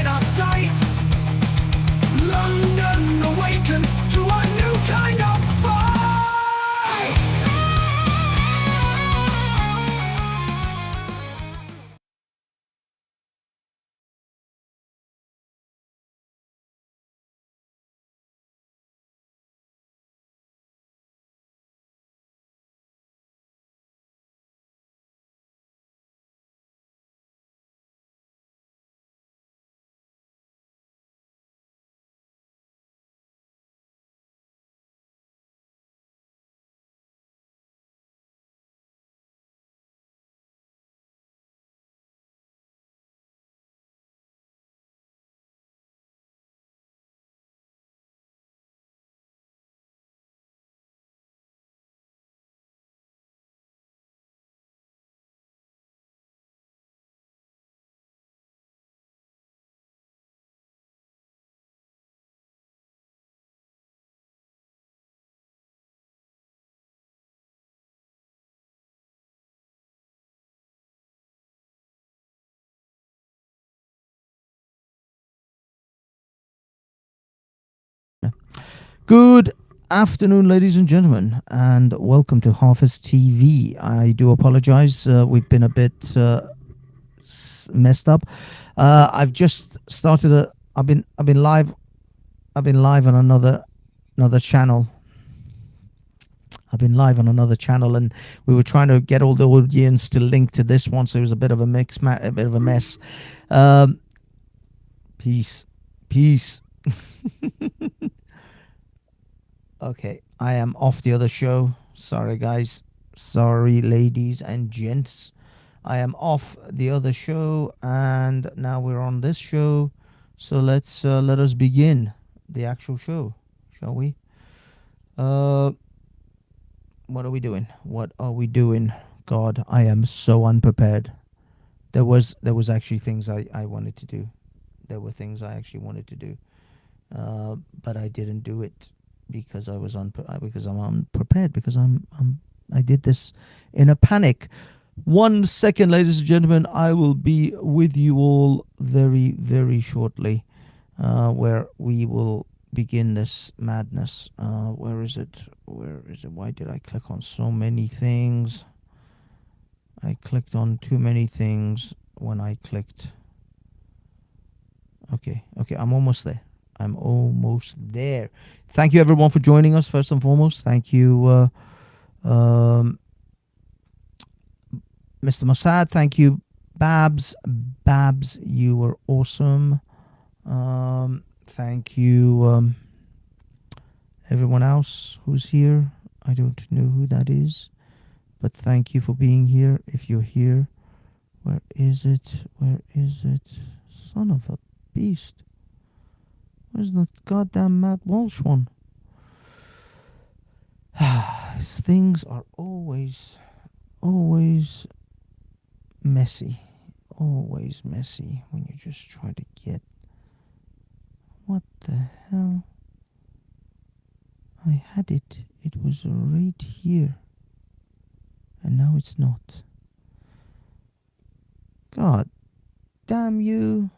in our sight. London awakens to a new kind of fight. Good afternoon, ladies and gentlemen, and welcome to Harvest TV. I do apologize. We've been a bit messed up. I've just started a. I've been live. I've been live on another channel. I've been live on another channel, and we were trying to get all the audience to link to this one, so it was a bit of a a bit of a mess. Peace. Okay, I am off the other show. Sorry, guys. Sorry, ladies and gents. I am off the other show, and now we're on this show. So let us begin the actual show, shall we? What are we doing? What are we doing? God, I am so unprepared. There was actually things I wanted to do. There were things I actually wanted to do, but I didn't do it. Because I was because I'm unprepared, because I did this in a panic. 1 second, ladies and gentlemen, I will be with you all very, very shortly, where we will begin this madness. Where is it? Why did I click on so many things? I clicked on too many things when I clicked. Okay, I'm almost there. Thank you, everyone, for joining us. First and foremost, thank you, Mr. Mossad. Thank you, Babs. You were awesome. Thank you, everyone else who's here. I don't know who that is, but thank you for being here. If you're here, where is it? Son of a beast. Where's the goddamn Matt Walsh one? Things are always messy. Always messy when you just try to get... What the hell? I had it. It was right here. And now it's not. God damn you.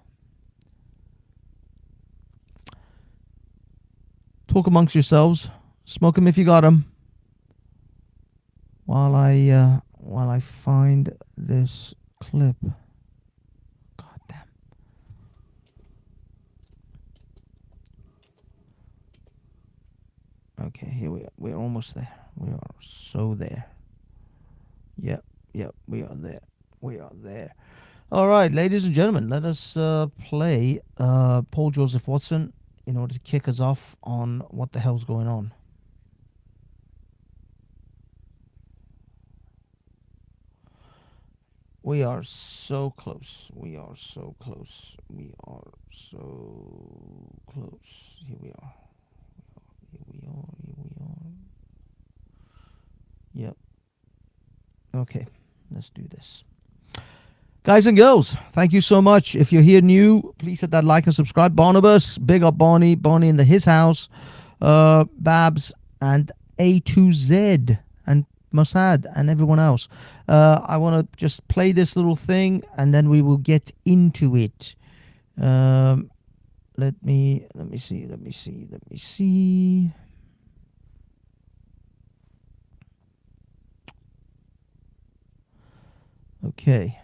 Talk amongst yourselves. Smoke 'em if you got 'em. While I find this clip. God damn. Okay, here we are. We're almost there. We are so there. Yep, we are there. All right, ladies and gentlemen, let us play Paul Joseph Watson in order to kick us off on what the hell's going on. We are so close. Here we are. Yep. Okay, let's do this. Guys and girls, thank you so much. If you're here new, please hit that like and subscribe. Barnabas, big up Bonnie in his house. Babs and A to Z and Mossad and everyone else. I want to just play this little thing and then we will get into it. Um, let me see. Okay.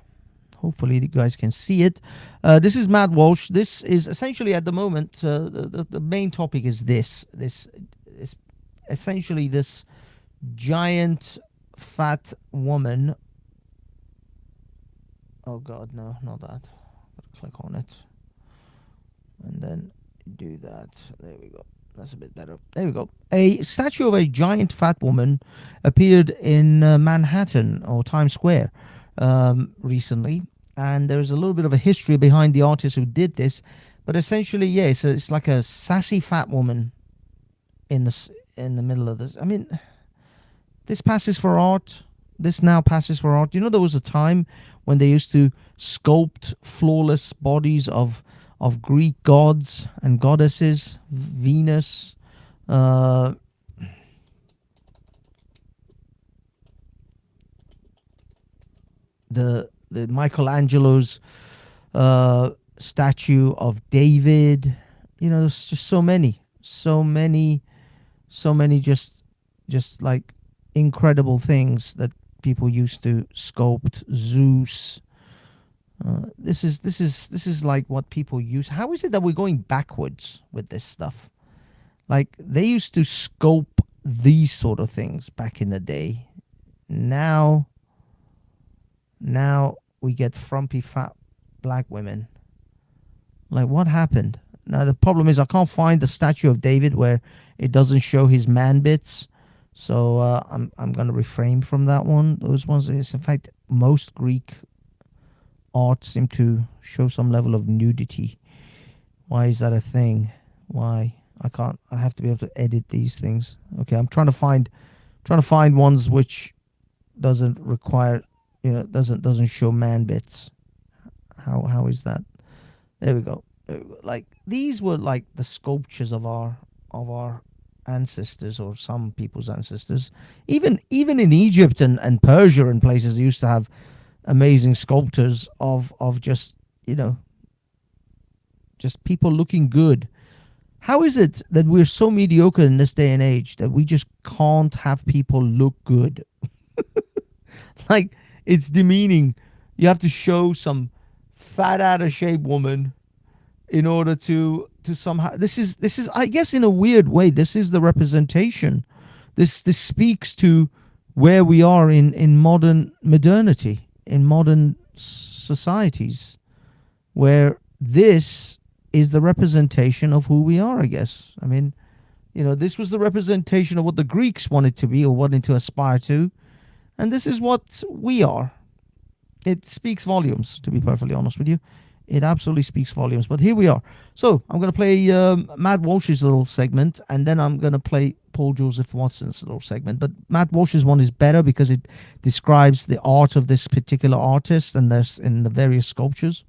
Hopefully you guys can see it. This is Matt Walsh. This is essentially at the moment the main topic is this is essentially this giant fat woman. Oh God, no, not that. Gotta click on it, and then do that. There we go. That's a bit better. There we go. A statue of a giant fat woman appeared in Manhattan or Times Square recently, and there's a little bit of a history behind the artist who did this. But essentially, yeah, it's like a sassy fat woman in the middle of this. I mean, this passes for art. This now passes for art. You know, there was a time when they used to sculpt flawless bodies of Greek gods and goddesses, Venus, the Michelangelo's statue of David. You know, there's just so many, just like incredible things that people used to sculpt. Zeus. This is like what people use. How is it that we're going backwards with this stuff? Like they used to sculpt these sort of things back in the day. Now we get frumpy fat black women. Like what happened? Now the problem is I can't find the statue of David where it doesn't show his man bits. So I'm gonna refrain from that one. Those ones is in fact most Greek art seem to show some level of nudity. Why is that a thing? Why? I have to be able to edit these things. Okay, I'm trying to find ones which doesn't require, you know, doesn't show man bits. How is that? There we go. Like these were like the sculptures of our ancestors, or some people's ancestors. Even in Egypt and Persia and places, they used to have amazing sculptors of just, you know, just people looking good. How is it that we're so mediocre in this day and age that we just can't have people look good? Like it's demeaning. You have to show some fat out of shape woman in order to somehow, this is I guess in a weird way this is the representation. This speaks to where we are in modernity, in modern societies, where this is the representation of who we are, I guess. I mean, you know, this was the representation of what the Greeks wanted to be or wanted to aspire to, and this is what we are. It speaks volumes, to be perfectly honest with you. It absolutely speaks volumes. But here we are. So I'm going to play Matt Walsh's little segment, and then I'm going to play Paul Joseph Watson's little segment. But Matt Walsh's one is better because it describes the art of this particular artist and there's in the various sculptures.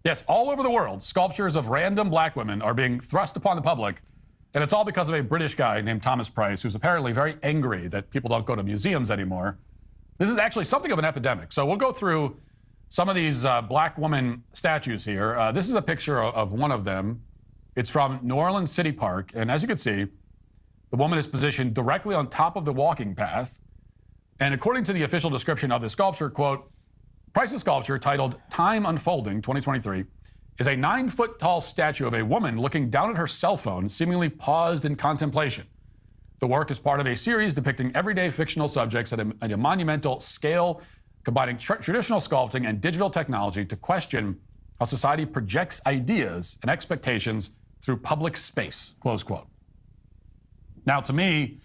Yes, all over the world, sculptures of random black women are being thrust upon the public, and it's all because of a British guy named Thomas Price, who's apparently very angry that people don't go to museums anymore. This is actually something of an epidemic. So we'll go through some of these black woman statues here. This is a picture of one of them. It's from New Orleans City Park, and as you can see, the woman is positioned directly on top of the walking path. And according to the official description of the sculpture, quote, Price's sculpture, titled Time Unfolding 2023, is a 9-foot-tall statue of a woman looking down at her cell phone, seemingly paused in contemplation. The work is part of a series depicting everyday fictional subjects at a monumental scale, combining traditional sculpting and digital technology to question how society projects ideas and expectations through public space, close quote. Now, to me,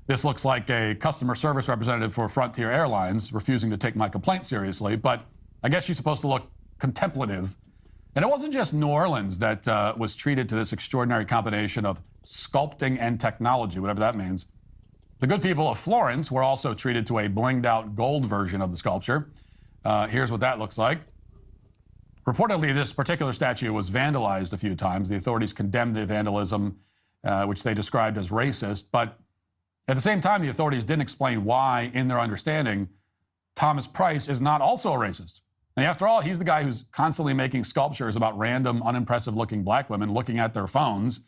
this looks like a customer service representative for Frontier Airlines refusing to take my complaint seriously, but I guess she's supposed to look contemplative. And it wasn't just New Orleans that was treated to this extraordinary combination of sculpting and technology, whatever that means. The good people of Florence were also treated to a blinged out gold version of the sculpture. Here's what that looks like. Reportedly, this particular statue was vandalized a few times. The authorities condemned the vandalism, which they described as racist. But at the same time, the authorities didn't explain why, in their understanding, Thomas Price is not also a racist. And after all, he's the guy who's constantly making sculptures about random, unimpressive looking black women looking at their phones.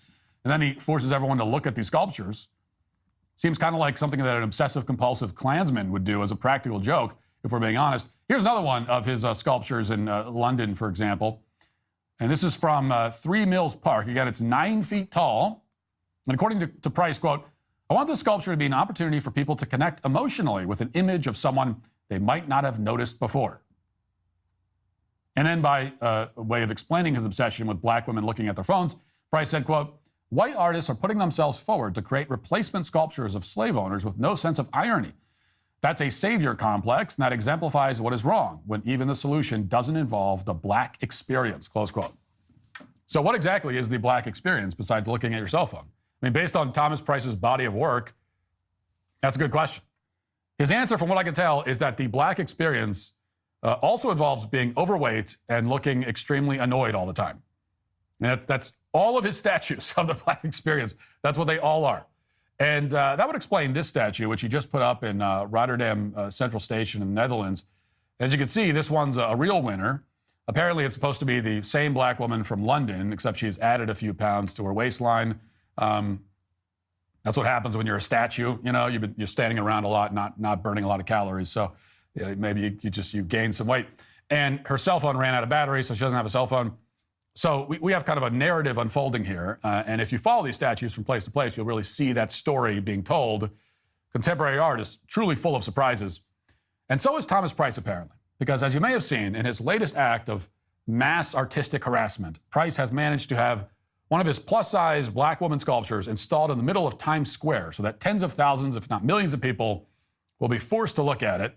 And then he forces everyone to look at these sculptures. Seems kind of like something that an obsessive compulsive Klansman would do as a practical joke, if we're being honest. Here's another one of his sculptures in London, for example. And this is from 3 Mills Park. Again, it's 9 feet tall. And according to Price, quote, I want this sculpture to be an opportunity for people to connect emotionally with an image of someone they might not have noticed before. And then by way of explaining his obsession with black women looking at their phones, Price said, quote, white artists are putting themselves forward to create replacement sculptures of slave owners with no sense of irony. That's a savior complex, and that exemplifies what is wrong when even the solution doesn't involve the black experience, close quote. So what exactly is the black experience besides looking at your cell phone? I mean, based on Thomas Price's body of work, that's a good question. His answer, from what I can tell, is that the black experience also involves being overweight and looking extremely annoyed all the time. And that's all of his statues of the black experience. That's what they all are. And that would explain this statue, which he just put up in Rotterdam Central Station in the Netherlands. As you can see, this one's a real winner. Apparently, it's supposed to be the same black woman from London, except she's added a few pounds to her waistline. That's what happens when you're a statue. You know, you're standing around a lot, not burning a lot of calories. So maybe you gain some weight. And her cell phone ran out of battery, so she doesn't have a cell phone. So we have kind of a narrative unfolding here. And if you follow these statues from place to place, you'll really see that story being told. Contemporary art is truly full of surprises. And so is Thomas Price, apparently. Because as you may have seen, in his latest act of mass artistic harassment, Price has managed to have one of his plus-size black woman sculptures installed in the middle of Times Square so that tens of thousands, if not millions of people, will be forced to look at it.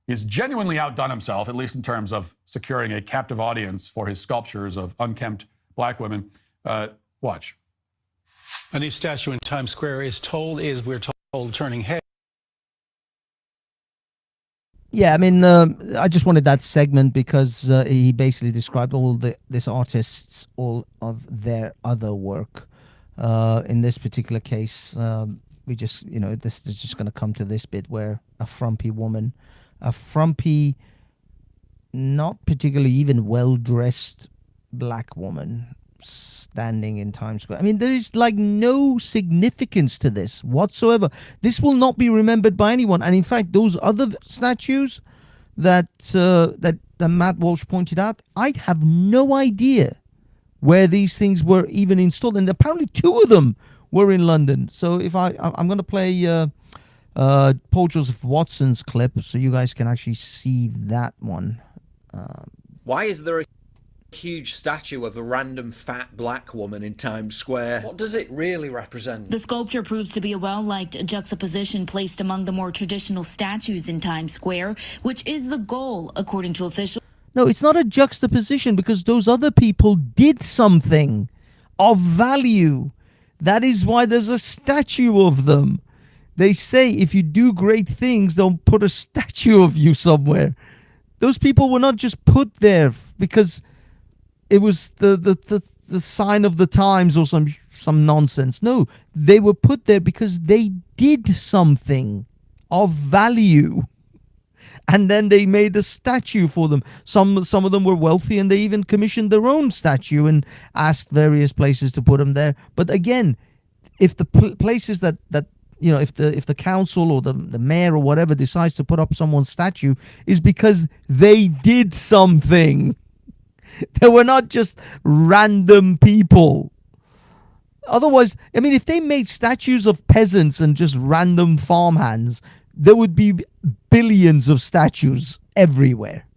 He's genuinely outdone himself, at least in terms of securing a captive audience for his sculptures of unkempt black women. Watch. A new statue in Times Square we're told, turning heads. Yeah, I mean, I just wanted that segment because he basically described this artists, all of their other work. In this particular case, we just, this is just going to come to this bit where a frumpy woman, a frumpy, not particularly even well-dressed black woman standing in Times Square. I mean, there is like no significance to this whatsoever. This will not be remembered by anyone. And in fact, those other statues that Matt Walsh pointed out, I have no idea where these things were even installed. And apparently 2 of them were in London. So if I'm going to play Paul Joseph Watson's clip so you guys can actually see that one. Why is there a huge statue of a random fat black woman in Times Square? What does it really represent? The sculpture proves to be a well-liked juxtaposition placed among the more traditional statues in Times Square, which is the goal, according to officials. No, it's not a juxtaposition because those other people did something of value. That is why there's a statue of them. They say if you do great things, they'll put a statue of you somewhere. Those people were not just put there because it was the sign of the times or some nonsense. No, they were put there because they did something of value. And then they made a statue for them. Some of them were wealthy and they even commissioned their own statue and asked various places to put them there. But again, if the places that if the council or the mayor or whatever decides to put up someone's statue is because they did something. They were not just random people. Otherwise, I mean, if they made statues of peasants and just random farmhands, there would be billions of statues everywhere.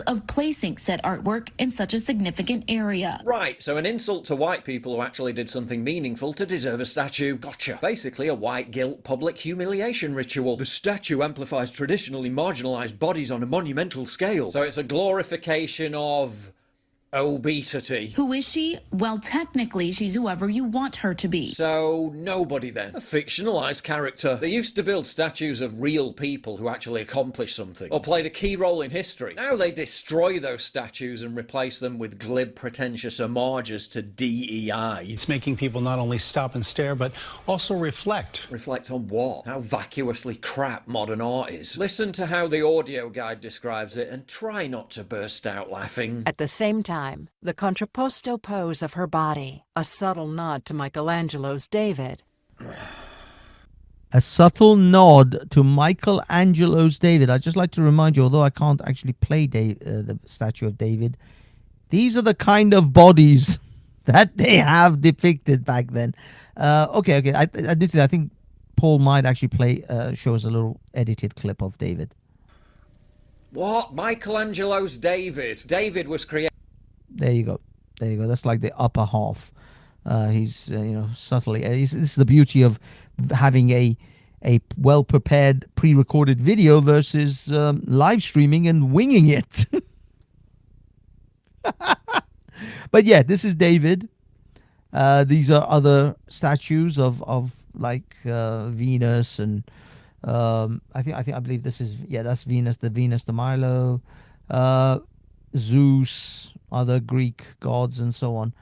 Of placing said artwork in such a significant area. Right, so an insult to white people who actually did something meaningful to deserve a statue. Gotcha. Basically a white guilt public humiliation ritual. The statue amplifies traditionally marginalized bodies on a monumental scale. So it's a glorification of obesity. Who is she? Well, technically, she's whoever you want her to be. So, nobody then. A fictionalised character. They used to build statues of real people who actually accomplished something, or played a key role in history. Now they destroy those statues and replace them with glib, pretentious homages to DEI. It's making people not only stop and stare, but also reflect. Reflect on what? How vacuously crap modern art is. Listen to how the audio guide describes it and try not to burst out laughing. At the same time, the contrapposto pose of her body, a subtle nod to Michelangelo's David. A subtle nod to Michelangelo's David. I'd just like to remind you, although I can't actually play the statue of David, these are the kind of bodies that they have depicted back then. Okay. I think Paul might actually show us a little edited clip of David. What? Michelangelo's David? David was created. There you go. That's like the upper half. He's subtly. This is the beauty of having a well prepared pre-recorded video versus live streaming and winging it. But yeah, this is David. These are other statues of like Venus and I believe this is that's Venus, the Venus de Milo, Zeus, other Greek gods, and so on.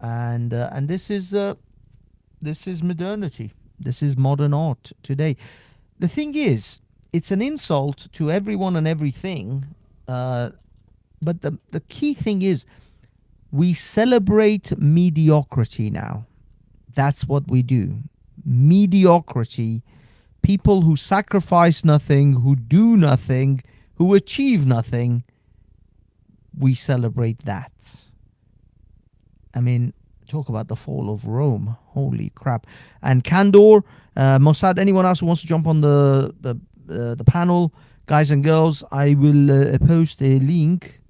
And this is modernity. This is modern art today. The thing is, it's an insult to everyone and everything. But the key thing is, we celebrate mediocrity now. That's what we do. Mediocrity. People who sacrifice nothing, who do nothing, who achieve nothing. We celebrate that. I mean, talk about the fall of Rome. Holy crap. And Candor, Mossad, anyone else who wants to jump on the panel, guys and girls, I will post a link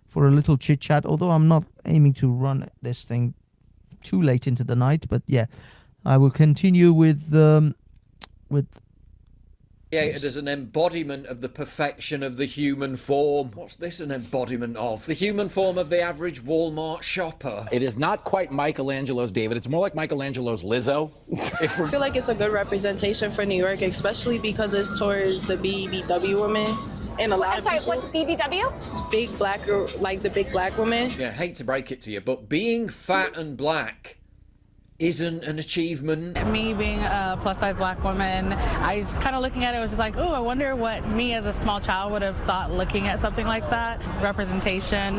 for a little chit chat, although I'm not aiming to run this thing too late into the night. But yeah, I will continue with created as an embodiment of the perfection of the human form. What's this an embodiment of? The human form of the average Walmart shopper. It is not quite Michelangelo's David. It's more like Michelangelo's Lizzo. I feel like it's a good representation for New York, especially because it's towards the BBW women. And a lot of people, what's BBW? Big black, like the big black women. Yeah, I hate to break it to you, but being fat and black isn't an achievement. Me being a plus-size black woman, I kind of looking at it was just like, oh, I wonder what me as a small child would have thought looking at something like that. Representation.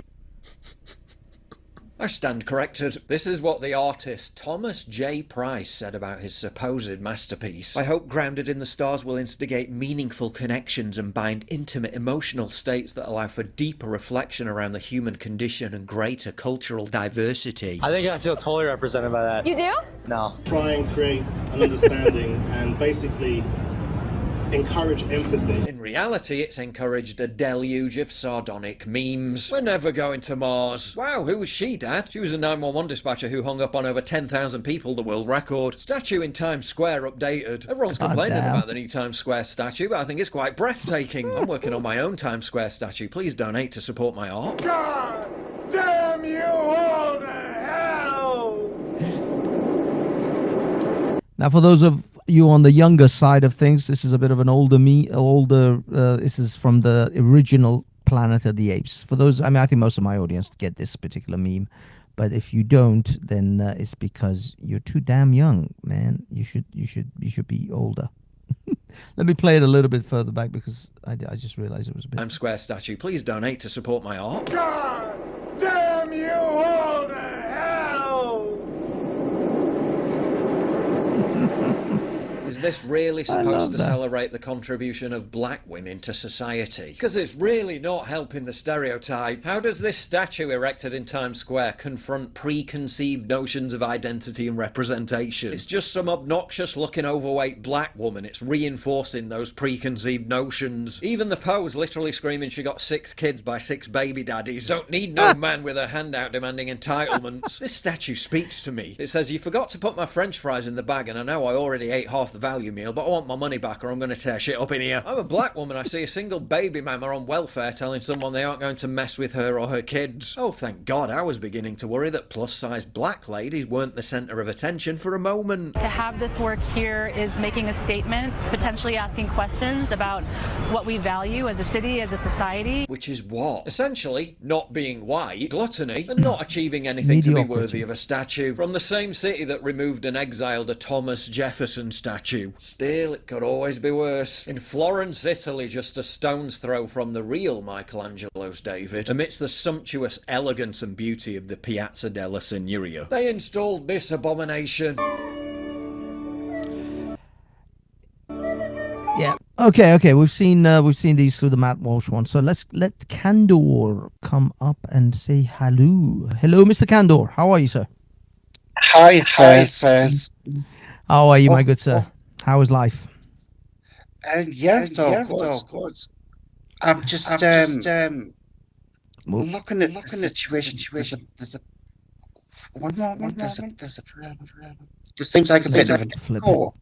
I stand corrected. This is what the artist Thomas J. Price said about his supposed masterpiece. I hope Grounded in the Stars will instigate meaningful connections and bind intimate emotional states that allow for deeper reflection around the human condition and greater cultural diversity. I think I feel totally represented by that. You do? No. Try and create an understanding and basically encourage empathy. In reality, it's encouraged a deluge of sardonic memes. We're never going to Mars. Wow, who was she, Dad? She was a 911 dispatcher who hung up on over 10,000 people, the world record. Statue in Times Square updated. Everyone's complaining about the new Times Square statue, but I think it's quite breathtaking. I'm working on my own Times Square statue. Please donate to support my art. God damn you all to hell! Now, for those of you on the younger side of things, this is a bit of an this is from the original Planet of the Apes. For those, I mean, I think most of my audience get this particular meme, but if you don't, then it's because you're too damn young, man. You should be older. Let me play it a little bit further back because I just realized it was a bit. Times Square statue. Please donate to support my art. God damn you all to hell! Is this really supposed to celebrate the contribution of black women to society? Because it's really not helping the stereotype. How does this statue erected in Times Square confront preconceived notions of identity and representation? It's just some obnoxious looking overweight black woman. It's reinforcing those preconceived notions. Even the pose literally screaming she got 6 kids by 6 baby daddies. Don't need no man with a handout demanding entitlements. This statue speaks to me. It says, you forgot to put my french fries in the bag and I know I already ate half the value meal, but I want my money back or I'm going to tear shit up in here. I'm a black woman. I see a single baby mama on welfare telling someone they aren't going to mess with her or her kids. Oh, thank God, I was beginning to worry that plus-size black ladies weren't the centre of attention for a moment. To have this work here is making a statement, potentially asking questions about what we value as a city, as a society. Which is what? Essentially, not being white, gluttony, and not achieving anything to be worthy of a statue. From the same city that removed and exiled a Thomas Jefferson statue. Still, it could always be worse. In Florence, Italy, just a stone's throw from the real Michelangelo's David, amidst the sumptuous elegance and beauty of the Piazza della Signoria, they installed this abomination. Yeah. Okay. We've seen these through the Matt Walsh one. So let's let Candor come up and say hello. Hello, Mr. Candor. How are you, sir? Hi, sirs. How are you, my good sir? How is life? Yeah, it's all good. I'm just looking at the situation. There's a one more. There's a It seems like a bit of an echo.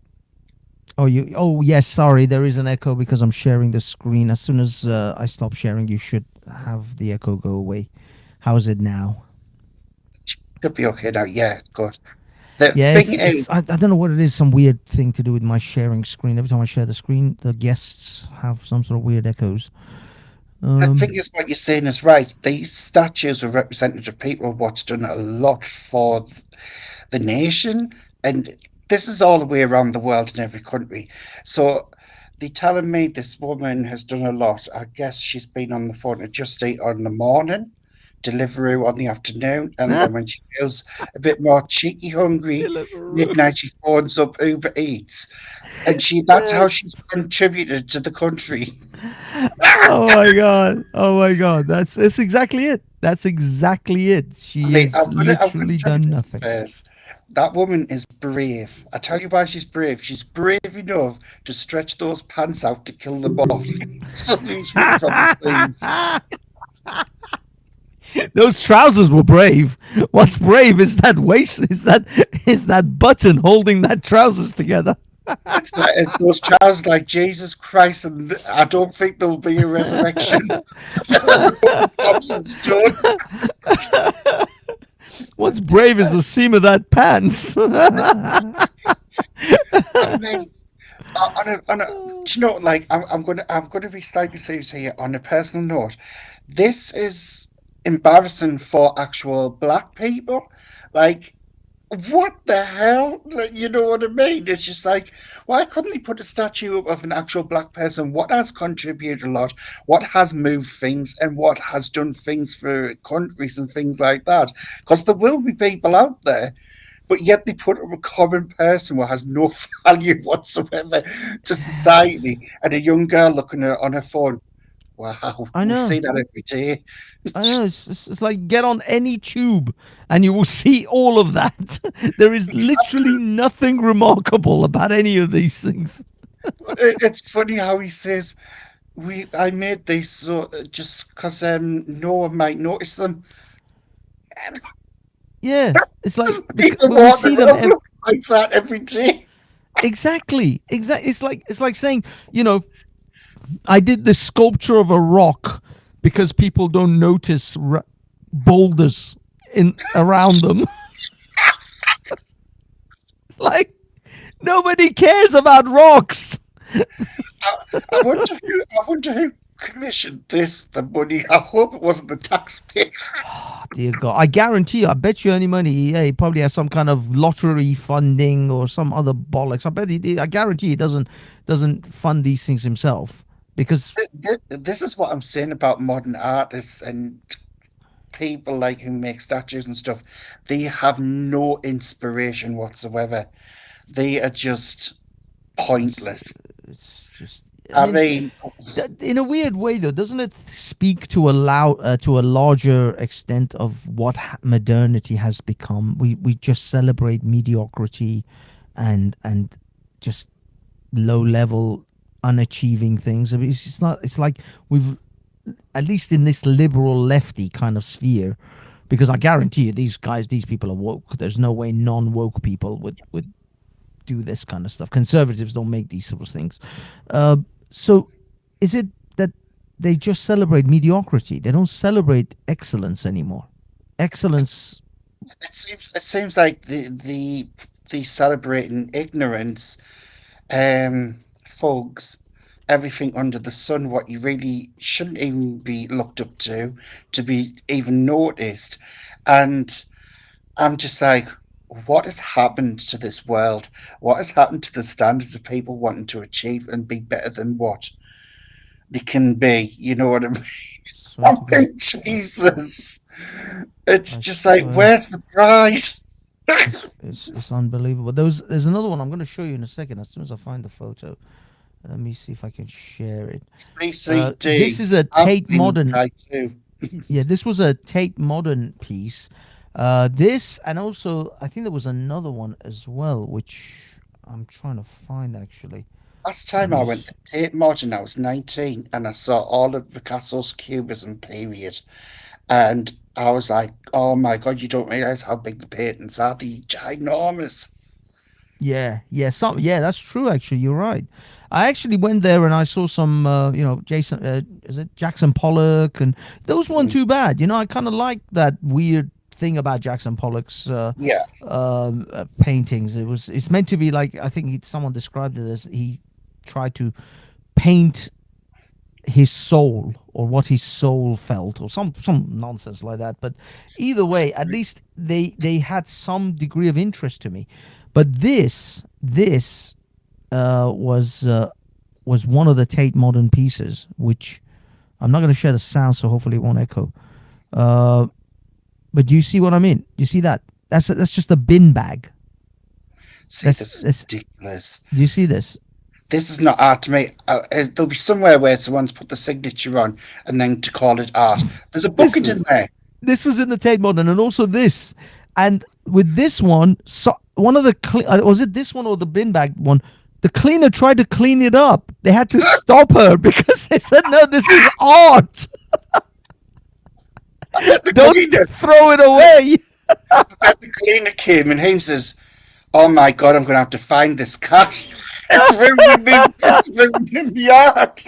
Oh yes, sorry, there is an echo because I'm sharing the screen. As soon as I stop sharing, you should have the echo go away. How is it now? Should be okay now. Yeah, good. I don't know what it is. Some weird thing to do with my sharing screen. Every time I share the screen, the guests have some sort of weird echoes. I think is what you're saying is right. These statues are representative people what's done a lot for the nation, and this is all the way around the world in every country. So they're telling me this woman has done a lot. I guess she's been on the phone to Just Eat in the morning, Deliveroo on the afternoon, and then when she feels a bit more cheeky hungry, midnight she phones up Uber Eats. And that's how she's contributed to the country. Oh my god. That's exactly it. She has literally done nothing. That woman is brave. I tell you why she's brave. She's brave enough to stretch those pants out to kill them off. Something's written from the sleeves. Those trousers were brave. What's brave is that waist, is that button holding that trousers together. It's those trousers like Jesus Christ, and I don't think there'll be a resurrection. Thompson's done. What's brave is the seam of that pants. I mean, do you know, like I'm gonna be slightly serious here. On a personal note, this is embarrassing for actual black people. Like, what the hell? Like, you know what I mean? It's just like, why couldn't they put a statue up of an actual black person? What has contributed a lot? What has moved things and what has done things for countries and things like that? Because there will be people out there, but yet they put up a common person who has no value whatsoever to society, and a young girl looking at on her phone. Wow, I know. We see that every day. I know. It's like get on any tube and you will see all of that. There is literally nothing remarkable about any of these things. It's funny how he says, I made these so just because no one might notice them. Yeah, it's like people we see them look like that every day. Exactly. It's like saying, you know, I did this sculpture of a rock because people don't notice boulders around them. It's like nobody cares about rocks. I wonder who commissioned this. The money. I hope it wasn't the taxpayer. Oh, dear God! I guarantee you. I bet you any money. Yeah, he probably has some kind of lottery funding or some other bollocks. I guarantee he doesn't fund these things himself. Because this is what I'm saying about modern artists and people like who make statues and stuff. They have no inspiration whatsoever. They are just pointless. I mean, in a weird way, though, doesn't it speak to a larger extent of what modernity has become? We just celebrate mediocrity and just low level, unachieving things. I mean, it's like we've, at least in this liberal lefty kind of sphere, because I guarantee you these people are woke. There's no way non-woke people would do this kind of stuff. Conservatives don't make these sort of things. So is it that they just celebrate mediocrity? They don't celebrate excellence anymore. Excellence. It seems like the celebrating ignorance, folks, everything under the sun, what you really shouldn't even be looked up to be even noticed. And I'm just like, what has happened to this world? What has happened to the standards of people wanting to achieve and be better than what they can be? You know what I mean? I think, Jesus. It's just like, where's the prize? It's unbelievable. There's another one I'm going to show you in a second as soon as I find the photo. Let me see if I can share it. This is a Tate Modern. Yeah, this was a Tate Modern piece. This, and also I think there was another one as well, which I'm trying to find actually. Last time I went to Tate Modern, I was 19, and I saw all of Picasso's Cubism period, and I was like, "Oh my God, you don't realize how big the paintings are? They're ginormous." Yeah, that's true. Actually, you're right. I actually went there and I saw some, Jackson Pollock, and those weren't too bad. I kind of like that weird thing about Jackson Pollock's paintings. It's meant to be like, I think someone described it as he tried to paint his soul, or what his soul felt, or some nonsense like that. But either way, at least they had some degree of interest to me. But this was one of the Tate Modern pieces, which I'm not going to share the sound, so hopefully it won't echo. But do you see what I mean? Do you see that? That's just a bin bag. See, this is ridiculous. Do you see this? This is not art to me. There'll be somewhere where someone's put the signature on and then to call it art. There's a bucket in there. This was in the Tate Modern, and also this. And with this one, one of the was it this one or the bin bag one? The cleaner tried to clean it up. They had to stop her because they said, "No, this is art. Don't throw it away." The cleaner came and he says, "Oh my God, I'm going to have to find this cat. It's ruining the art.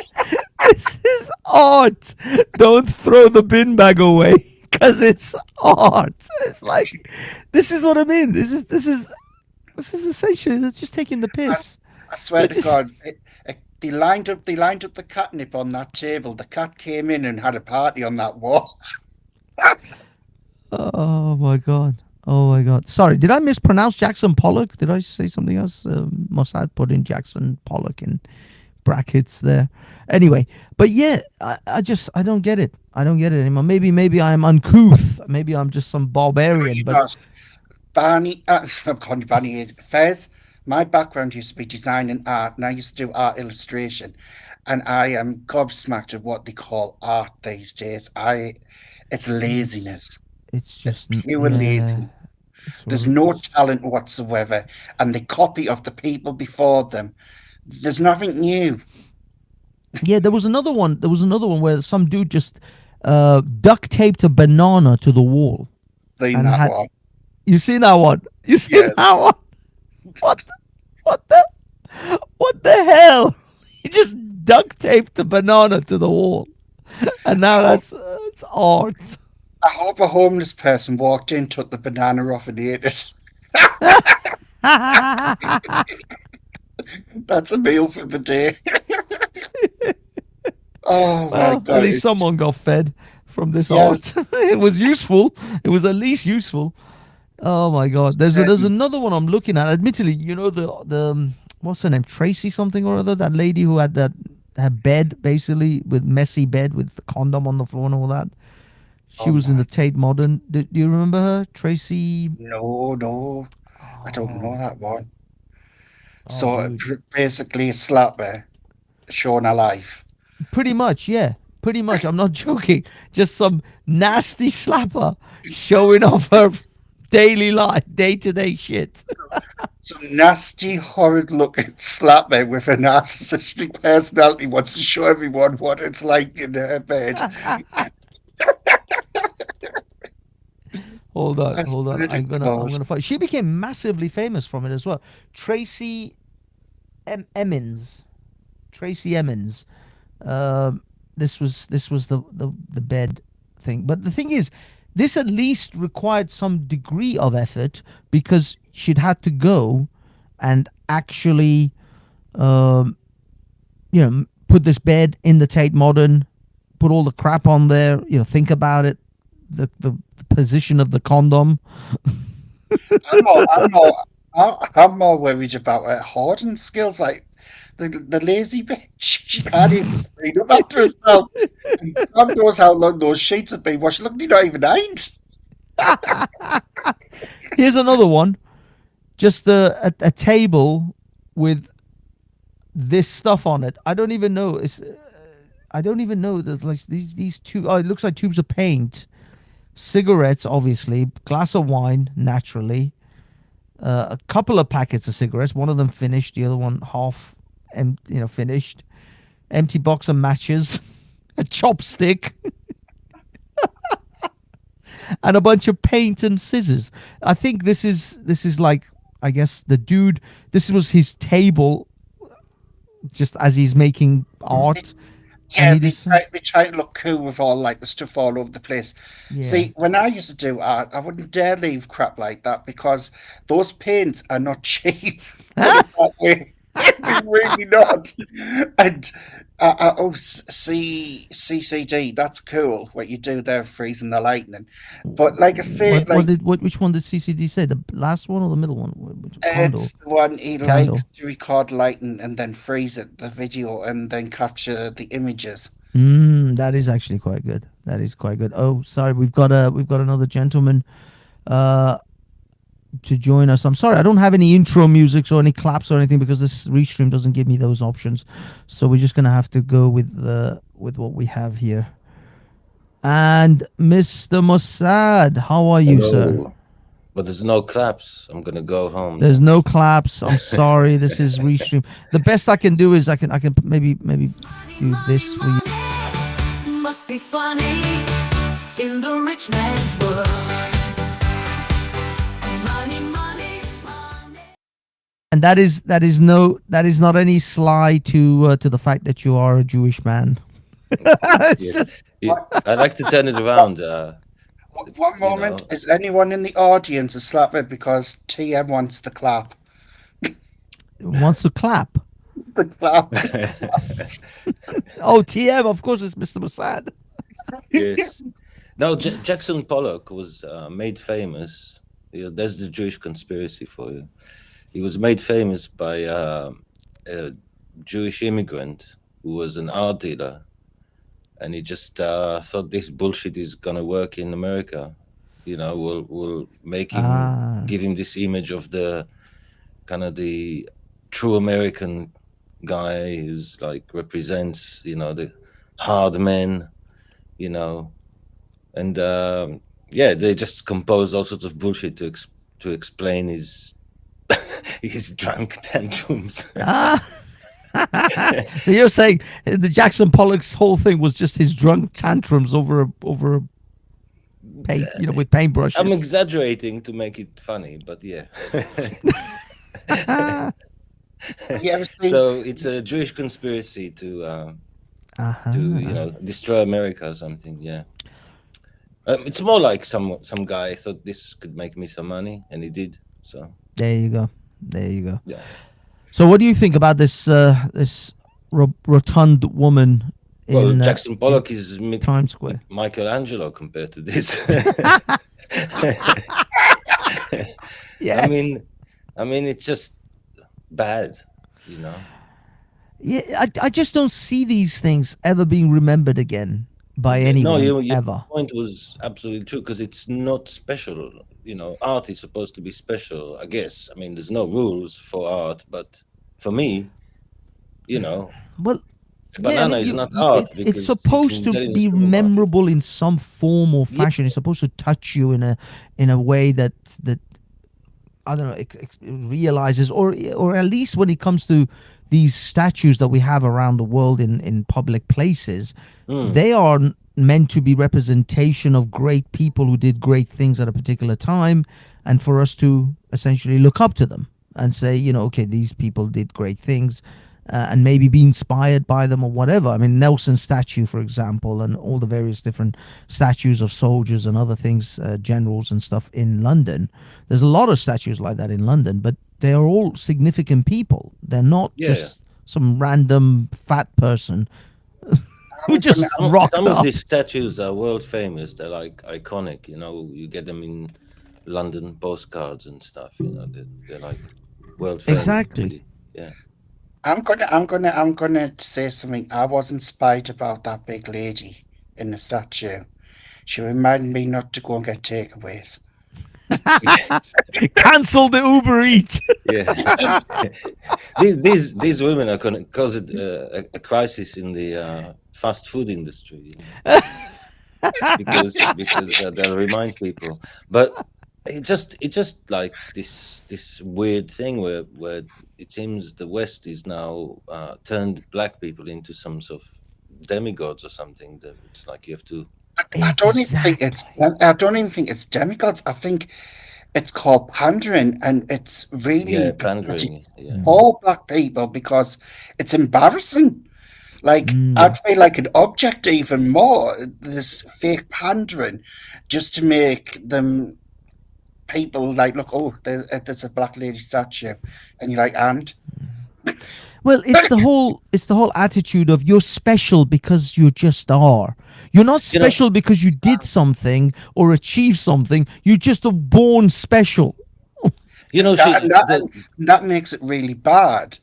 This is art. Don't throw the bin bag away because it's art." It's like, this is what I mean. This is essentially, it's just taking the piss. I swear to God, they lined up the catnip on that table. The cat came in and had a party on that wall. Oh my God. Sorry, did I mispronounce Jackson Pollock? Did I say something else? Mossad put in Jackson Pollock in brackets there. Anyway, but yeah, I don't get it. I don't get it anymore. Maybe I'm uncouth. Maybe I'm just some barbarian. But Barney, I'm calling you Barney. Fez, my background used to be design and art, and I used to do art illustration. And I am gobsmacked at what they call art these days. It's laziness. It's just pure laziness. There's no talent whatsoever, and they copy of the people before them. There's nothing new. Yeah, there was another one where some dude just duct taped a banana to the wall. Seen that one? You seen that one? You seen that one? What the hell? He just duct taped the banana to the wall, and now that's art. I hope a homeless person walked in, took the banana off, and ate it. That's a meal for the day. Oh my God! At least someone got fed from this art. It was useful. It was at least useful. Oh my God! There's another one I'm looking at. Admittedly, the what's her name? Tracy something or other. That lady who had her bed basically with messy bed with the condom on the floor and all that. She was in the Tate Modern. Do you remember her, Tracy? No, I don't know that one. So basically, a slapper showing her life. Pretty much, yeah. Pretty much. I'm not joking. Just some nasty slapper showing off her daily life, day-to-day shit. Some nasty, horrid-looking slapper with a narcissistic personality wants to show everyone what it's like in her bed. Hold on. That's I'm ridiculous. gonna find. She became massively famous from it as well. Tracy Emmons. Tracy Emmons. This was the bed thing. But the thing is, this at least required some degree of effort because she'd had to go and actually, put this bed in the Tate Modern, put all the crap on there. Think about it. The position of the condom. I'm more worried about her hoarding skills, like the lazy bitch. She can't even clean up after herself. And God knows how long those sheets have been washed. Look, they're not even ironed. Here's another one. Just a table with this stuff on it. I don't even know. I don't even know. There's like these two. Oh, it looks like tubes of paint. Cigarettes, obviously. Glass of wine, naturally. A couple of packets of cigarettes. One of them finished. The other one half, finished. Empty box of matches. A chopstick. And a bunch of paint and scissors. I think this is like, I guess the dude. This was his table. Just as he's making art. Yeah, they try to look cool with all like the stuff all over the place. Yeah. See, when I used to do art, I wouldn't dare leave crap like that because those paints are not cheap. Put it that way. They're really not. And CCD, that's cool. What you do there, freezing the lightning. But like I say, which one did CCD say? The last one or the middle one? It's the one he Candle. likes to record lightning and then freeze it, the video, and then capture the images. That is actually quite good. That is quite good. Oh, sorry, we've got another gentleman to join us. I'm sorry, I don't have any intro music or any claps or anything because this restream doesn't give me those options. So we're just gonna have to go with what we have here. And Mr. Mossad, how are you, sir? But there's no claps. I'm gonna go home. There's no claps. I'm sorry. This is restream. The best I can do is I can maybe do this for you. Must be funny in the rich man's world. And that is not any sly to the fact that you are a Jewish man. It's I like to turn it around. One moment, is anyone in the audience a slapper because TM wants the clap? Wants to clap. The clap. Oh, TM, of course, it's Mr. Mossad. Yes. No, Jackson Pollock was made famous. There's the Jewish conspiracy for you. He was made famous by a Jewish immigrant who was an art dealer. And he just thought this bullshit is going to work in America. We'll make him, give him this image of the kind of the true American guy who's like represents, the hard men, and they just composed all sorts of bullshit to explain his his drunk tantrums. So you're saying the Jackson Pollock's whole thing was just his drunk tantrums over a paint, with paintbrushes. I'm exaggerating to make it funny, but yeah. So it's a Jewish conspiracy to destroy America or something. Yeah. It's more like some guy thought this could make me some money, and he did. So there you go. Yeah. So what do you think about this this rotund woman in Jackson Pollock is Times Square? Michelangelo compared to this. Yes. I mean, it's just bad, Yeah, I just don't see these things ever being remembered again by anyone your ever. point was absolutely true because it's not special. Art is supposed to be special, I guess. I mean, there's no rules for art, but for me, well, banana is not art. It's supposed to be memorable in some form or fashion. It's supposed to touch you in a way that I don't know, realizes, or at least when it comes to these statues that we have around the world in public places, they are meant to be representation of great people who did great things at a particular time, and for us to essentially look up to them and say, you know, okay, these people did great things, and maybe be inspired by them or whatever. I mean, Nelson's statue, for example, and all the various different statues of soldiers and other things, generals and stuff in London. There's a lot of statues like that in London, but they are all significant people. They're not just some random fat person who just rocked Some up. of these statues are world famous. They're like iconic. You know, you get them in London postcards and stuff. You know, they're like world famous. Exactly. Really. Yeah. I'm gonna say something. I was inspired about that big lady in the statue. She reminded me not to go and get takeaways. Cancel the Uber Eats. Yeah. These women are going to cause it a crisis in the fast food industry, you know? because they'll remind people. But it just like this weird thing where it seems the West is now turned black people into some sort of demigods or something. That it's like you have to. I don't even think it's demigods. I think it's called pandering, and it's really pandering for black people because it's embarrassing. Like I'd feel like an object even more. This fake pandering, just to make them people like look. Oh, there's a black lady statue, and you're like, and. Well, it's the whole attitude of you're special because you just are. You're not special because you did something or achieved something. You just are born special. You know, that makes it really bad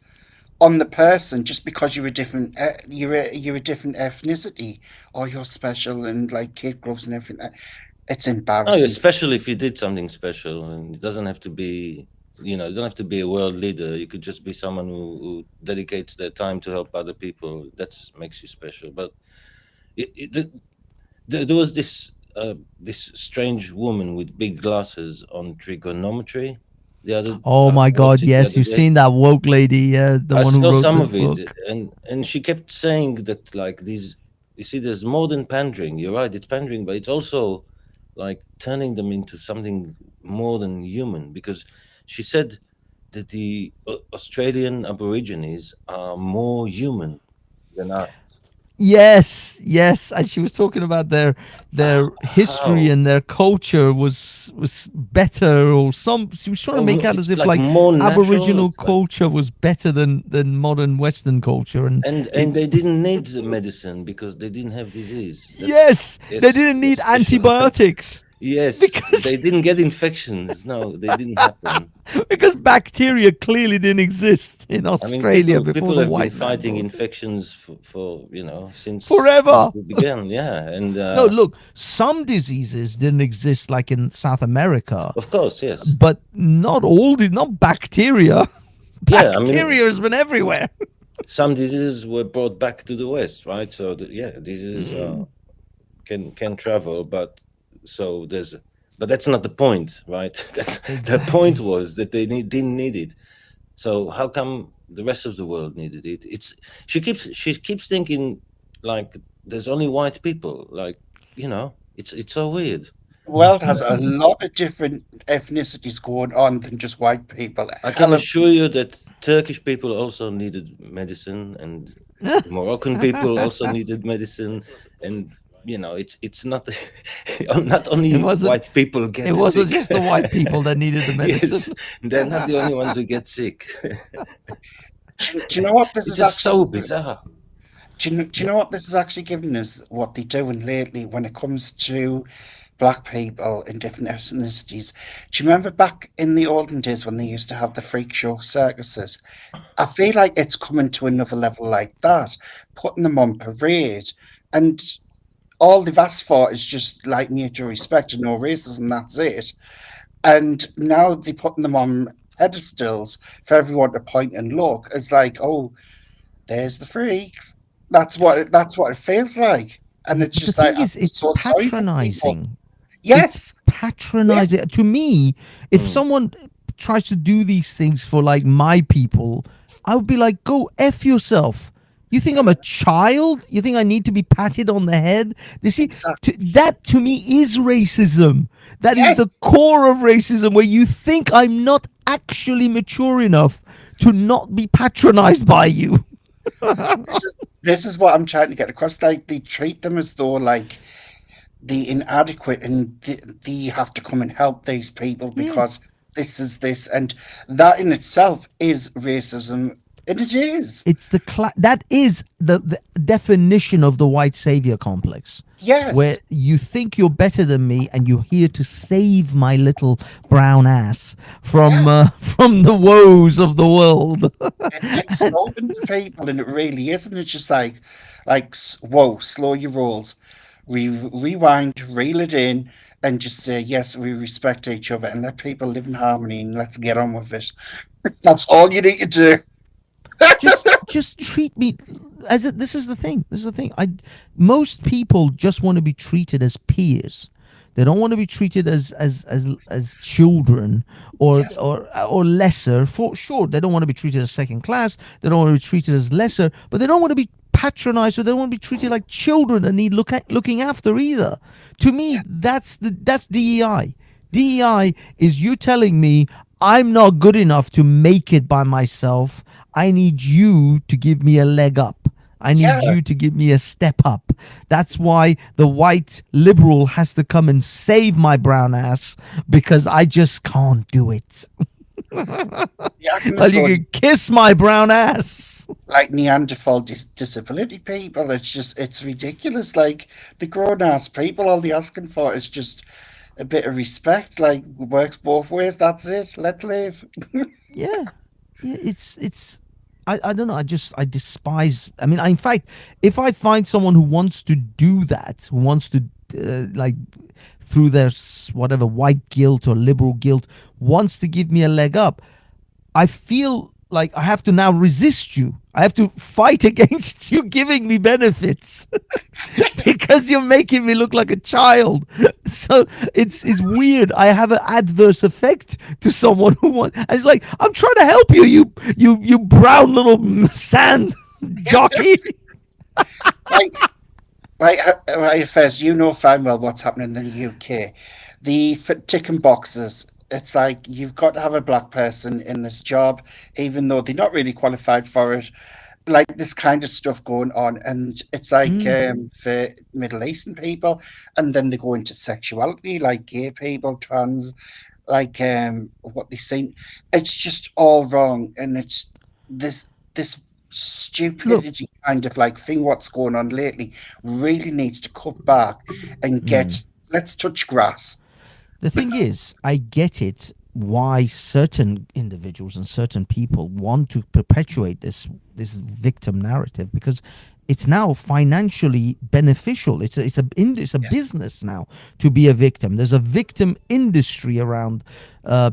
on the person just because you're a different you're a different ethnicity or you're special and like kid gloves and everything. It's embarrassing. Oh, you're special if you did something special, and it doesn't have to be. You know, you don't have to be a world leader. You could just be someone who dedicates their time to help other people. That makes you special. But there was this strange woman with big glasses on trigonometry. Oh my God! Yes, you've seen that woke lady. The one who wrote some the of book. it, and she kept saying that like these. You see, there's more than pandering. You're right, it's pandering, but it's also like turning them into something more than human because. She said that the Australian Aborigines are more human than us. Yes, and she was talking about their history and their culture was better, or some. She was trying to make out as if like Aboriginal culture was better than modern Western culture, and they didn't need medicine because they didn't have disease. Yes, they didn't need antibiotics. Yes, because they didn't get infections. No, they didn't happen. Because bacteria clearly didn't exist in Australia before people the have white been fighting infections for since forever. Since we began. Yeah, and no, look, some diseases didn't exist like in South America. Of course, yes, but not all. Not bacteria. Yeah, bacteria has been everywhere. Some diseases were brought back to the West, right? So diseases can travel, but. So but that's not the point, right? The point was that they didn't need it. So how come the rest of the world needed it? She keeps thinking like there's only white people, like it's so weird. The world has a lot of different ethnicities going on than just white people. I can assure you that Turkish people also needed medicine, and Moroccan people also needed medicine, and. It's not only white people get sick. It wasn't just the white people that needed the medicine. Yes, they're not the only ones who get sick. Do you know what this is? Just so bizarre. Do you know what this is actually giving us? What they're doing lately when it comes to black people in different ethnicities. Do you remember back in the olden days when they used to have the freak show circuses? I feel like it's coming to another level like that, putting them on parade and. All they've asked for is just like mutual respect and no racism. That's it. And now they're putting them on pedestals for everyone to point and look. It's like, oh, there's the freaks. That's what it feels like. And it's just like it's patronizing. Yes, it's patronizing. Yes. To me, if someone tries to do these things for like my people, I would be like, go F yourself. You think I'm a child? You think I need to be patted on the head? You see, that to me is racism. That is the core of racism, where you think I'm not actually mature enough to not be patronized by you. This is what I'm trying to get across. Like, they treat them as though, like, the inadequate, and they have to come and help these people because this is this, and that in itself is racism, and it is. It's that is the definition of the white savior complex. Yes, where you think you're better than me, and you're here to save my little brown ass from the woes of the world. It's open to people, and it really isn't. It's just like, whoa, slow your rolls. Rewind, reel it in, and just say, yes, we respect each other, and let people live in harmony, and let's get on with it. That's all you need to do. just treat me as it. This is the thing. Most people just want to be treated as peers. They don't want to be treated as children or lesser. For sure, they don't want to be treated as second class. They don't want to be treated as lesser, but they don't want to be patronized, or they don't want to be treated like children that need looking after either. To me, that's DEI. DEI is you telling me I'm not good enough to make it by myself. I need you to give me a leg up. I need you to give me a step up. That's why the white liberal has to come and save my brown ass, because I just can't do it. Well, you can kiss my brown ass. Like Neanderthal disability people, it's ridiculous. Like, the grown-ass people, all they're asking for is just a bit of respect. Like, works both ways, that's it. Let live. It's I don't know. I despise. I mean, in fact, if I find someone who wants to do that, who wants to like through their whatever white guilt or liberal guilt wants to give me a leg up, I feel like I have to now resist you. I have to fight against you giving me benefits because you're making me look like a child. So it's weird. I have an adverse effect to someone who wants. It's like, I'm trying to help you, you brown little sand jockey. Right, Fez, you know fine well what's happening in the UK. The ticking boxes. It's like, you've got to have a black person in this job, even though they're not really qualified for it. Like, this kind of stuff going on, and it's like for Middle Eastern people, and then they go into sexuality, like gay people, trans, like what they think. It's just all wrong, and it's this stupidity kind of like thing. What's going on lately really needs to cut back and get. Let's touch grass. The thing is, I get it why certain individuals and certain people want to perpetuate this victim narrative, because it's now financially beneficial. It's a business now to be a victim. There's a victim industry around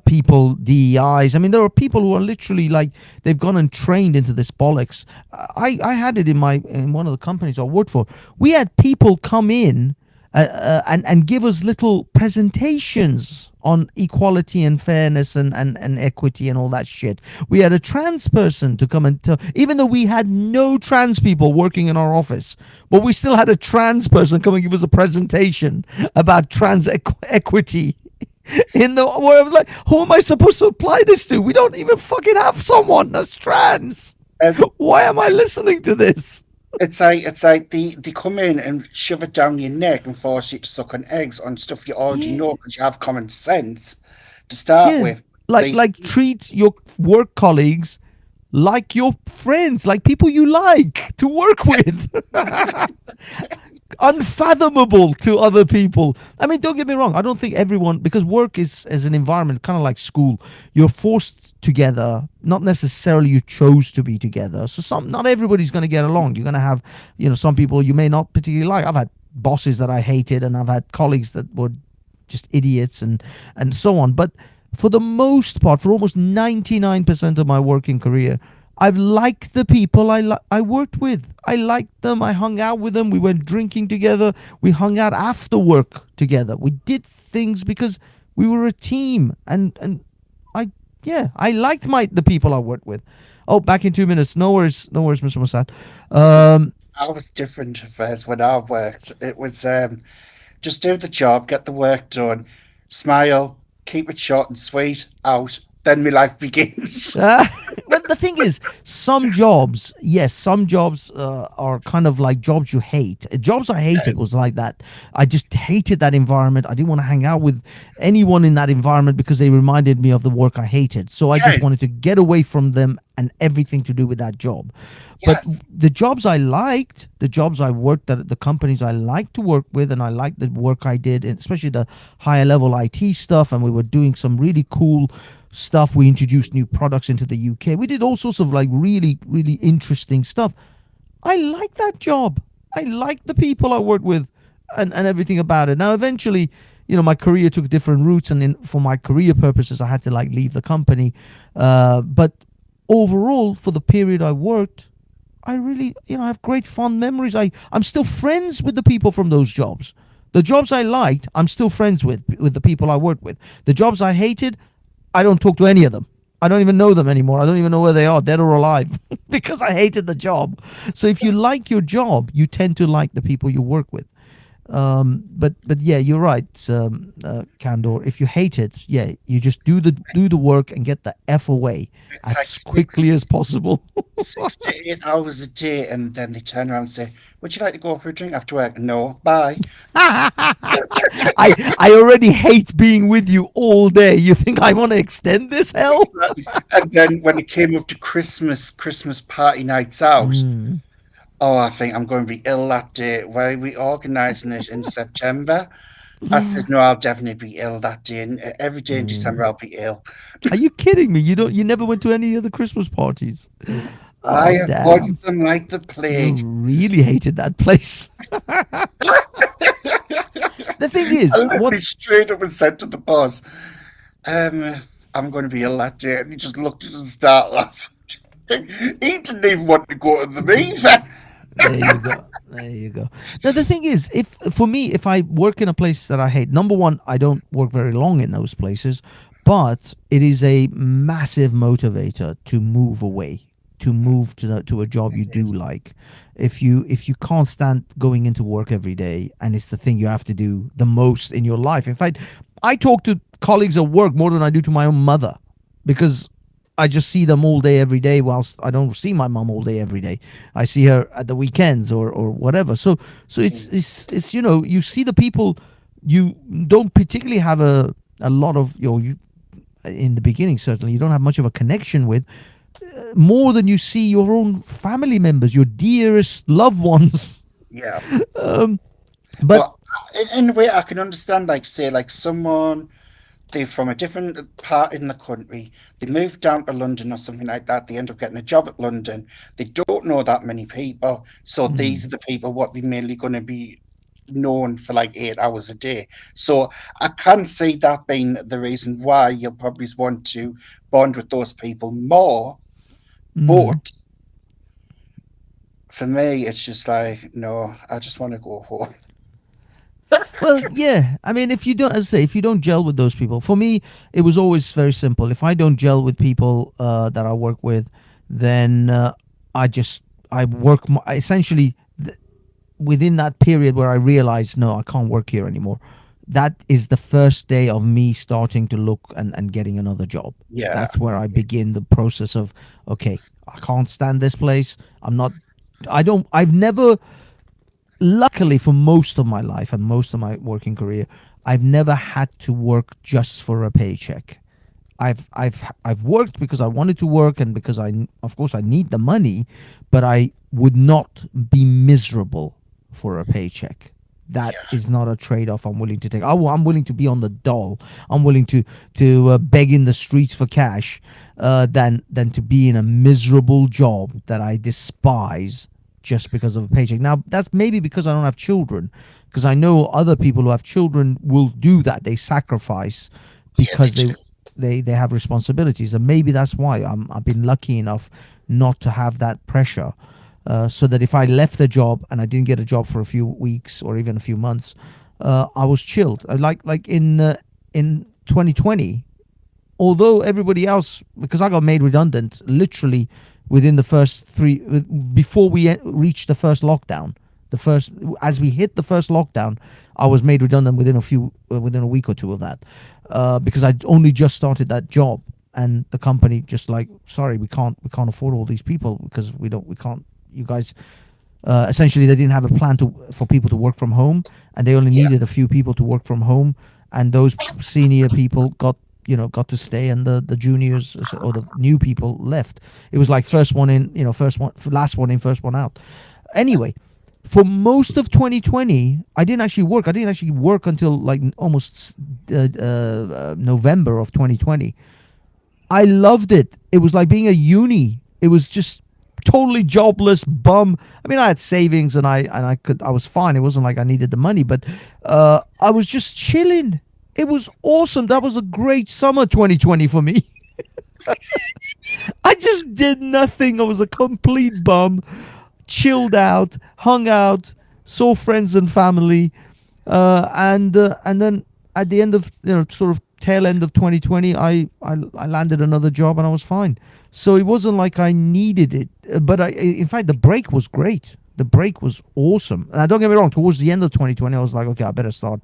people, DEIs. I mean, there are people who are literally like, they've gone and trained into this bollocks. I had it in one of the companies I worked for. We had people come in and give us little presentations on equality and fairness and equity and all that shit. We had a trans person to come and tell, even though we had no trans people working in our office, but we still had a trans person come and give us a presentation about trans equity. Where I was like, who am I supposed to apply this to? We don't even fucking have someone that's trans. Why am I listening to this? It's like they come in and shove it down your neck and force you to suck on eggs on stuff you already know, because you have common sense to start with. Like treat your work colleagues like your friends, like people you like to work with. Unfathomable to other people. I mean, don't get me wrong. I don't think everyone, because work is as an environment, kind of like school. You're forced together, not necessarily you chose to be together. So not everybody's going to get along. You're going to have, some people you may not particularly like. I've had bosses that I hated, and I've had colleagues that were just idiots and so on. But for the most part, for almost 99% of my working career, I've liked the people I worked with. I liked them. I hung out with them. We went drinking together. We hung out after work together. We did things because we were a team. And I liked the people I worked with. Oh, back in 2 minutes. No worries, Mr. Mossad. I was different at first when I worked. It was just do the job, get the work done, smile, keep it short and sweet, out. Then my life begins. But the thing is, some jobs, yes, some jobs are kind of like jobs you hate. Jobs I hated was like that. I just hated that environment. I didn't want to hang out with anyone in that environment because they reminded me of the work I hated. So I just wanted to get away from them and everything to do with that job. But the jobs I liked, the jobs I worked at, the companies I liked to work with, and I liked the work I did, and especially the higher level IT stuff, and we were doing some really cool stuff. We introduced new products into the UK. We did all sorts of like really, really interesting stuff. I like that job. I like the people I worked with and everything about it. Now, eventually, my career took different routes, and for my career purposes, I had to like leave the company. But overall, for the period I worked, I really, I have great fond memories. I'm still friends with the people from those jobs. The jobs I liked, I'm still friends with the people I worked with. The jobs I hated, I don't talk to any of them. I don't even know them anymore. I don't even know where they are, dead or alive, because I hated the job. So if you like your job, you tend to like the people you work with. But yeah, you're right, Candor. If you hate it, yeah, you just do the work and get the F away as quickly as possible. 6 to 8 hours a day, and then they turn around and say, "Would you like to go for a drink after work?" No, bye. I already hate being with you all day. You think I want to extend this hell? And then when it came up to Christmas party nights out, I think I'm going to be ill that day. Why are we organising it in September? I said, no, I'll definitely be ill that day. And every day in December, I'll be ill. Are you kidding me? You never went to any of the Christmas parties? I avoided them like the plague. You really hated that place. The thing is, I literally straight up and said to the boss, I'm going to be ill that day. And he just looked at us and started laughing. He didn't even want to go to the meeting. There you go. Now the thing is, if I work in a place that I hate, number one, I don't work very long in those places, but it is a massive motivator to move away, to move to a job you do like. If you can't stand going into work every day, and it's the thing you have to do the most in your life. In fact, I talk to colleagues at work more than I do to my own mother, because I just see them all day, every day, whilst I don't see my mom all day, every day. I see her at the weekends or whatever. So it's you see the people you don't particularly have a lot of, in the beginning, certainly, you don't have much of a connection with, more than you see your own family members, your dearest loved ones. Yeah. But in a way, I can understand, say someone, they're from a different part in the country, they move down to London or something like that, they end up getting a job at London, they don't know that many people, so these are the people what they're mainly going to be known for 8 hours a day. So I can see that being the reason why you'll probably want to bond with those people more. But for me, it's just no, I just want to go home. Well, yeah. I mean, if you don't gel with those people, for me, it was always very simple. If I don't gel with people that I work with, then I work essentially within that period where I realized, no, I can't work here anymore. That is the first day of me starting to look and getting another job. Yeah. That's where I begin the process of, okay, I can't stand this place. I've never, luckily for most of my life and most of my working career, I've never had to work just for a paycheck. I've worked because I wanted to work and because of course I need the money, but I would not be miserable for a paycheck. That is not a trade-off I'm willing to take. I'm willing to be on the dole. I'm willing to beg in the streets for cash than to be in a miserable job that I despise just because of a paycheck. Now, that's maybe because I don't have children, because I know other people who have children will do that. They sacrifice because they have responsibilities, and maybe that's why I've been lucky enough not to have that pressure. So that if I left a job and I didn't get a job for a few weeks or even a few months, I was chilled. Like in 2020, although everybody else, because I got made redundant literally within the first before we reached the first lockdown. As we hit the first lockdown, I was made redundant within a week or two of that, because I'd only just started that job, and the company just like, sorry, we can't afford all these people because we can't. You guys, essentially, they didn't have a plan for people to work from home, and they only needed a few people to work from home, and those senior people got to stay, and the juniors or the new people left. It was like first one in, last one in, first one out. Anyway, for most of 2020, I didn't actually work until like almost November of 2020. I loved it. It was like being a uni. It was just totally jobless bum. I mean, I had savings and I was fine. It wasn't like I needed the money, but I was just chilling. It was awesome. That was a great summer 2020 for me. I just did nothing. I was a complete bum. Chilled out, hung out, saw friends and family, and then at the end of sort of tail end of 2020, I landed another job and I was fine. So it wasn't like I needed it, but in fact the break was great. The break was awesome. And don't get me wrong, towards the end of 2020, I was like, okay, I better start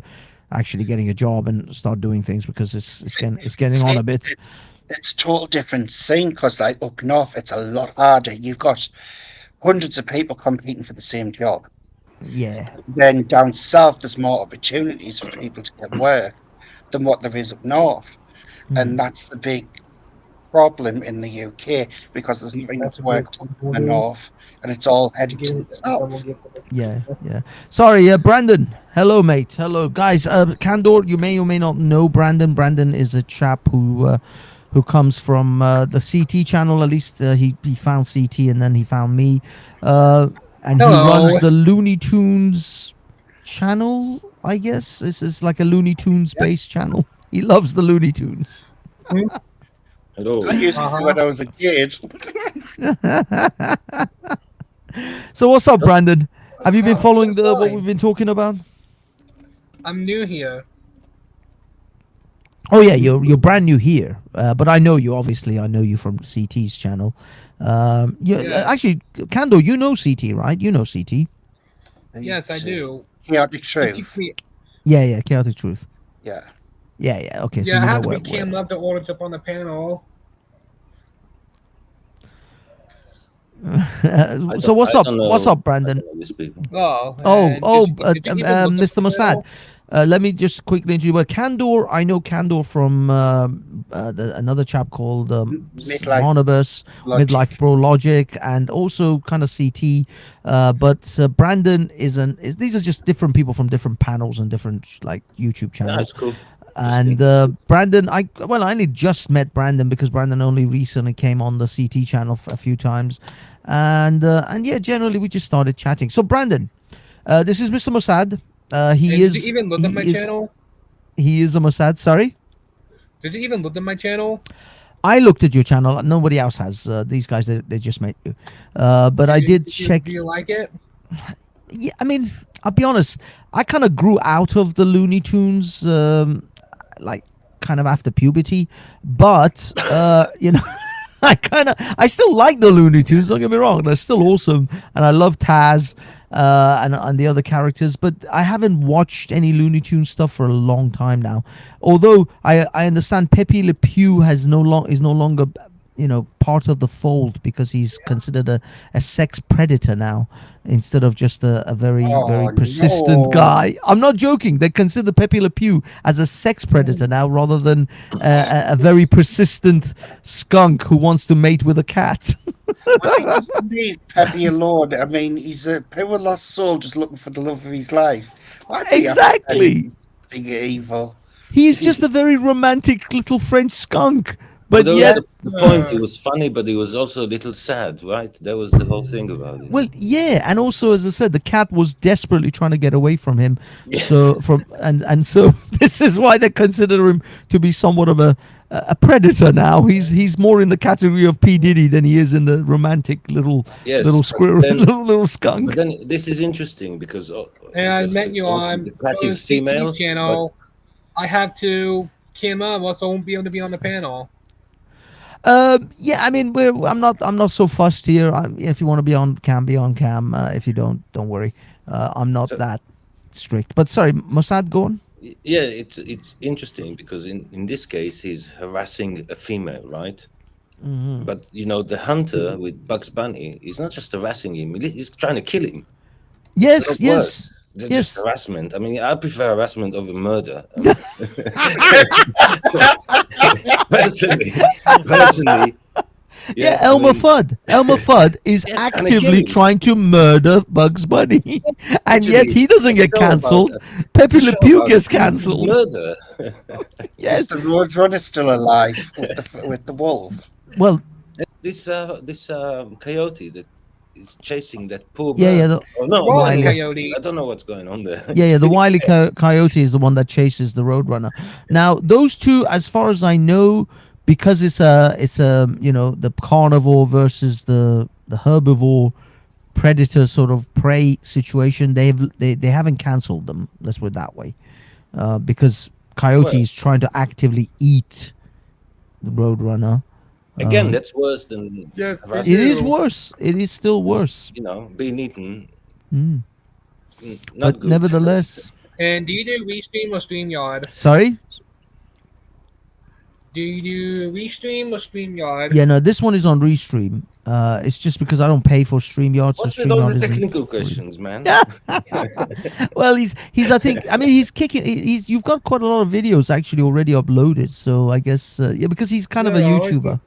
actually getting a job and start doing things because it's getting on a bit. It's a total different scene because like up north, it's a lot harder. You've got hundreds of people competing for the same job. Yeah. Then down south, there's more opportunities for people to get work than what there is up north. And that's the big problem in the UK because there's not enough work up in the north and it's all headed to the south. Yeah. Sorry, Brandon. Hello, mate. Hello, guys. Candor, you may or may not know Brandon. Brandon is a chap who comes from the CT channel. At least he found CT and then he found me. And he runs the Looney Tunes channel, I guess. This is like a Looney Tunes based channel. He loves the Looney Tunes. Hello. I used to do when I was a kid. So what's up, Brandon? Have you been following what we've been talking about? I'm new here. Oh yeah, you're brand new here, but I know you. Obviously, I know you from CT's channel. Actually, Kando, you know CT, right? You know CT. Yes, I do. Chaotic Truth. Yeah, Chaotic Truth. Yeah. Okay, so yeah, you I know have to be Cam Love to order up on the panel. So what's up? What's up, Brandon? Mr. Mossad. Let me just quickly introduce you. Candor, I know Candor from another chap called Monobus, Midlife Pro Logic, and also kind of CT. But Brandon these are just different people from different panels and different like YouTube channels. That's cool. And Brandon, I only just met Brandon because Brandon only recently came on the CT channel a few times, and yeah, generally we just started chatting. So Brandon, this is Mr. Mossad. Did you even look at my channel? He is a Mossad. Sorry. Did you even look at my channel? I looked at your channel. Nobody else has. These guys, they just met you. But I did check. Do you like it? Yeah, I mean, I'll be honest. I kind of grew out of the Looney Tunes, like kind of after puberty. But I still like the Looney Tunes. Don't get me wrong; they're still awesome, and I love Taz. And the other characters, but I haven't watched any Looney Tunes stuff for a long time now. Although I understand Pepe Le Pew is no longer part of the fold because he's considered a sex predator now instead of just a very persistent guy. I'm not joking. They consider Pepe Le Pew as a sex predator now rather than a very persistent skunk who wants to mate with a cat. Well, he doesn't need Pepe alone. I mean, he's a pure lost soul just looking for the love of his life. Exactly. Evil. He's just a very romantic little French skunk. But yet, the point, he was funny, but he was also a little sad, right? That was the whole thing about it. Well, yeah, and also, as I said, the cat was desperately trying to get away from him. Yes. So so this is why they consider him to be somewhat of a predator now. He's more in the category of P. Diddy than he is in the romantic little squirrel, little skunk. But then this is interesting because I met you on the cat is female channel. I have to Kim up, also won't be able to be on the panel. Yeah, I mean, I'm not so fussed here. If you want to be on cam, be on cam. If you don't worry. I'm not that strict. But sorry, Mossad, go on. Yeah, it's interesting because in this case he's harassing a female, right? Mm-hmm. But you know, the hunter with Bugs Bunny, he's not just harassing him; he's trying to kill him. Yes, yes. Just harassment. I mean, I prefer harassment over murder. Personally, yeah, Elmer Fudd is actively trying to murder Bugs Bunny, and yet he doesn't get cancelled. Pepe Le Pew gets cancelled. Murder. Yes, is the Roadrunner still alive with the wolf? Well, this coyote that is chasing that poor bird. Yeah. Wily coyote. I don't know what's going on there. Yeah. The Wily Coyote is the one that chases the Roadrunner. Now, those two, as far as I know, because it's a the carnivore versus the herbivore predator sort of prey situation, they haven't cancelled them. Let's put it that way, because Coyote is trying to actively eat the Roadrunner. Again, that's worse than it is worse. It is still worse. You know, being eaten. But good. nevertheless. And do you do Restream or StreamYard? Sorry? Do you do Restream or StreamYard? Yeah, no, this one is on Restream. It's just because I don't pay for StreamYard. What's So with all StreamYard the isn't technical free. questions, man? Well, he's I think, I mean, he's kicking. You've got quite a lot of videos actually already uploaded. So I guess because he's kind of a YouTuber.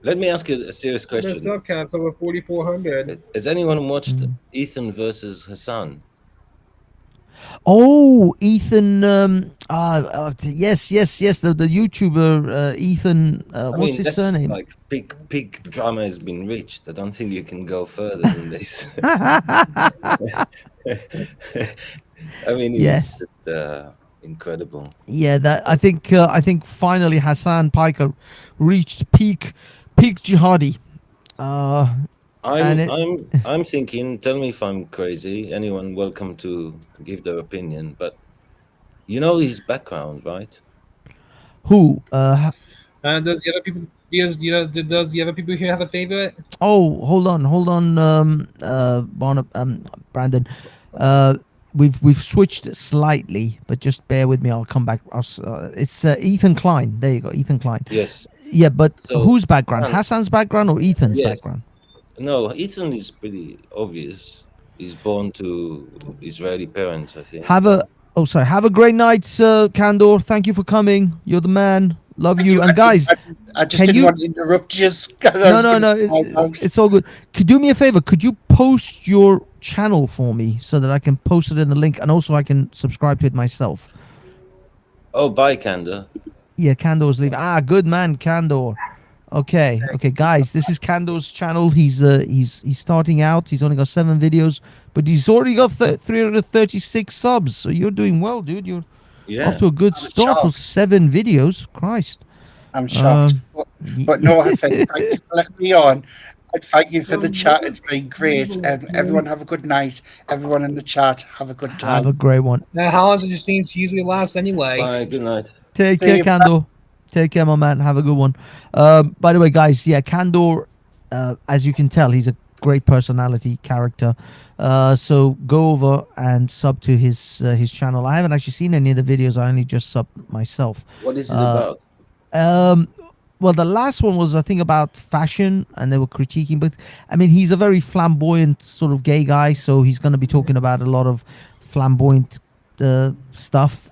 Let me ask you a serious The question. sub count's over 4,400. Has anyone watched Ethan versus Hassan? Oh, Ethan. Yes. The YouTuber Ethan. What's his surname? Like peak drama has been reached. I don't think you can go further than this. I mean, it's just incredible. Yeah, that I think finally Hassan Piker reached peak jihadi. I'm thinking. Tell me if I'm crazy. Anyone welcome to give their opinion. But you know his background, right? Who? And does the other people? Does the other people here have a favorite? Oh, hold on, Brandon. We've switched slightly, but just bear with me. I'll come back. It's Ethan Klein. There you go, Ethan Klein. Yes. Yeah, but So, whose background? Hassan's background or Ethan's background? No, Ethan is pretty obvious. He's born to Israeli parents, I think. Have a great night, Kandor. Thank you for coming. You're the man. Love you. And guys, I just didn't want to interrupt you. No. It's all good. Could you do me a favor? Could you post your channel for me so that I can post it in the link, and also I can subscribe to it myself? Oh, bye, Kandor. Yeah, Kandor's leaving. Good man, Kandor. Okay, guys, this is Kandor's channel. He's starting out. He's only got 7 videos, but he's already got 336 subs. So you're doing well, dude. You're off to a good start for 7 videos. Christ. I'm shocked. But no, thank you for letting me on. And thank you for the chat. It's been great. Everyone have a good night. Everyone in the chat, have a good time. Have a great one. Now, how long does your streams usually last anyway? Bye, good night. Take care, Kandor. Take care, my man. Have a good one. By the way, guys, yeah, Kandor, as you can tell, he's a great personality character. So go over and sub to his channel. I haven't actually seen any of the videos. I only just subbed myself. What is it about? Well, the last one was, I think, about fashion, and they were critiquing. But I mean, he's a very flamboyant sort of gay guy, so he's going to be talking about a lot of flamboyant stuff.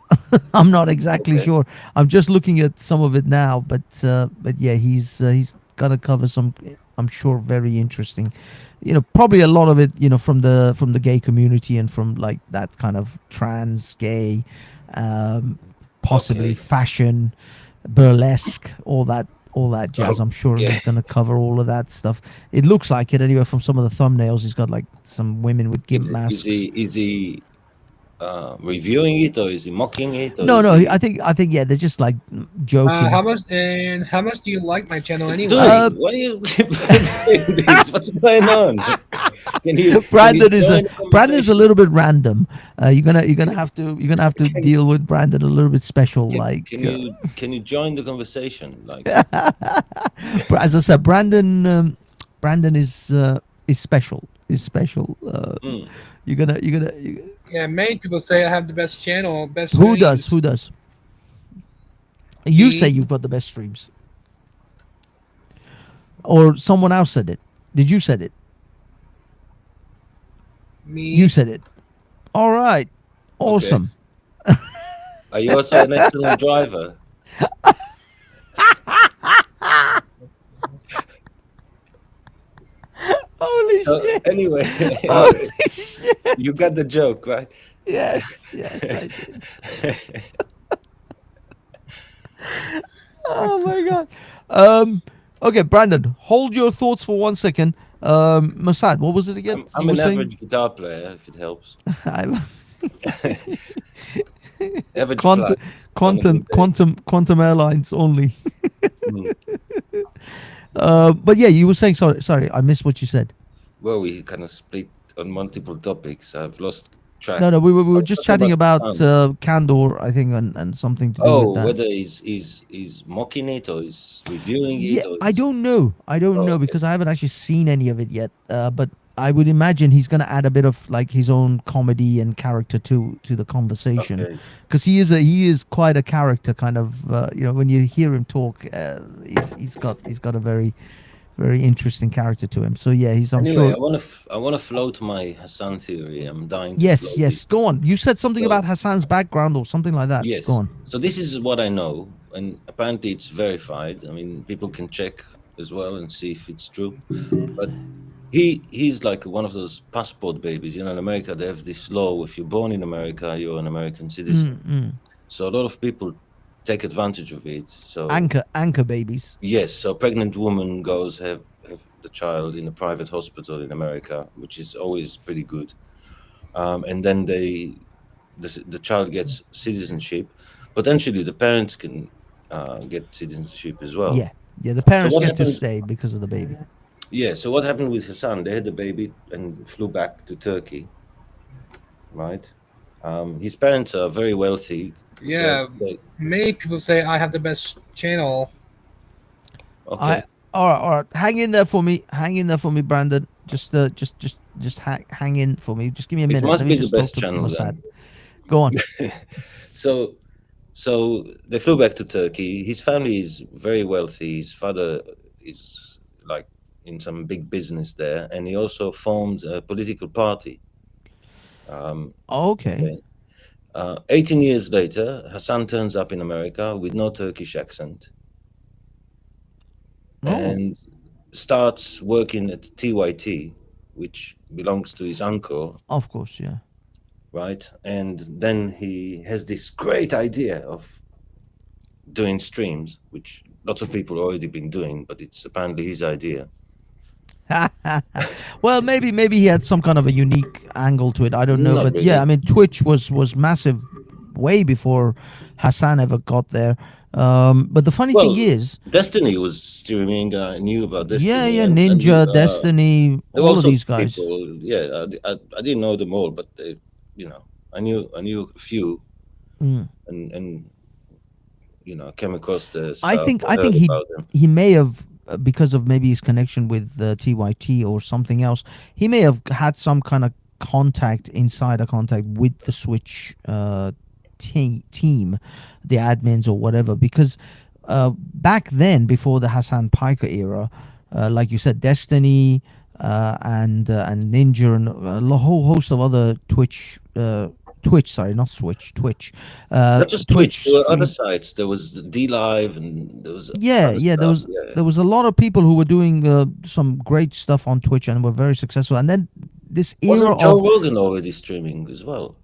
I'm not exactly sure. I'm just looking at some of it now, but yeah, he's gonna cover some, I'm sure, very interesting. Probably a lot of it, from the gay community and from like that kind of trans gay, possibly fashion, burlesque, all that jazz. I'm sure he's gonna cover all of that stuff. It looks like it anyway from some of the thumbnails. He's got like some women with gimp masks. Is he reviewing it, or is he mocking it? No. I think yeah, they're just like joking. How much do you like my channel anyway? Dude, why do you keep doing this? What's going on? Brandon is a little bit random. You're gonna have to deal with Brandon a little bit special. Can you join the conversation? Like, as I said, Brandon is special. You're gonna. Yeah, many people say I have the best channel, best. Who streams. does? You say you've got the best streams, or someone else said it? Did you said it? Me. You said it. All right. Awesome. Okay. Are you also an excellent driver? Holy shit. Anyway, Holy shit. You got the joke, right? Yes, I did. Oh my god. Okay, Brandon, hold your thoughts for 1 second. Masad, what was it again? I'm an average guitar player, if it helps. Average quantum airlines only. But yeah, you were saying, sorry, I missed what you said. Well, we kind of split on multiple topics. I've lost track. No, we were just chatting about Candor, I think, and something to do with that. Whether he's mocking it or he's reviewing it. Yeah, I don't know. Because I haven't actually seen any of it yet. But I would imagine he's going to add a bit of like his own comedy and character to the conversation, because he is quite a character kind of. When you hear him talk, he's got a very, very interesting character to him. So yeah, I'm sure. I want to float my Hassan theory. I'm dying. Yes. Go on. You said something about Hassan's background or something like that. Yes. Go on. So this is what I know, and apparently it's verified. I mean, people can check as well and see if it's true. But he's like one of those passport babies. In America, they have this law: if you're born in America, you're an American citizen. So a lot of people take advantage of it. So anchor babies. Yes. So a pregnant woman goes have the child in a private hospital in America, which is always pretty good. And then the child gets citizenship. Potentially, the parents can get citizenship as well. Yeah. The parents get to stay because of the baby. Yeah, so what happened with Hassan? They had the baby and flew back to Turkey, right? His parents are very wealthy. Yeah, many people say I have the best channel. Okay. All right. Hang in there for me, Brandon. Just hang in for me. Just give me a minute. It must be the best channel then. Go on. So they flew back to Turkey. His family is very wealthy. His father is like in some big business there, and he also formed a political party. Okay. 18 years later, Hassan turns up in America with no Turkish accent and starts working at TYT, which belongs to his uncle. Of course, yeah. Right? And then he has this great idea of doing streams, which lots of people already been doing, but it's apparently his idea. Well, maybe he had some kind of a unique angle to it. I don't know, Not but really. yeah, I mean, Twitch was massive way before Hassan ever got there. But the funny thing is, Destiny was streaming. I knew about Destiny. Yeah, Ninja, Destiny, all of these guys. People, I didn't know them all, but they, I knew a few, and came across the stuff. I think he may have, because of maybe his connection with TYT or something else, he may have had some kind of insider contact with the Switch team, the admins or whatever, because back then, before the Hassan Piker era, like you said, Destiny and Ninja and a whole host of other Twitch. Twitch. Not just Twitch. There were other sites. There was DLive, and there was there was a lot of people who were doing some great stuff on Twitch and were very successful. And then this era wasn't Joe Rogan already streaming as well?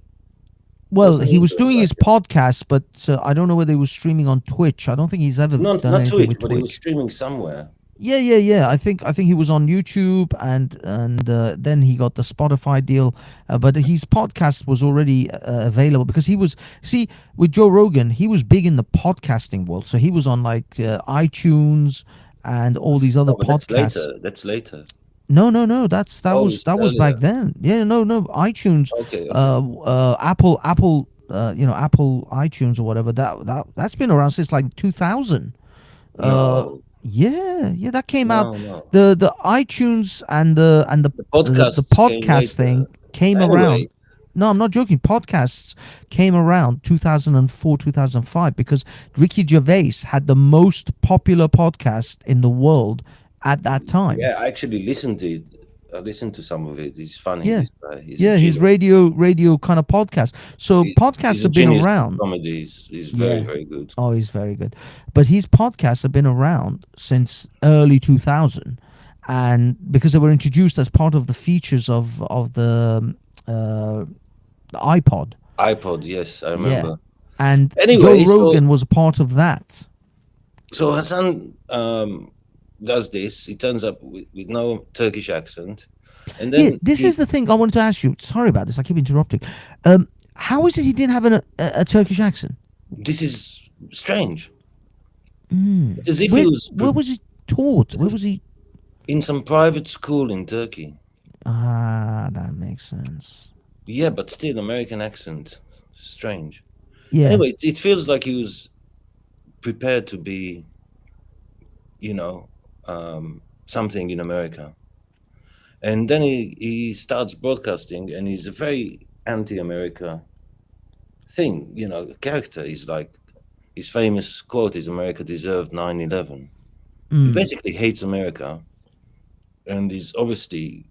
Well, he was doing his podcast, but I don't know whether he was streaming on Twitch. I don't think he's ever done anything Twitch, with but Twitch. he was streaming somewhere. Yeah. I think he was on YouTube, and then he got the Spotify deal. But his podcast was already available because he was with Joe Rogan. He was big in the podcasting world, so he was on like iTunes and all these other podcasts. That's later. No. That Oh, was it's back earlier. then. Yeah, no. iTunes, Okay. Apple, Apple iTunes or whatever. That's been around since like 2000. No, Yeah, that came out. no. The iTunes and The the podcasts came podcast thing later. came around. Anyway, No, I'm not joking. Podcasts came around 2004, 2005 because Ricky Gervais had the most popular podcast in the world at that time. yeah, I actually listened to it. I listened to some of it. He's funny. Yeah. This guy. He's a Yeah, his genius. radio kind of podcast. So podcasts He's a have been genius with around. comedy. He's very, Yeah. very good. Oh, he's very good. But his podcasts have been around since early 2000, and because they were introduced as part of the features of the iPod. iPod, yes, I remember. And Anyway, Joe Rogan was a part of that. So Hassan does this. He turns up with no Turkish accent, and then Yeah, this is the thing I wanted to ask you. Sorry about this. I keep interrupting. How is it he didn't have a Turkish accent? This is strange. Mm. It's as if he was Where was he taught? Where was he? in some private school in Turkey. Ah, that makes sense. Yeah, but still American accent. Strange. Yeah. Anyway, it feels like he was prepared to be, something in America. And then he starts broadcasting, and he's a very anti-America thing, character. He's like, his famous quote is, "America deserved 9/11." He basically hates America, and he's obviously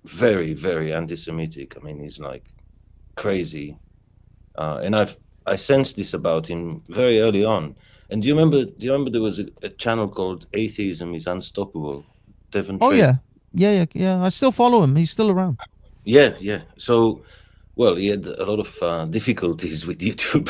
very, very anti-Semitic. I mean, he's like crazy. And I sensed this about him very early on. And do you remember there was a channel called Atheism is Unstoppable? Devon Oh Tracy. yeah. I still follow him. He's still around. Yeah. So, well, he had a lot of difficulties with YouTube.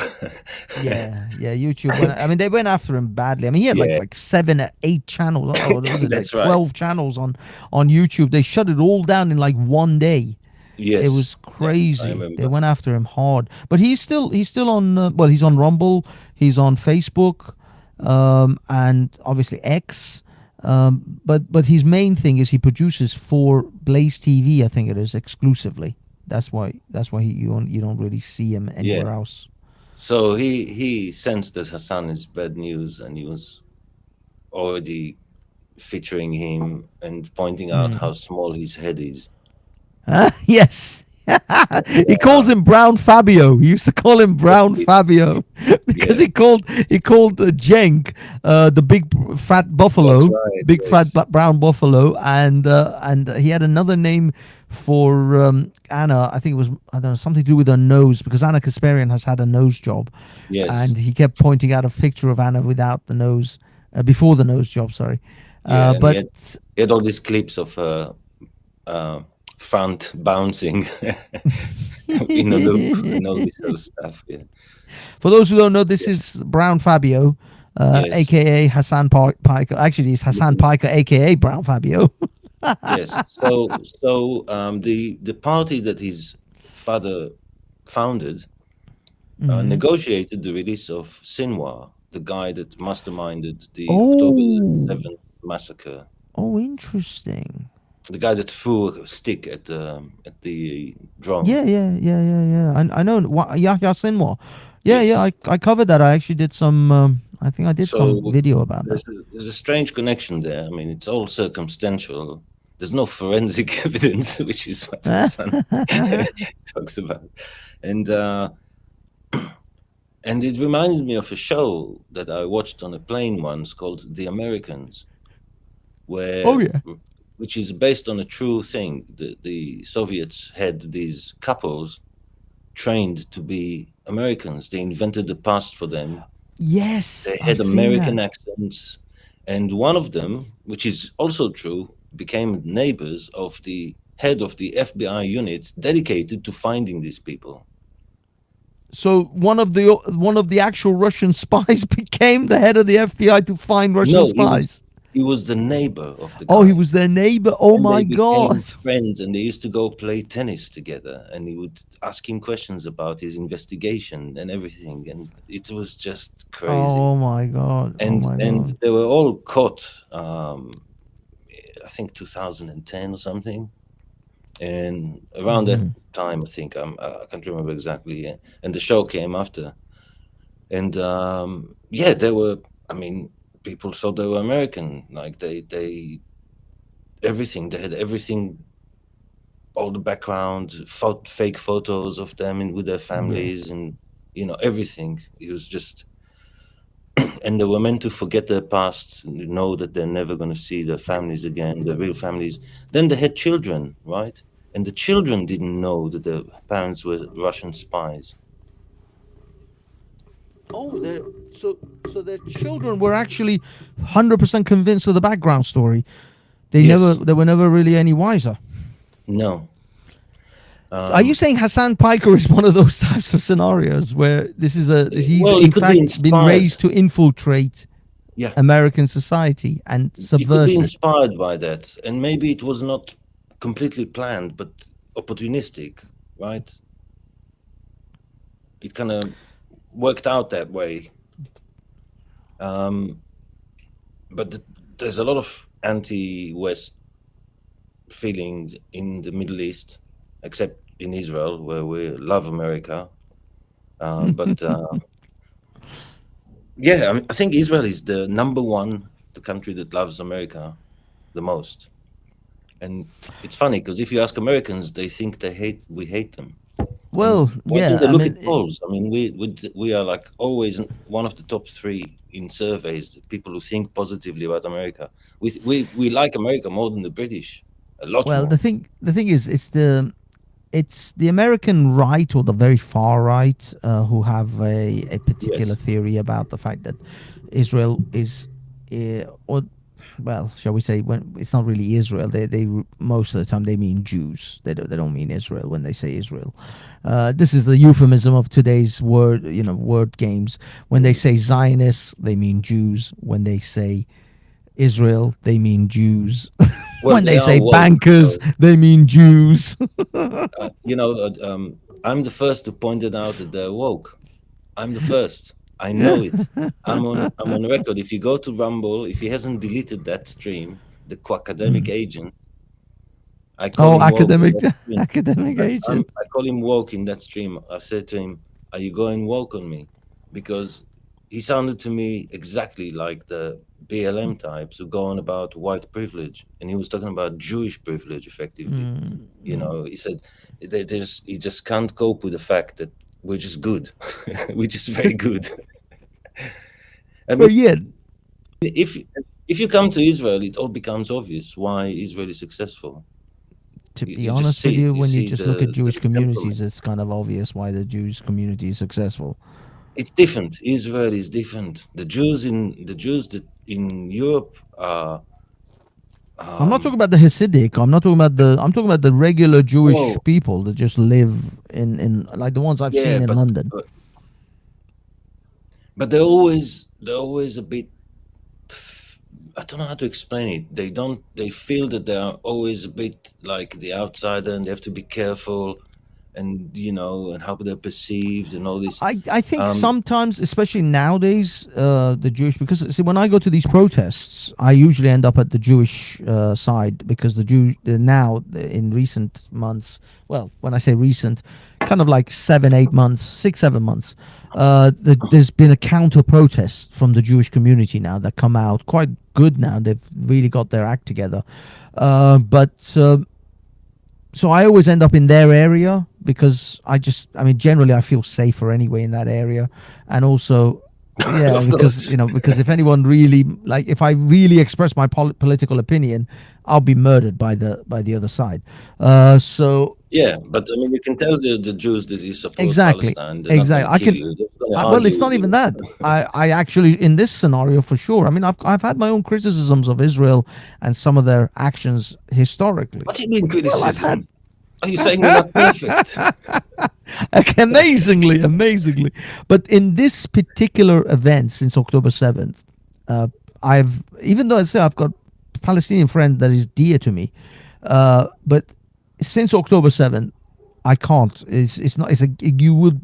Yeah. YouTube. They went after him badly. I mean, he had Yeah. like 7 or 8 channels. Oh, was it That's like right. 12 channels on YouTube. They shut it all down in like one day. Yes. It was crazy. remember. They went after him hard. But he's still on. He's on Rumble. He's on Facebook, and obviously X. But his main thing is he produces for Blaze TV. I think it is exclusively. That's why you don't really see him anywhere else. So he sensed that Hassan is bad news, and he was already featuring him and pointing out how small his head is. Yes. He calls him Brown Fabio. He used to call him Brown Fabio because he called Jenk the big fat buffalo, That's right, big yes. fat brown buffalo, and he had another name for Anna. I think it was, I don't know, something to do with her nose, because Anna Kasparian has had a nose job. Yes. And he kept pointing out a picture of Anna without the nose, before the nose job. Sorry. Yeah, and But he had all these clips of her front bouncing in a loop and all this sort of stuff. Yeah. For those who don't know, this is Brown Fabio, Yes. aka Hassan Piker. Actually, it's Hassan Piker, aka Brown Fabio. Yes. So the party that his father founded negotiated the release of Sinwar, the guy that masterminded the October 7th massacre. Oh, interesting. The guy that threw a stick at the drone. Yeah. I know Yahya Sinwar. Yeah. I covered that. I actually did some. I think I did some video about that. There's a strange connection there. I mean, it's all circumstantial. There's no forensic evidence, which is what Hassan talks about. And it reminded me of a show that I watched on a plane once called The Americans, which is based on a true thing. The Soviets had these couples trained to be Americans. They invented the past for them. Yes. They had American accents. And one of them, which is also true, became neighbors of the head of the FBI unit dedicated to finding these people. So one of the actual Russian spies became the head of the FBI to find Russian spies. He was the neighbor of the guy. Oh, he was their neighbor. Oh, And my they became God. friends, and they used to go play tennis together, and he would ask him questions about his investigation and everything, and it was just crazy. Oh my God. And they were all caught I think 2010 or something, and around that time, I think I can't remember exactly. Yeah. And the show came after, and yeah, they were. I mean, people thought they were American. Like they everything. They had everything. All the background, fake photos of them with their families, and everything. It was just, and they were meant to forget their past, know that they're never going to see their families again, their real families. Then they had children, right? And the children didn't know that their parents were Russian spies. Oh, so their children were actually 100% convinced of the background story. They were never really any wiser. No. Are you saying Hassan Piker is one of those types of scenarios where he's in fact been raised to infiltrate American society and subvert He could be it? inspired by that, and maybe it was not completely planned, but opportunistic, right? It kind of worked out that way. But there's a lot of anti-West feelings in the Middle East, except in Israel, where we love America. But yeah, I mean, I think Israel is the the country that loves America the most. And it's funny because if you ask Americans, they think we hate them. Well, yeah, they look at polls. I mean, we are like always one of the top 3 in surveys. People who think positively about America. We like America more than the British. A lot more. Well, the thing is, it's the American right or the very far right who have a particular theory about the fact that Israel is, or well, shall we say, when it's not really Israel. They most of the time they mean Jews. They don't mean Israel when they say Israel. This is the euphemism of today's word games. When they say Zionists, they mean Jews. When they say Israel, they mean Jews. When they say bankers, they mean Jews. I'm the first to point it out that they're woke. I'm the first. I know it. I'm on record. If you go to Rumble, if he hasn't deleted that stream, the Quackademic agent, I call him academic woke. agent. I call him woke in that stream. I said to him, "Are you going woke on me?" Because he sounded to me exactly like the BLM types who go on about white privilege, and he was talking about Jewish privilege effectively. He said he just can't cope with the fact that we're just good. We're just very good. I mean, if you come to Israel, it all becomes obvious why Israel is successful. To be honest with you, when you just look at Jewish communities, it's kind of obvious why the Jewish community is successful. It's different. Israel is different. The Jews that in Europe are. I'm not talking about the Hasidic. I'm talking about the regular Jewish people that just live in like the ones I've seen in London. But they're always a bit. I don't know how to explain it. They feel that they are always a bit like the outsider, and they have to be careful, and and how they're perceived and all this. I think sometimes, especially nowadays, the Jewish, because see, when I go to these protests, I usually end up at the Jewish side, because the Jew now in recent months, well, when I say recent, kind of like 7 months, 7 months, there's been a counter protest from the Jewish community now that come out quite good now. They've really got their act together, so I always end up in their area because generally I feel safer anyway in that area. And also, because if anyone really, like, if I really express my political opinion, I'll be murdered by the other side. Yeah, but I mean, you can tell the Jews that you support exactly. Palestine. Well, it's not even that. I actually, in this scenario, for sure. I mean, I've had my own criticisms of Israel and some of their actions historically. What do you mean criticism? Are you saying they're not perfect? Amazingly. But in this particular event, since October 7th, even though I say I've got a Palestinian friend that is dear to me, but since October 7th, I can't.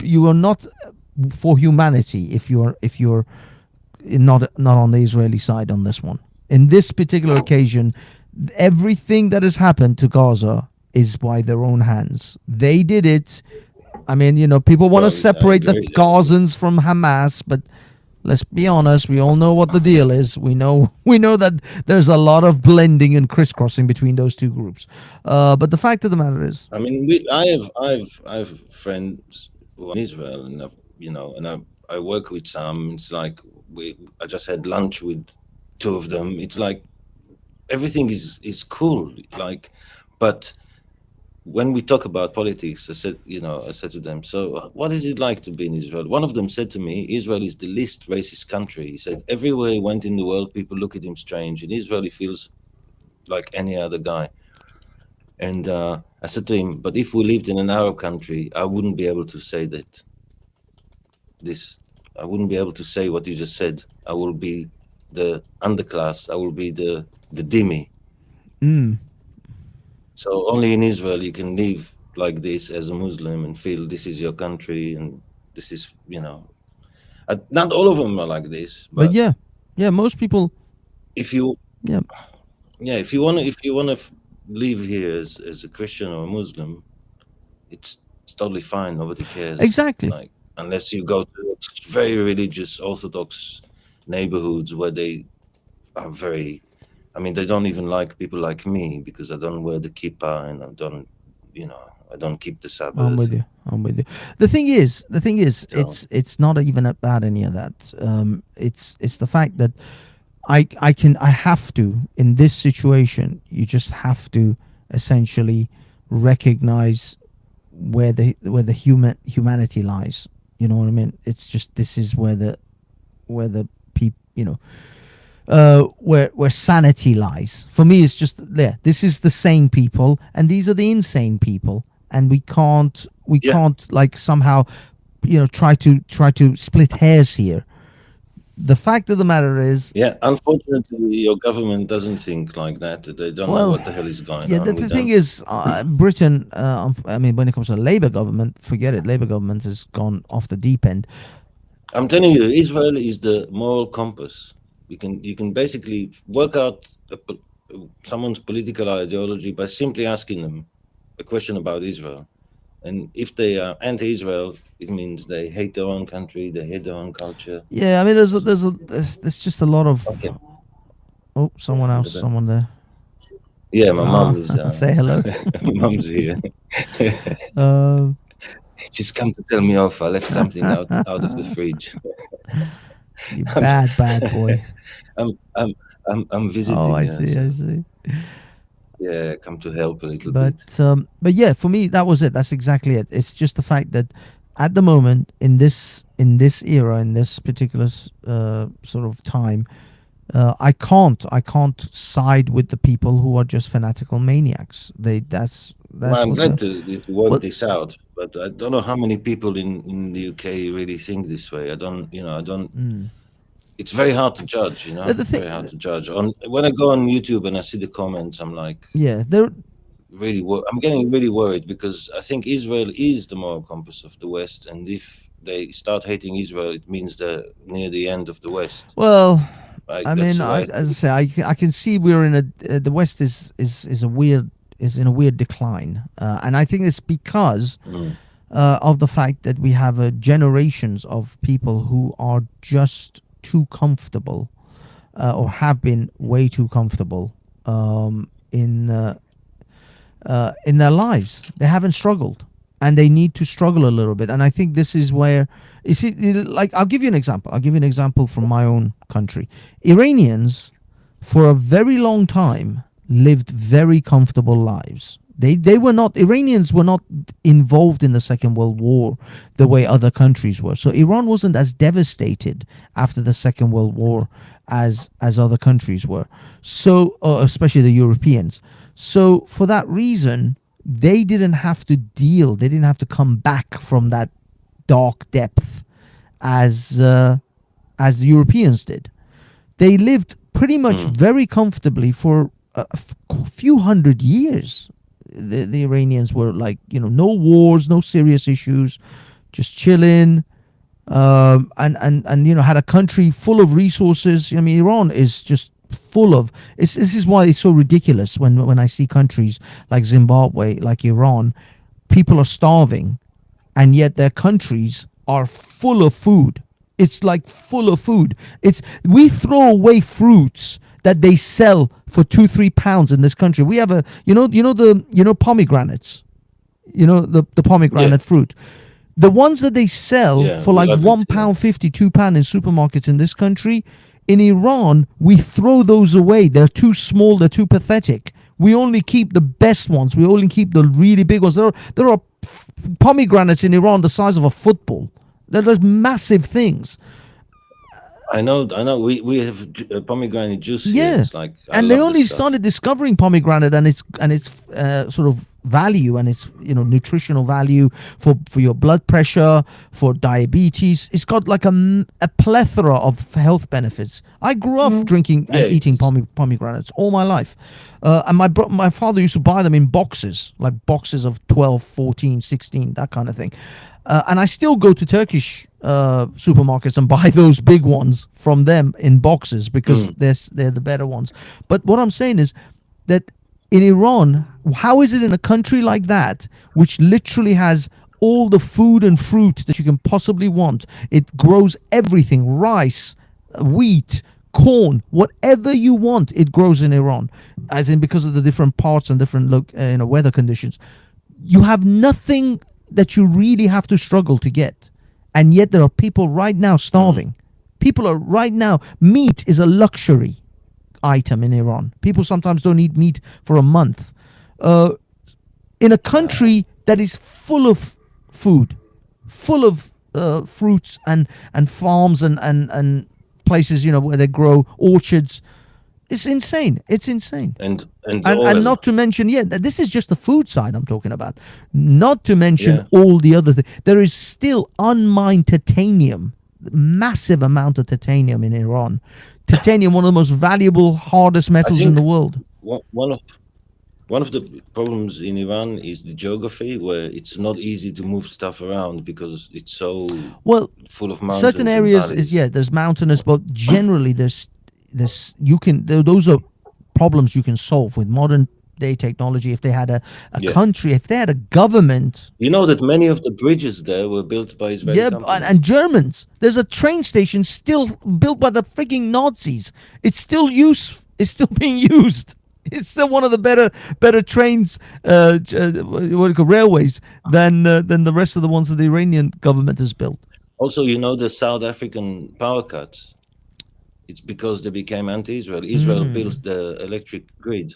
You are not for humanity if you're not on the Israeli side on this one. In this particular occasion, Everything that has happened to Gaza is by their own hands. They did it. I mean, people want to separate the Gazans from Hamas, but let's be honest, we all know what the deal is. We know that there's a lot of blending and crisscrossing between those two groups. But the fact of the matter is, I mean, I have friends who are in Israel, and I work with some. It's like I just had lunch with two of them. It's like everything is cool, like, but when we talk about politics, I said to them, so what is it like to be in Israel? One of them said to me, Israel is the least racist country. He said, everywhere he went in the world, people look at him strange. In Israel, he feels like any other guy. And I said to him, but if we lived in an Arab country, I wouldn't be able to say that. I wouldn't be able to say what you just said. I will be the underclass. I will be the dhimmi. So only in Israel you can live like this as a Muslim and feel this is your country, and this is, not all of them are like this. But yeah, most people. If you if you want to live here as a Christian or a Muslim, it's totally fine. Nobody cares. Exactly. Like, unless you go to very religious Orthodox neighborhoods where they are very. I mean, they don't even like people like me because I don't wear the kippah and I don't keep the Sabbath. I'm with you. The thing is, it's not even about any of that. It's the fact that I have to, in this situation, you just have to essentially recognize where the humanity lies. You know what I mean? It's just, this is where the people, where sanity lies. For me, it's just there. This is the sane people, and these are the insane people, and we can't like somehow, try to split hairs here. The fact of the matter is, unfortunately, your government doesn't think like that. They don't know what the hell is going on. The thing is, Britain. I mean, when it comes to the Labour government, forget it. Labour government has gone off the deep end. I'm telling you, Israel is the moral compass. You can basically work out someone's political ideology by simply asking them a question about Israel. And if they are anti-Israel, it means they hate their own country, they hate their own culture. Yeah, I mean, there's just a lot of. Okay. Oh, someone there. Yeah, my mom is. Say hello. Mom's here. She's come to tell me off. I left something out of the fridge. You bad boy. I'm visiting. Oh, I see. Yeah, come to help a little bit. But yeah, for me that was it. That's exactly it. It's just the fact that at the moment, in this era, in this particular sort of time, I can't side with the people who are just fanatical maniacs. That's well, I'm glad to work this out, but I don't know how many people in the UK really think this way. I don't. It's very hard to judge, very hard to judge. When I go on YouTube and I see the comments, I'm like, I'm getting really worried because I think Israel is the moral compass of the West, and if they start hating Israel, it means they're near the end of the West. Well, I mean, as I say, I can see we're in the West is in a weird decline, and I think it's because of the fact that we have generations of people who are just too comfortable, or have been way too comfortable in their lives. They haven't struggled, and they need to struggle a little bit. And I think this is where, you see, like, I'll give you an example from my own country. Iranians, for a very long time, lived very comfortable lives. Iranians were not involved in the Second World War the way other countries were. So Iran wasn't as devastated after the Second World War as other countries were. So, especially the Europeans. So for that reason, they didn't have to come back from that dark depth as the Europeans did. They lived pretty much very comfortably for a few hundred years. The Iranians were like, no wars, no serious issues, just chilling, and had a country full of resources. I mean, Iran is just full of. This is why it's so ridiculous when I see countries like Zimbabwe, like Iran, people are starving, and yet their countries are full of food. It's like full of food. We throw away fruits that they sell for £2-3 in this country. We have pomegranates, the pomegranate fruit. The ones that they sell for like £1.50, £2 in supermarkets in this country, in Iran, we throw those away. They're too small. They're too pathetic. We only keep the best ones. We only keep the really big ones. There are pomegranates in Iran the size of a football. They're massive things. I know. We have pomegranate juice. Yeah, here. And they only started discovering pomegranate and its sort of value and its nutritional value for your blood pressure, for diabetes. It's got like a plethora of health benefits. I grew up drinking and eating pomegranates all my life, and my father used to buy them in boxes, like boxes of 12, 14, 16, that kind of thing. And I still go to Turkish supermarkets and buy those big ones from them in boxes because they're the better ones. But what I'm saying is that in Iran, how is it in a country like that, which literally has all the food and fruit that you can possibly want? It grows everything, rice, wheat, corn, whatever you want, it grows in Iran, as in because of the different parts and different weather conditions. You have nothing that you really have to struggle to get. And yet there are people right now starving. People are right now, meat is a luxury item in Iran. People sometimes don't eat meat for a month. In a country that is full of food, full of fruits and farms and places, where they grow orchards. It's insane. It's insane. And not to mention, this is just the food side I'm talking about. Not to mention all the other things. There is still unmined titanium, massive amount of titanium in Iran. Titanium, one of the most valuable, hardest metals in the world. One of the problems in Iran is the geography, where it's not easy to move stuff around because it's so full of mountains. Certain areas there's mountainous, but generally those are problems you can solve with modern day technology. If they had a country, if they had a government. You know that many of the bridges there were built by Israeli companies. And Germans. There's a train station still built by the freaking Nazis. It's still being used. It's still one of the better trains, railways than the rest of the ones that the Iranian government has built. Also, the South African power cuts. It's because they became anti-Israel. Israel built the electric grid.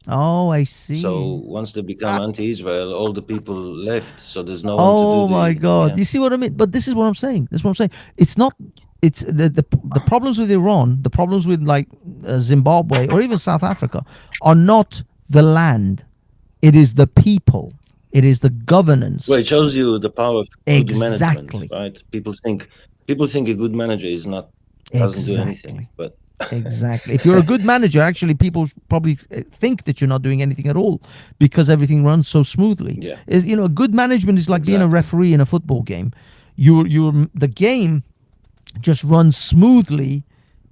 Oh, I see. So once they become anti-Israel, all the people left. So there's no one to do. Oh my God! You see what I mean? But this is what I'm saying. It's not. It's the problems with Iran, the problems with like Zimbabwe or even South Africa, are not the land. It is the people. It is the governance. Well, it shows you the power of good management, right? People think a good manager doesn't do anything, but exactly. If you're a good manager, actually, people probably think that you're not doing anything at all because everything runs so smoothly. Yeah. Good management is like being a referee in a football game. The game just runs smoothly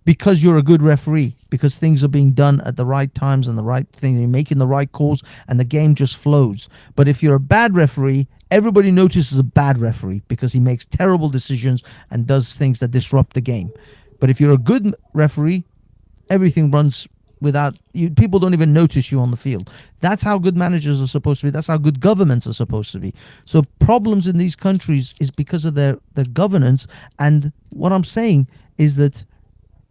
because you're a good referee, because things are being done at the right times and the right thing. You're making the right calls, and the game just flows. But if you're a bad referee, everybody notices a bad referee because he makes terrible decisions and does things that disrupt the game. But if you're a good referee, everything runs without you. People don't even notice you on the field. That's how good managers are supposed to be. That's how good governments are supposed to be. So problems in these countries is because of their governance. And what I'm saying is that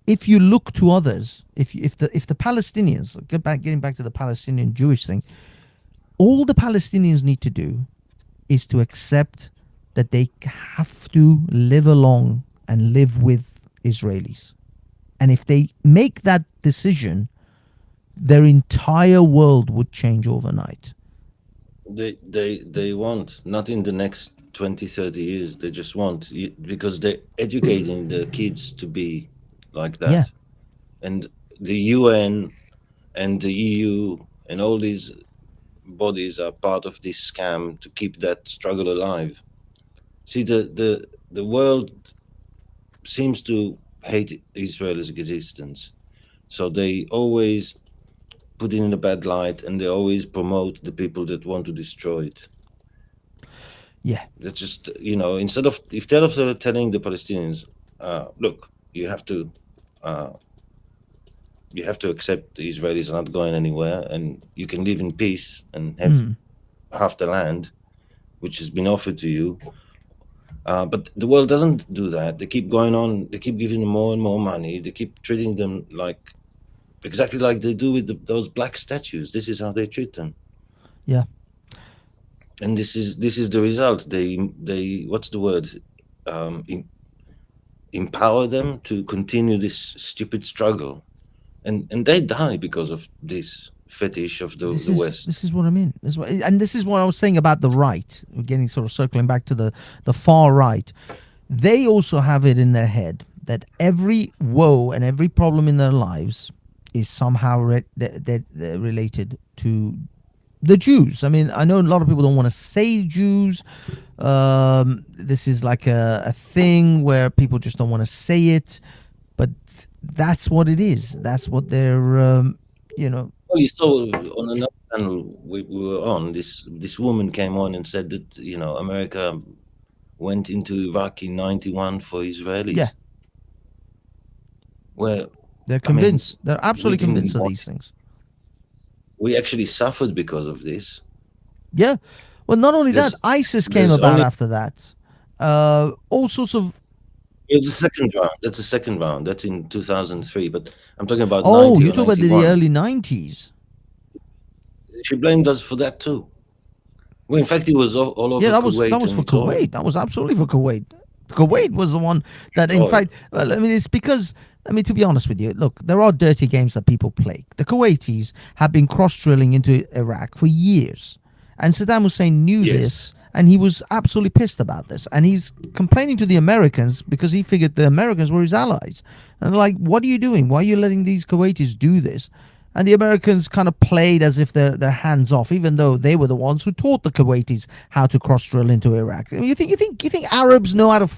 if you look to others, if the Palestinians, getting back to the Palestinian Jewish thing, all the Palestinians need to do is to accept that they have to live along and live with Israelis. And if they make that decision, their entire world would change overnight. They won't, not in the next 20, 30 years. They just won't, because they're educating the kids to be like that. Yeah. And the UN and the EU and all these bodies are part of this scam to keep that struggle alive. See, the world seems to hate Israel's existence, So they always put it in a bad light, and they always promote the people that want to destroy it. Yeah. That's just, instead of telling the Palestinians, look, you have to accept the Israelis are not going anywhere, and you can live in peace and have half the land, which has been offered to you. But the world doesn't do that. They keep going on. They keep giving them more and more money. They keep treating them exactly like they do with those black statues. This is how they treat them. Yeah. And this is the result. They what's the word? Empower them to continue this stupid struggle, and they die because of this fetish of the West. This is what I mean. And this is what I was saying about the right. We're getting sort of circling back to the far right. They also have it in their head that every woe and every problem in their lives is somehow related to the Jews. I mean, I know a lot of people don't want to say Jews. This is like a thing where people just don't want to say it, but that's what it is. That's what they're, Well, you saw on another channel we were on, this woman came on and said that, America went into Iraq in 91 for Israelis. Yeah. Where they're convinced. They're absolutely convinced of these things. We actually suffered because of this. Yeah. Well, not only that, ISIS came about after that. All sorts of... It's the second round. That's the second round. That's in 2003. But I'm talking about 90 or you're talking about the 91. early 90s. She blamed us for that too. Well, in fact, it was all over Kuwait. Yeah, that was for Kuwait. That was absolutely for Kuwait. Kuwait was the one that, in fact, well, I mean, it's because, I mean, to be honest with you, look, there are dirty games that people play. The Kuwaitis have been cross-drilling into Iraq for years. And Saddam Hussein knew this, and he was absolutely pissed about this. And he's complaining to the Americans because he figured the Americans were his allies. And they're like, what are you doing? Why are you letting these Kuwaitis do this? And the Americans kind of played as if they're hands off, even though they were the ones who taught the Kuwaitis how to cross drill into Iraq. I mean, you think Arabs know how to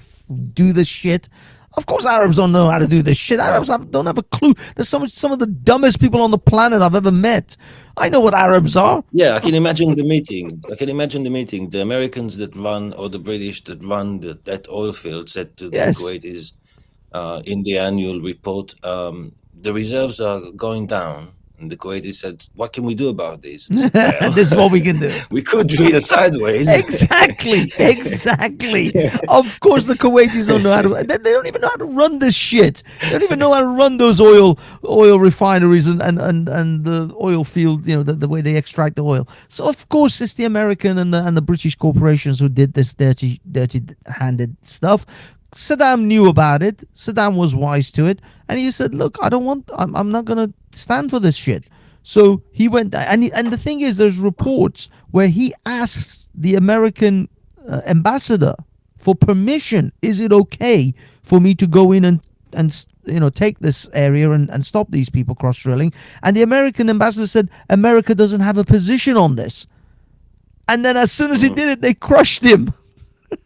do this shit? Of course, Arabs don't know how to do this shit. Arabs don't have a clue. There's some of the dumbest people on the planet I've ever met. I know what Arabs are. Yeah, I can imagine the meeting. The Americans that run, or the British that run that oil field, said to the Kuwaitis in the annual report, the reserves are going down. And the Kuwaitis said, what can we do about this? Well, this is what we can do. We could drill it sideways. Exactly. Of course, the Kuwaitis don't know how to. They don't even know how to run this shit. They don't even know how to run those oil refineries and the oil field. The way they extract the oil. So of course, it's the American and the British corporations who did this dirty-handed stuff. Saddam knew about it. Saddam was wise to it, and he said, "Look, I'm not gonna stand for this shit." So he went, and the thing is, there's reports where he asks the American ambassador for permission. Is it okay for me to go in and take this area and stop these people cross drilling? And the American ambassador said, "America doesn't have a position on this." And then as soon as he did it, they crushed him.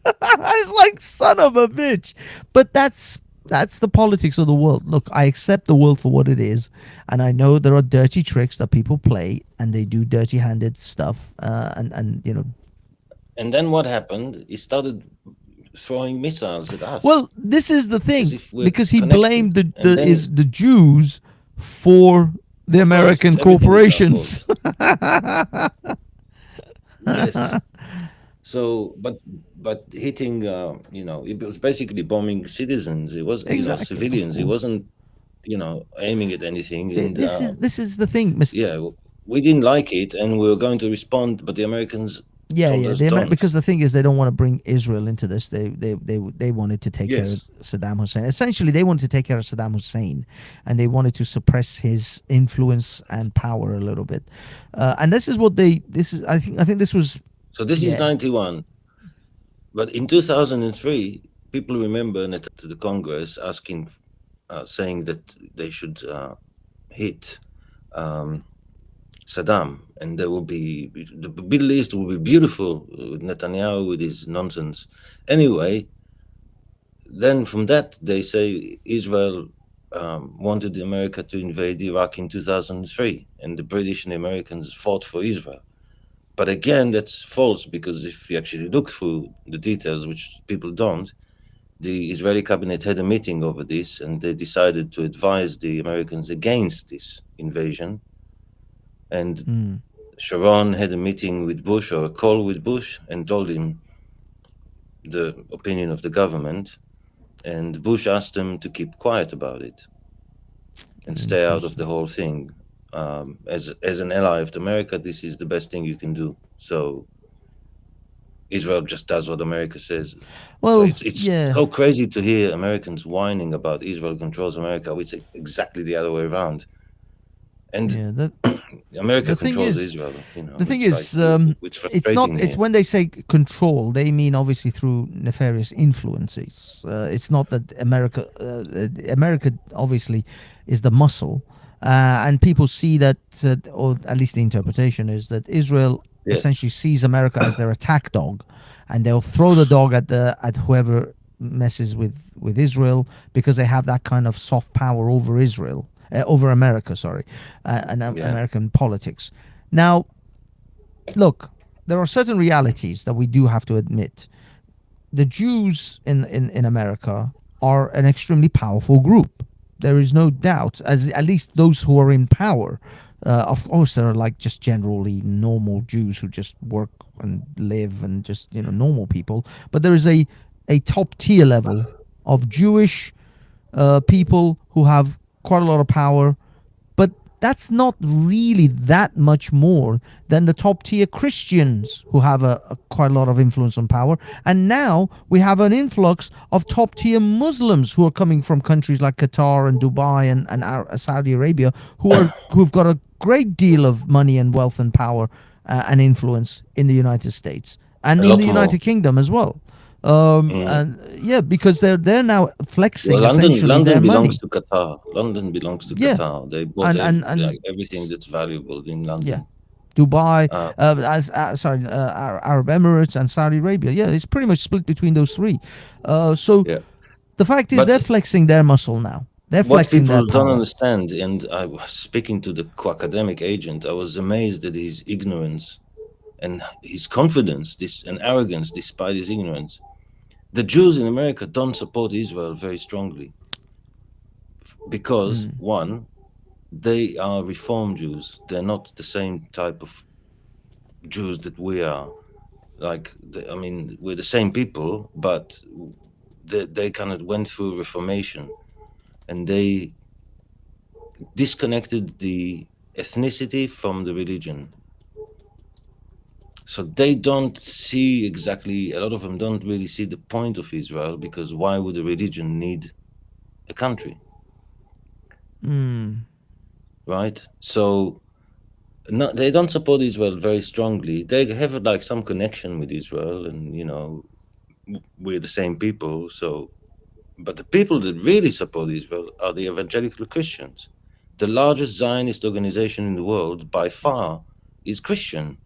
It's like, son of a bitch. But that's the politics of the world. Look, I accept the world for what it is, and I know there are dirty tricks that people play, and they do dirty-handed stuff. And then what happened? He started throwing missiles at us. Well, this is the thing, because he blamed the Jews for the American corporations. Yes. So, but hitting, it was basically bombing citizens. It was civilians. It wasn't, aiming at anything. And, this is the thing, Mr. Yeah, we didn't like it, and we were going to respond, but the Americans. Told us don't. Because the thing is, they don't want to bring Israel into this. They wanted to take care of Saddam Hussein. Essentially, they wanted to take care of Saddam Hussein, and they wanted to suppress his influence and power a little bit. And this is what I think this was. So this is 91. But in 2003, people remember to the Congress asking, saying that they should hit Saddam, and there will be the Middle East will be beautiful with Netanyahu with his nonsense. Anyway, then from that they say Israel wanted America to invade Iraq in 2003, and the British and the Americans fought for Israel. But again, that's false, because if you actually look through the details, which people don't, the Israeli cabinet had a meeting over this, and they decided to advise the Americans against this invasion. And Sharon had a meeting with Bush, or a call with Bush, and told him the opinion of the government. And Bush asked them to keep quiet about it and stay out of the whole thing. As an ally of America, this is the best thing you can do. So Israel just does what America says. Well, so it's so crazy to hear Americans whining about Israel controls America. It's exactly the other way around. And America controls Israel. The thing is, it's not. It's when they say control, they mean obviously through nefarious influences. It's not that America obviously is the muscle, and people see that, or at least the interpretation is that Israel essentially sees America as their attack dog, and they'll throw the dog at whoever messes with Israel, because they have that kind of soft power over Israel. Over America, and American politics. Now, look, there are certain realities that we do have to admit. The Jews in America are an extremely powerful group. There is no doubt, as at least those who are in power. Of course, there are like just generally normal Jews who just work and live and just normal people. But there is a top tier level of Jewish people who have quite a lot of power, but that's not really that much more than the top tier Christians who have a quite a lot of influence and power. And now we have an influx of top tier Muslims who are coming from countries like Qatar and Dubai and Saudi Arabia, who've got a great deal of money and wealth and power and influence in the United States and in the United Kingdom as well. And because they're now flexing essentially London their belongs money. to Qatar. London belongs to Qatar. They bought everything that's valuable in London. Yeah, Dubai, Arab Emirates and Saudi Arabia. Yeah, it's pretty much split between those three. The fact is, they're flexing their muscle now. They're flexing their power. What people don't understand, and I was speaking to the academic agent, I was amazed at his ignorance and his confidence, and arrogance despite his ignorance. The Jews in America don't support Israel very strongly because, one, they are Reform Jews. They're not the same type of Jews that we are. We're the same people, but they kind of went through Reformation, and they disconnected the ethnicity from the religion. So they don't see exactly, a lot of them don't really see the point of Israel, because why would a religion need a country? Right? So they don't support Israel very strongly. They have some connection with Israel, and we're the same people. But the people that really support Israel are the evangelical Christians. The largest Zionist organization in the world by far is Christian.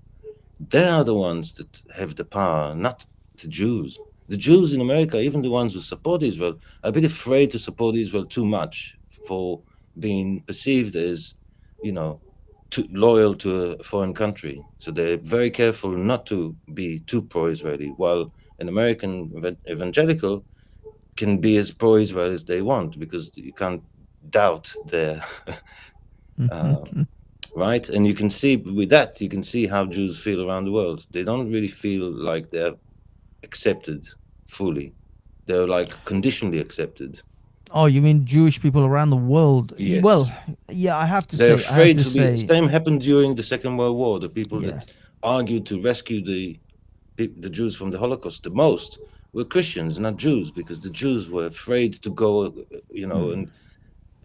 They are the ones that have the power, not the Jews. The Jews in America, even the ones who support Israel, are a bit afraid to support Israel too much for being perceived as, too loyal to a foreign country. So they're very careful not to be too pro-Israeli, while an American evangelical can be as pro-Israel as they want, because you can't doubt their... right? And you can see with that, you can see how Jews feel around the world. They don't really feel like they're accepted fully. They're conditionally accepted. Oh, you mean Jewish people around the world? Yes. Well, yeah, I have to say. They're afraid to be. The same happened during the Second World War. The people that argued to rescue the Jews from the Holocaust the most were Christians, not Jews, because the Jews were afraid to go,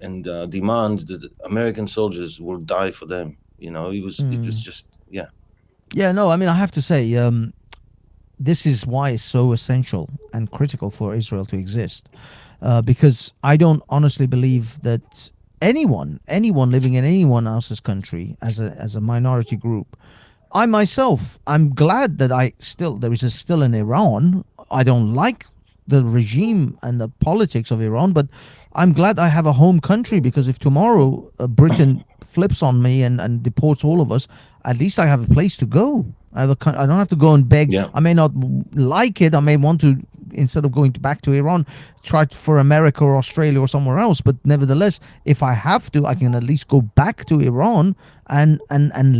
and demand that American soldiers will die for them. It was just. Yeah, no, I have to say, this is why it's so essential and critical for Israel to exist, because I don't honestly believe that anyone living in anyone else's country as a minority group. I'm glad that there is still an Iran. I don't like the regime and the politics of Iran, but I'm glad I have a home country, because if tomorrow Britain flips on me and deports all of us, at least I have a place to go. I don't have to go and beg. Yeah. I may not like it. I may want to, instead of going back to Iran, try for America or Australia or somewhere else. But nevertheless, if I have to, I can at least go back to Iran and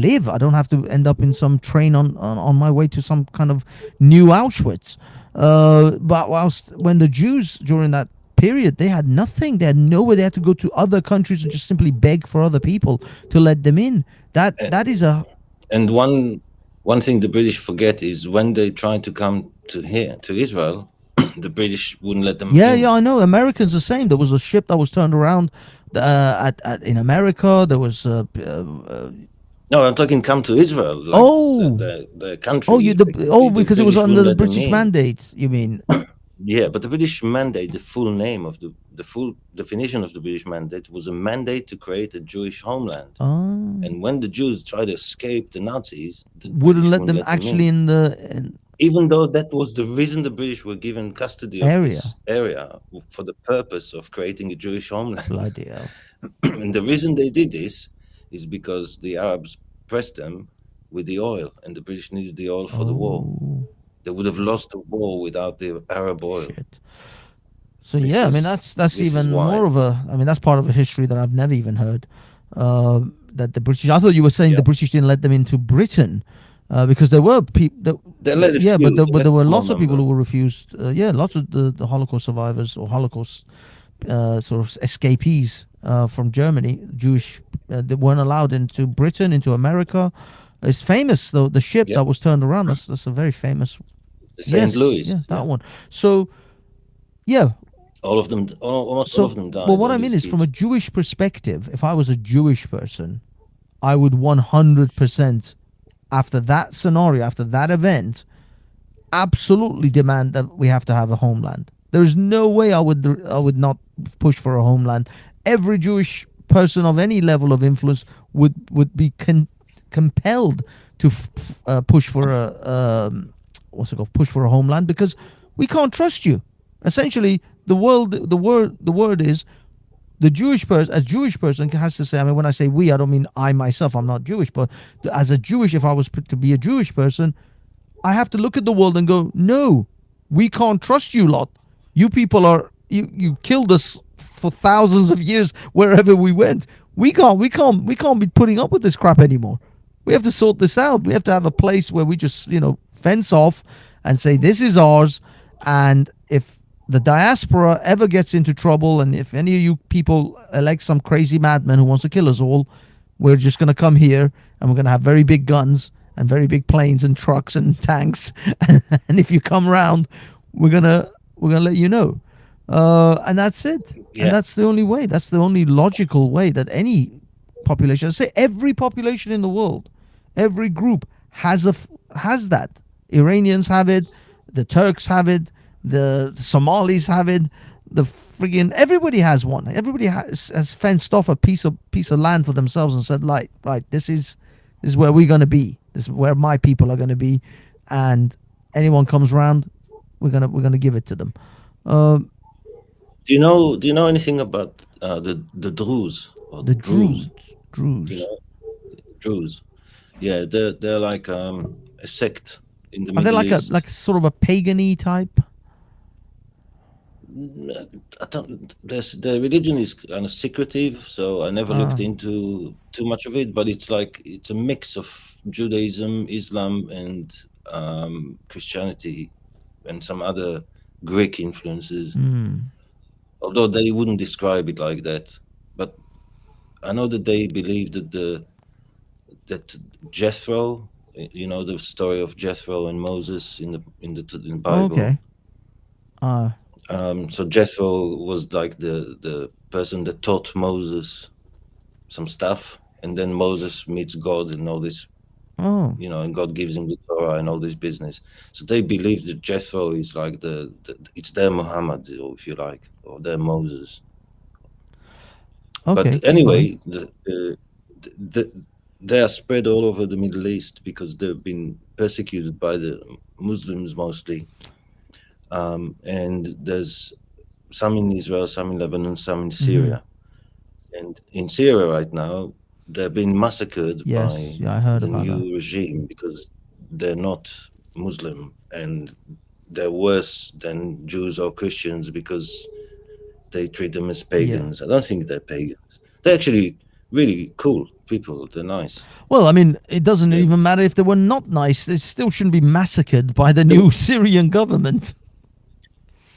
live. I don't have to end up in some train on my way to some kind of new Auschwitz. But when the Jews during that period, they had nothing. They had nowhere. They had to go to other countries and just simply beg for other people to let them in. That is a. And one thing the British forget is when they tried to come to Israel, the British wouldn't let them in. Yeah, I know. Americans the same. There was a ship that was turned around in America. There was. No, I'm talking come to Israel. Like the country. Because it was under the British mandate. You mean? Yeah, but the British mandate, the full name of the full definition of the British mandate was a mandate to create a Jewish homeland. And when the Jews tried to escape the Nazis, wouldn't let them actually in the. Even though that was the reason the British were given custody of this area for the purpose of creating a Jewish homeland. Bloody hell. And the reason they did this is because the Arabs pressed them with the oil, and the British needed the oil for the war. They would have lost the war without the Arab oil. So I mean that's even more of a. I mean that's part of a history that I've never even heard. That the British. I thought you were saying the British didn't let them into Britain. Because there were people, but there were lots of people who were refused. Lots of the Holocaust survivors or Holocaust sort of escapees from Germany, Jewish, they weren't allowed into Britain, into America. It's famous though. The ship that was turned around. That's a very famous. St. Louis. Yeah, that one. So, all of them, almost all of them died. Well, what I mean is, from a Jewish perspective, if I was a Jewish person, I would 100%. After that scenario, after that event, absolutely demand that we have to have a homeland. There is no way I would not push for a homeland. Every Jewish person of any level of influence would be compelled to push for a push for a homeland, because we can't trust you. Essentially, the word is. The Jewish person has to say, I mean, when I say we, I don't mean I myself, I'm not Jewish, but as a Jewish, if I was to be a Jewish person, I have to look at the world and go, no, we can't trust you lot. You people you killed us for thousands of years wherever we went. We can't be putting up with this crap anymore. We have to sort this out. We have to have a place where we just, fence off and say, this is ours. And if the diaspora ever gets into trouble, and if any of you people elect some crazy madman who wants to kill us all, we're just going to come here and we're going to have very big guns and very big planes and trucks and tanks. And if you come around, we're gonna let you know. And that's it. Yeah. And that's the only way. That's the only logical way that any population, I say every population in the world, every group has that. Iranians have it, the Turks have it, the Somalis have it, the friggin' everybody has one. Everybody has fenced off a piece of land for themselves and said, right, this is where we're gonna be. This is where my people are gonna be, and anyone comes around, we're gonna give it to them. Do you know anything about the Druze? The Druze. Druze. Yeah, they're like a sect in the Are Middle they East. like sort of a pagan-y type? Their religion is kind of secretive, so I never looked into too much of it. But it's a mix of Judaism, Islam, and Christianity, and some other Greek influences. Although they wouldn't describe it like that. But I know that they believe that Jethro, the story of Jethro and Moses in the Bible. Okay. So Jethro was like the person that taught Moses some stuff, and then Moses meets God and all this, and God gives him the Torah and all this business. So they believe that Jethro is like it's their Muhammad, or if you like, or their Moses. Okay. But anyway, they are spread all over the Middle East because they've been persecuted by the Muslims mostly. And there's some in Israel, some in Lebanon, some in Syria. And in Syria right now, they're being massacred Yes, by yeah, I heard the about new that. regime because they're not Muslim, and they're worse than Jews or Christians because they treat them as pagans. I don't think they're pagans. They're actually really cool people. They're nice. Well, I mean, it doesn't even matter if they were not nice. They still shouldn't be massacred by the new Syrian government.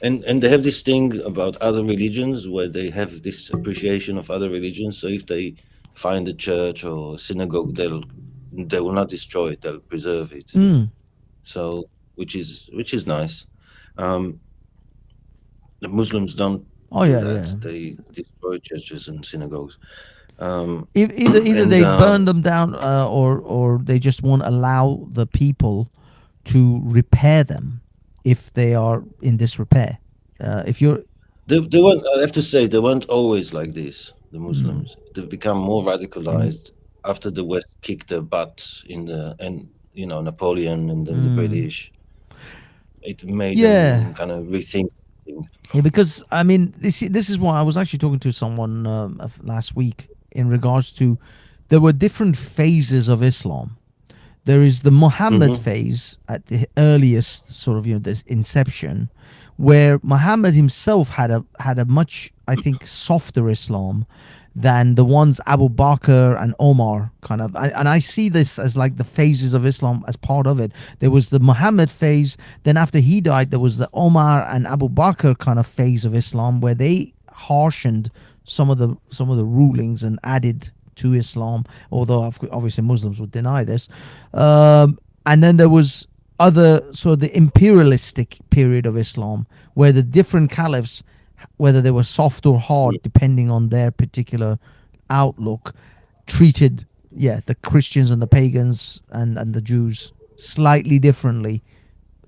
And they have this thing about other religions where they have this appreciation of other religions. So if they find a church or a synagogue, they will not destroy it. They'll preserve it. So which is nice. The Muslims don't do that. They destroy churches and synagogues. Either they burn them down, or they just won't allow the people to repair them if they are in disrepair. If you're, they weren't. I have to say they weren't always like this. The Muslims, they've become more radicalized after the West kicked their butts Napoleon and then the British. It made them kind of rethink. Yeah, because I mean, this is why I was actually talking to someone last week in regards to there were different phases of Islam. There is the Muhammad phase at the earliest sort of this inception, where Muhammad himself had a much, I think, softer Islam than the ones Abu Bakr and Omar kind of. And I see this as like the phases of Islam as part of it. There was the Muhammad phase, then after he died, there was the Omar and Abu Bakr kind of phase of Islam where they harshened some of the rulings and added to Islam, although obviously Muslims would deny this. And then there was the imperialistic period of Islam, where the different caliphs, whether they were soft or hard, depending on their particular outlook, treated the Christians and the pagans and the Jews slightly differently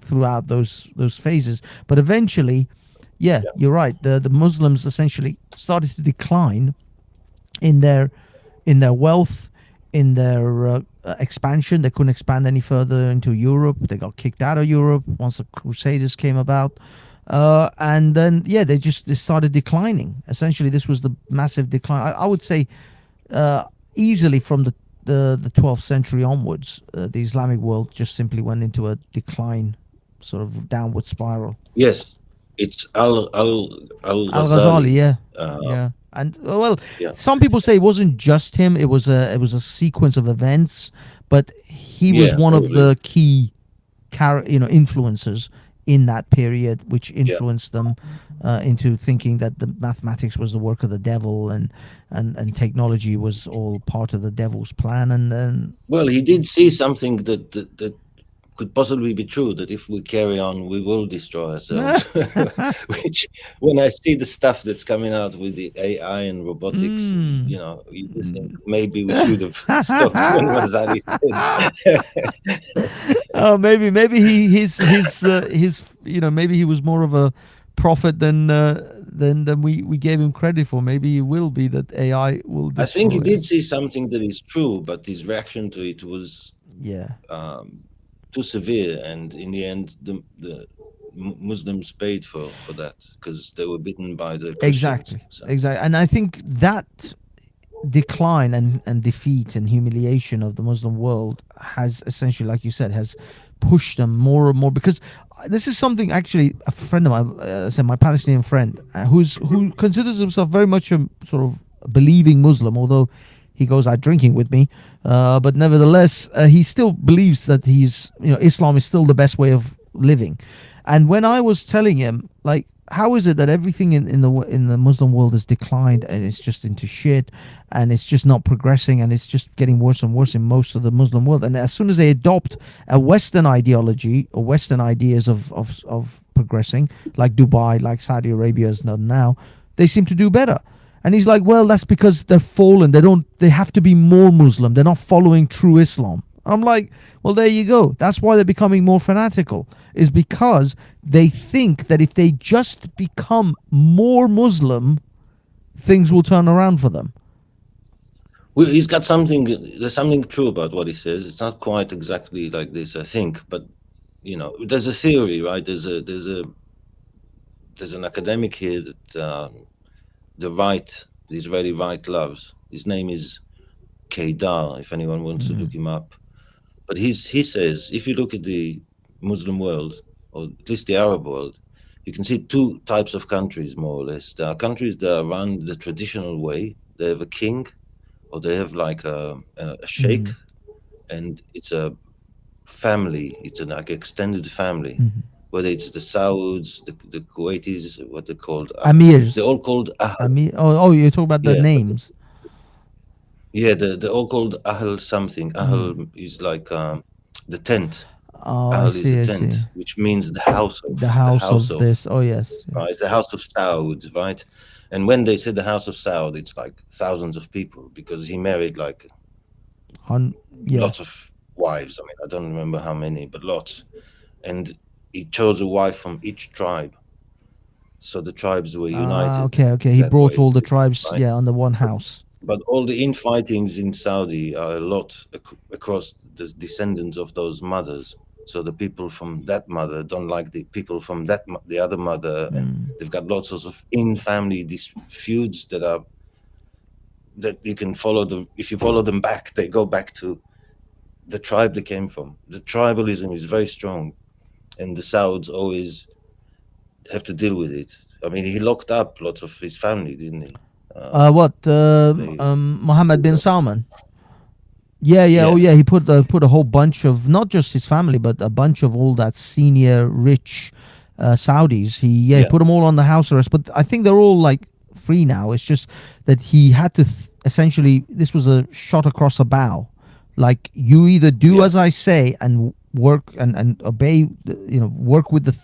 throughout those phases. But eventually, you're right, the Muslims essentially started to decline in their wealth, in their expansion. They couldn't expand any further into Europe. They got kicked out of Europe once the Crusaders came about. And then, they started declining. Essentially, this was the massive decline. I would say easily from the 12th century onwards, the Islamic world just simply went into a decline, sort of downward spiral. Yes, it's Al-Ghazali, yeah. And some people say it wasn't just him. It was a sequence of events, but he was one of the key influencers in that period, which influenced them into thinking that the mathematics was the work of the devil and technology was all part of the devil's plan. And then, he did see something that could possibly be true, that if we carry on, we will destroy ourselves. Which, when I see the stuff that's coming out with the AI and robotics, you just think maybe we should have stopped when Ghazali said. Maybe his maybe he was more of a prophet than we gave him credit for. Maybe he will be that AI will destroy. I think he did see something that is true, but his reaction to it was too severe, and in the end the Muslims paid for that because they were bitten by the Christians. Exactly. And I think that decline and defeat and humiliation of the Muslim world has essentially, like you said, has pushed them more and more, because this is something actually a friend of mine, my Palestinian friend, who considers himself very much a sort of believing Muslim, although he goes out drinking with me, but nevertheless, he still believes that Islam is still the best way of living. And when I was telling him, like, how is it that everything in the Muslim world has declined and it's just into shit and it's just not progressing and it's just getting worse and worse in most of the Muslim world, and as soon as they adopt a Western ideology or Western ideas of progressing, like Dubai, like Saudi Arabia is done now, they seem to do better. And he's like, well, that's because they're fallen. They have to be more Muslim. They're not following true Islam. I'm like, well, there you go. That's why they're becoming more fanatical, is because they think that if they just become more Muslim, things will turn around for them. Well, there's something true about what he says. It's not quite exactly like this, I think, but there's a theory, right? There's a there's an academic here that the Israeli right loves. His name is Kedar, if anyone wants to look him up. But he says, if you look at the Muslim world, or at least the Arab world, you can see two types of countries, more or less. There are countries that are run the traditional way. They have a king, or they have like a sheikh, and it's a family. It's an like extended family. Whether it's the Sauds, the Kuwaitis, what they're called. Amirs. They're all called Ahl. Amir. Oh, you talk about the names. Yeah, they're all called Ahl something. Ahl is like the tent. Oh, Ahl I is see, the I tent, see. which means the house of The house of this. Oh, yes. Right, it's the house of Saud, right? And when they say the house of Saud, it's like thousands of people because he married like lots of wives. I mean, I don't remember how many, but lots. And he chose a wife from each tribe. So the tribes were united. Okay. He brought all the tribes, right? under one house. But all the infightings in Saudi are a lot across the descendants of those mothers. So the people from that mother don't like the people from the other mother, and they've got lots of in-family feuds that you can follow. If you follow them back, they go back to the tribe they came from. The tribalism is very strong, and the Sauds always have to deal with it. I mean, he locked up lots of his family, didn't he? Mohammed bin Salman. Yeah. Oh, yeah. He put a whole bunch of not just his family, but a bunch of all that senior rich Saudis. He put them all on the house arrest. But I think they're all like free now. It's just that he had to essentially. This was a shot across a bow. Like, you either do as I say and work and obey. Work with the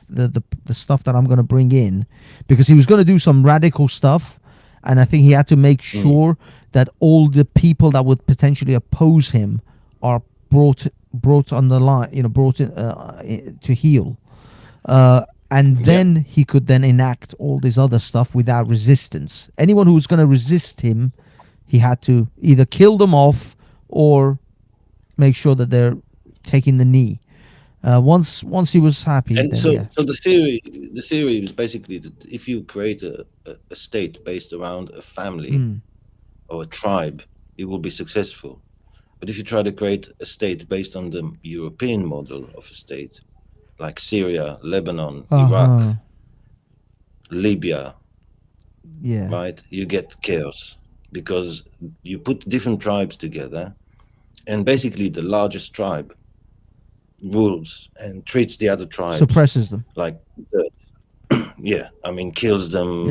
stuff that I'm going to bring in, because he was going to do some radical stuff. And I think he had to make sure that all the people that would potentially oppose him are brought on the line, brought in to heel. And then he could then enact all this other stuff without resistance. Anyone who was going to resist him, he had to either kill them off or make sure that they're taking the knee. Once he was happy. And then, so the theory is basically that if you create a state based around a family or a tribe, it will be successful. But if you try to create a state based on the European model of a state, like Syria, Lebanon, Iraq, Libya, right, you get chaos because you put different tribes together, and basically the largest tribe rules and treats the other tribes, suppresses them like I mean, kills them,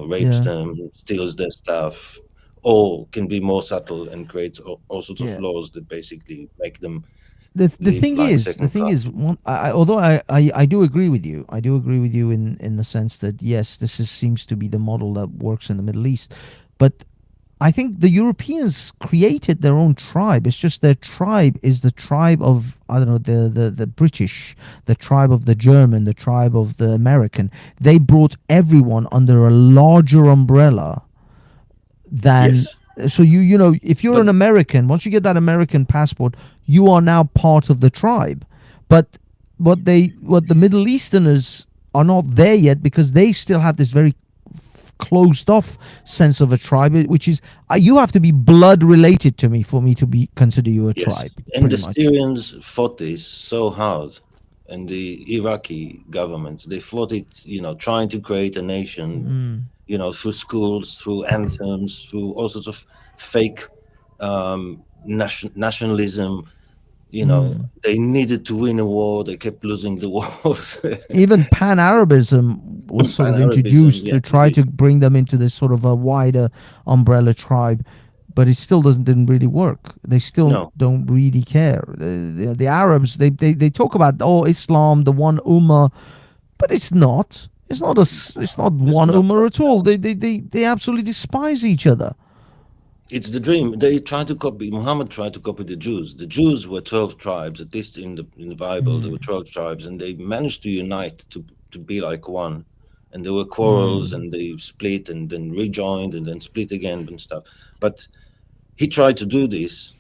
rapes them, steals their stuff, or can be more subtle and creates all sorts of laws that basically make them the thing is although I do agree with you, in the sense that yes, seems to be the model that works in the Middle East, but I think the Europeans created their own tribe. It's just their tribe is the tribe of, I don't know, the British, the tribe of the German, the tribe of the American. They brought everyone under a larger umbrella than... Yes. So if you're an American, once you get that American passport, you are now part of the tribe. But what the Middle Easterners are not there yet, because they still have this very closed off sense of a tribe, which is you have to be blood related to me for me to consider you a tribe. And the Syrians fought this so hard, and the Iraqi governments, they fought it, trying to create a nation, through schools, through anthems, through all sorts of fake nationalism. They needed to win a war. They kept losing the wars. Even Pan-Arabism was sort of introduced to try to bring them into this sort of a wider umbrella tribe, but it still didn't really work. They still don't really care. The Arabs, they talk about Islam, the one ummah, but it's not. It's not one ummah at all. They absolutely despise each other. It's the dream. Muhammad tried to copy the Jews. The Jews were 12 tribes, at least in the Bible, there were 12 tribes, and they managed to unite to be like one. And there were quarrels, and they split and then rejoined and then split again and stuff. But he tried to do this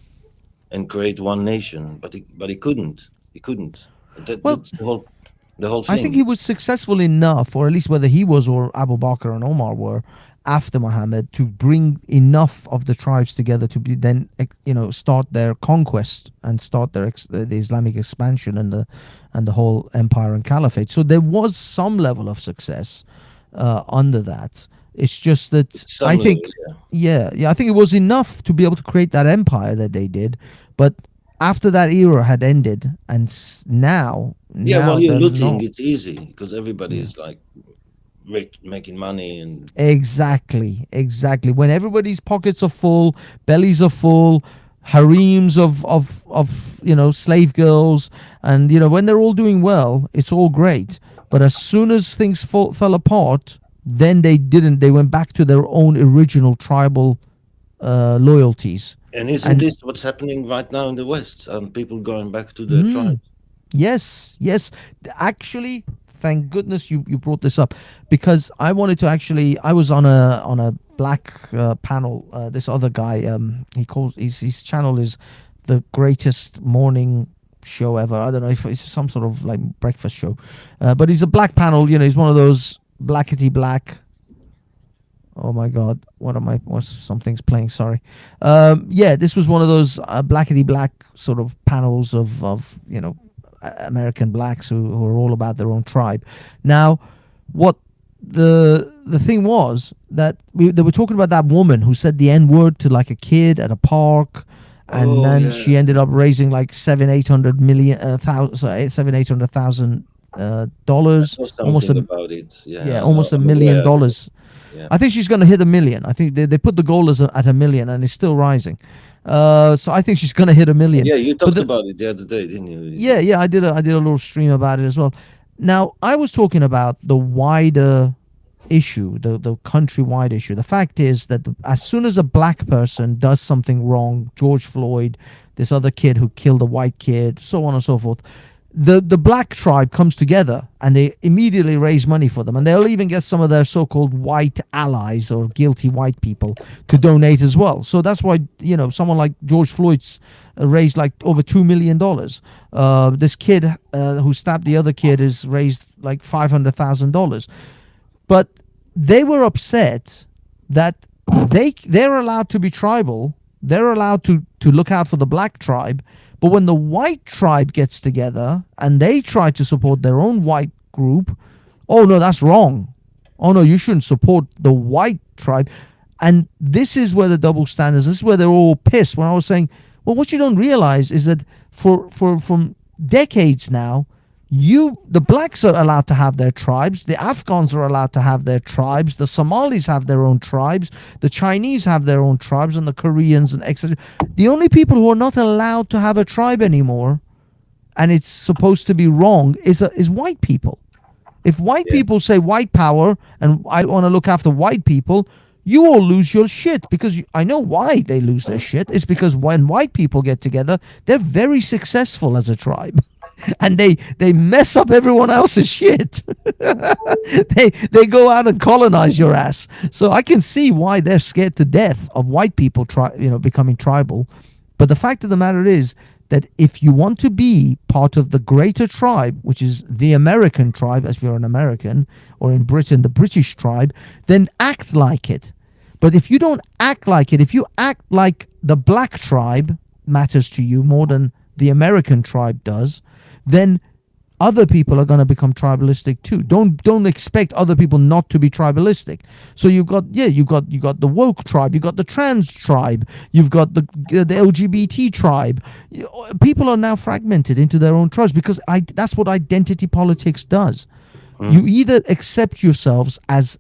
and create one nation, but he couldn't. That's the whole The whole I thing. think he was successful enough, or at least whether he was or Abu Bakr and Omar were after Muhammad, to bring enough of the tribes together to be then, start their conquest and start their the Islamic expansion and the whole empire and caliphate. So there was some level of success under that. It's just that I think, I think it was enough to be able to create that empire that they did, but after that era had ended, and now While you're looting, not. it's easy because everybody is like rich, making money, and Exactly. When everybody's pockets are full, bellies are full, harems of slave girls, and when they're all doing well, it's all great. But as soon as things fell apart, then they didn't. They went back to their own original tribal loyalties. And isn't this what's happening right now in the West? And people going back to their tribes? Yes. Actually, thank goodness you brought this up, because I wanted to I was on a black panel. This other guy, his channel is the greatest morning show ever. I don't know if it's some sort of like breakfast show, but he's a black panel. He's one of those blackety black. Oh my God! Something's playing? Sorry. This was one of those blackety black sort of panels of American blacks who are all about their own tribe. Now, what the thing was that they were talking about that woman who said the N-word to like a kid at a park, and then she ended up raising like $700,000 almost about it. almost $1 million. Yeah. I think she's going to hit $1 million. I think they put the goal at $1 million, and it's still rising. So I think she's going to hit $1 million. Yeah, you talked about it the other day, didn't you? Yeah, I did a little stream about it as well. Now, I was talking about the wider issue, the countrywide issue. The fact is that as soon as a black person does something wrong, George Floyd, this other kid who killed a white kid, so on and so forth, the black tribe comes together and they immediately raise money for them, and they'll even get some of their so-called white allies or guilty white people to donate as well. So that's why someone like George Floyd's raised like over $2 million. This kid who stabbed the other kid has raised like $500,000. But they were upset that they're allowed to be tribal, they're allowed to look out for the black tribe. But when the white tribe gets together and they try to support their own white group, oh no, that's wrong. Oh no, you shouldn't support the white tribe. And this is where the double standards, this is where they're all pissed. When I was saying, well, what you don't realize is that from decades now, the blacks are allowed to have their tribes, the Afghans are allowed to have their tribes, the Somalis have their own tribes, the Chinese have their own tribes, and the Koreans and etc. The only people who are not allowed to have a tribe anymore, and it's supposed to be wrong, is white people. If white people say white power and I want to look after white people, you all lose your shit, because I know why they lose their shit. It's because when white people get together, they're very successful as a tribe. And they mess up everyone else's shit. they go out and colonize your ass. So I can see why they're scared to death of white people becoming tribal. But the fact of the matter is that if you want to be part of the greater tribe, which is the American tribe, as you're an American, or in Britain, the British tribe, then act like it. But if you don't act like it, if you act like the black tribe matters to you more than the American tribe does, then other people are going to become tribalistic too. Don't expect other people not to be tribalistic. So you got the woke tribe, you got the trans tribe, you've got the LGBT tribe. People are now fragmented into their own tribes because that's what identity politics does. You either accept yourselves as,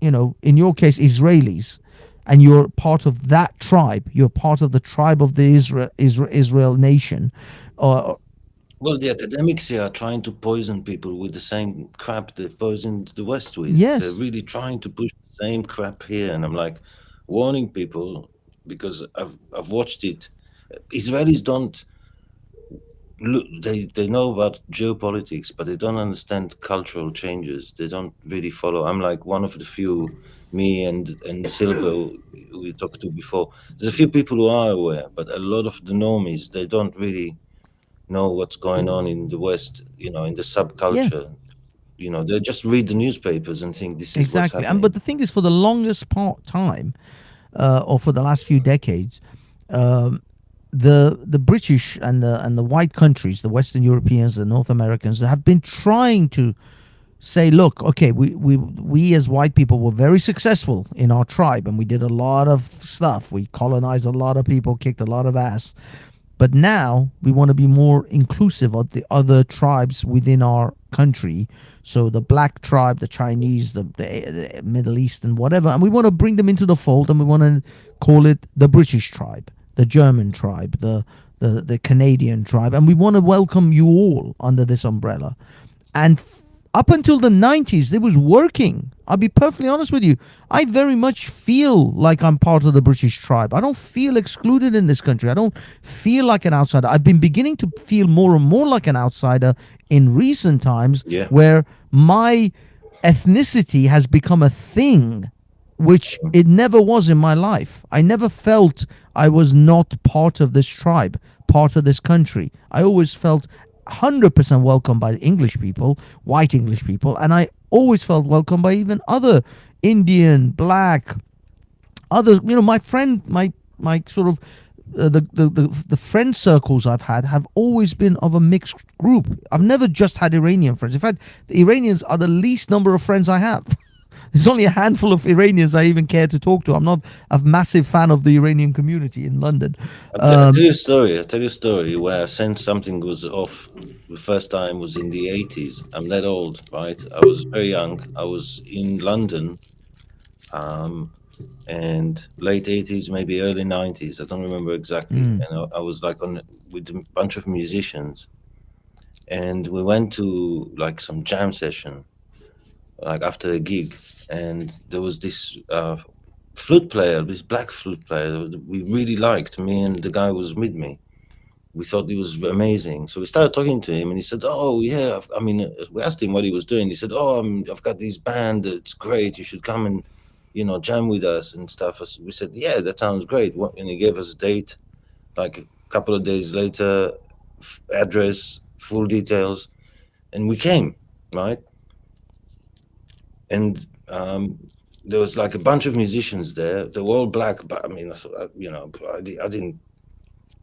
in your case, Israelis, and you're part of that tribe. You're part of the tribe of the Israel nation, well, the academics here are trying to poison people with the same crap they poisoned the West with. Yes. They're really trying to push the same crap here. And I'm like warning people, because I've watched it. Israelis don't look, they know about geopolitics, but they don't understand cultural changes. They don't really follow. I'm like one of the few, me and Silva, we talked to before. There's a few people who are aware, but a lot of the normies, they don't really know what's going on in the West, in the subculture. They just read the newspapers and think this is what's Exactly. happening. But the thing is, for the longest time, or for the last few decades, the British and the white countries, the Western Europeans, the North Americans, have been trying to say, look, okay, we as white people were very successful in our tribe, and we did a lot of stuff. We colonized a lot of people, kicked a lot of ass. But now we want to be more inclusive of the other tribes within our country. So the black tribe, the Chinese, the Middle Eastern, whatever. And we want to bring them into the fold, and we want to call it the British tribe, the German tribe, the Canadian tribe. And we want to welcome you all under this umbrella. And up until the 90s, it was working. I'll be perfectly honest with you. I very much feel like I'm part of the British tribe. I don't feel excluded in this country. I don't feel like an outsider. I've been beginning to feel more and more like an outsider in recent times, where my ethnicity has become a thing, which it never was in my life. I never felt I was not part of this tribe, part of this country. I always felt 100% welcome by English people, white English people, and I always felt welcome by even other Indian, black, other, my friend, my sort of the friend circles I've had have always been of a mixed group. I've never just had Iranian friends. In fact, the Iranians are the least number of friends I have. There's only a handful of Iranians I even care to talk to. I'm not a massive fan of the Iranian community in London. I'll tell you a story where I sensed something was off. The first time was in the 80s. I'm that old, right? I was very young. I was in London, and late 80s, maybe early 90s. I don't remember exactly. And I was like with a bunch of musicians, and we went to like some jam session, like after a gig. And there was this flute player, this black flute player that we really liked. Me and the guy who was with me, we thought he was amazing. So we started talking to him, and he said, "Oh yeah." We asked him what he was doing. He said, "Oh, I've got this band. It's great. You should come and jam with us and stuff." We said, "Yeah, that sounds great." And he gave us a date. Like a couple of days later, address, full details, and we came, right? And there was like a bunch of musicians there. They were all black, but I didn't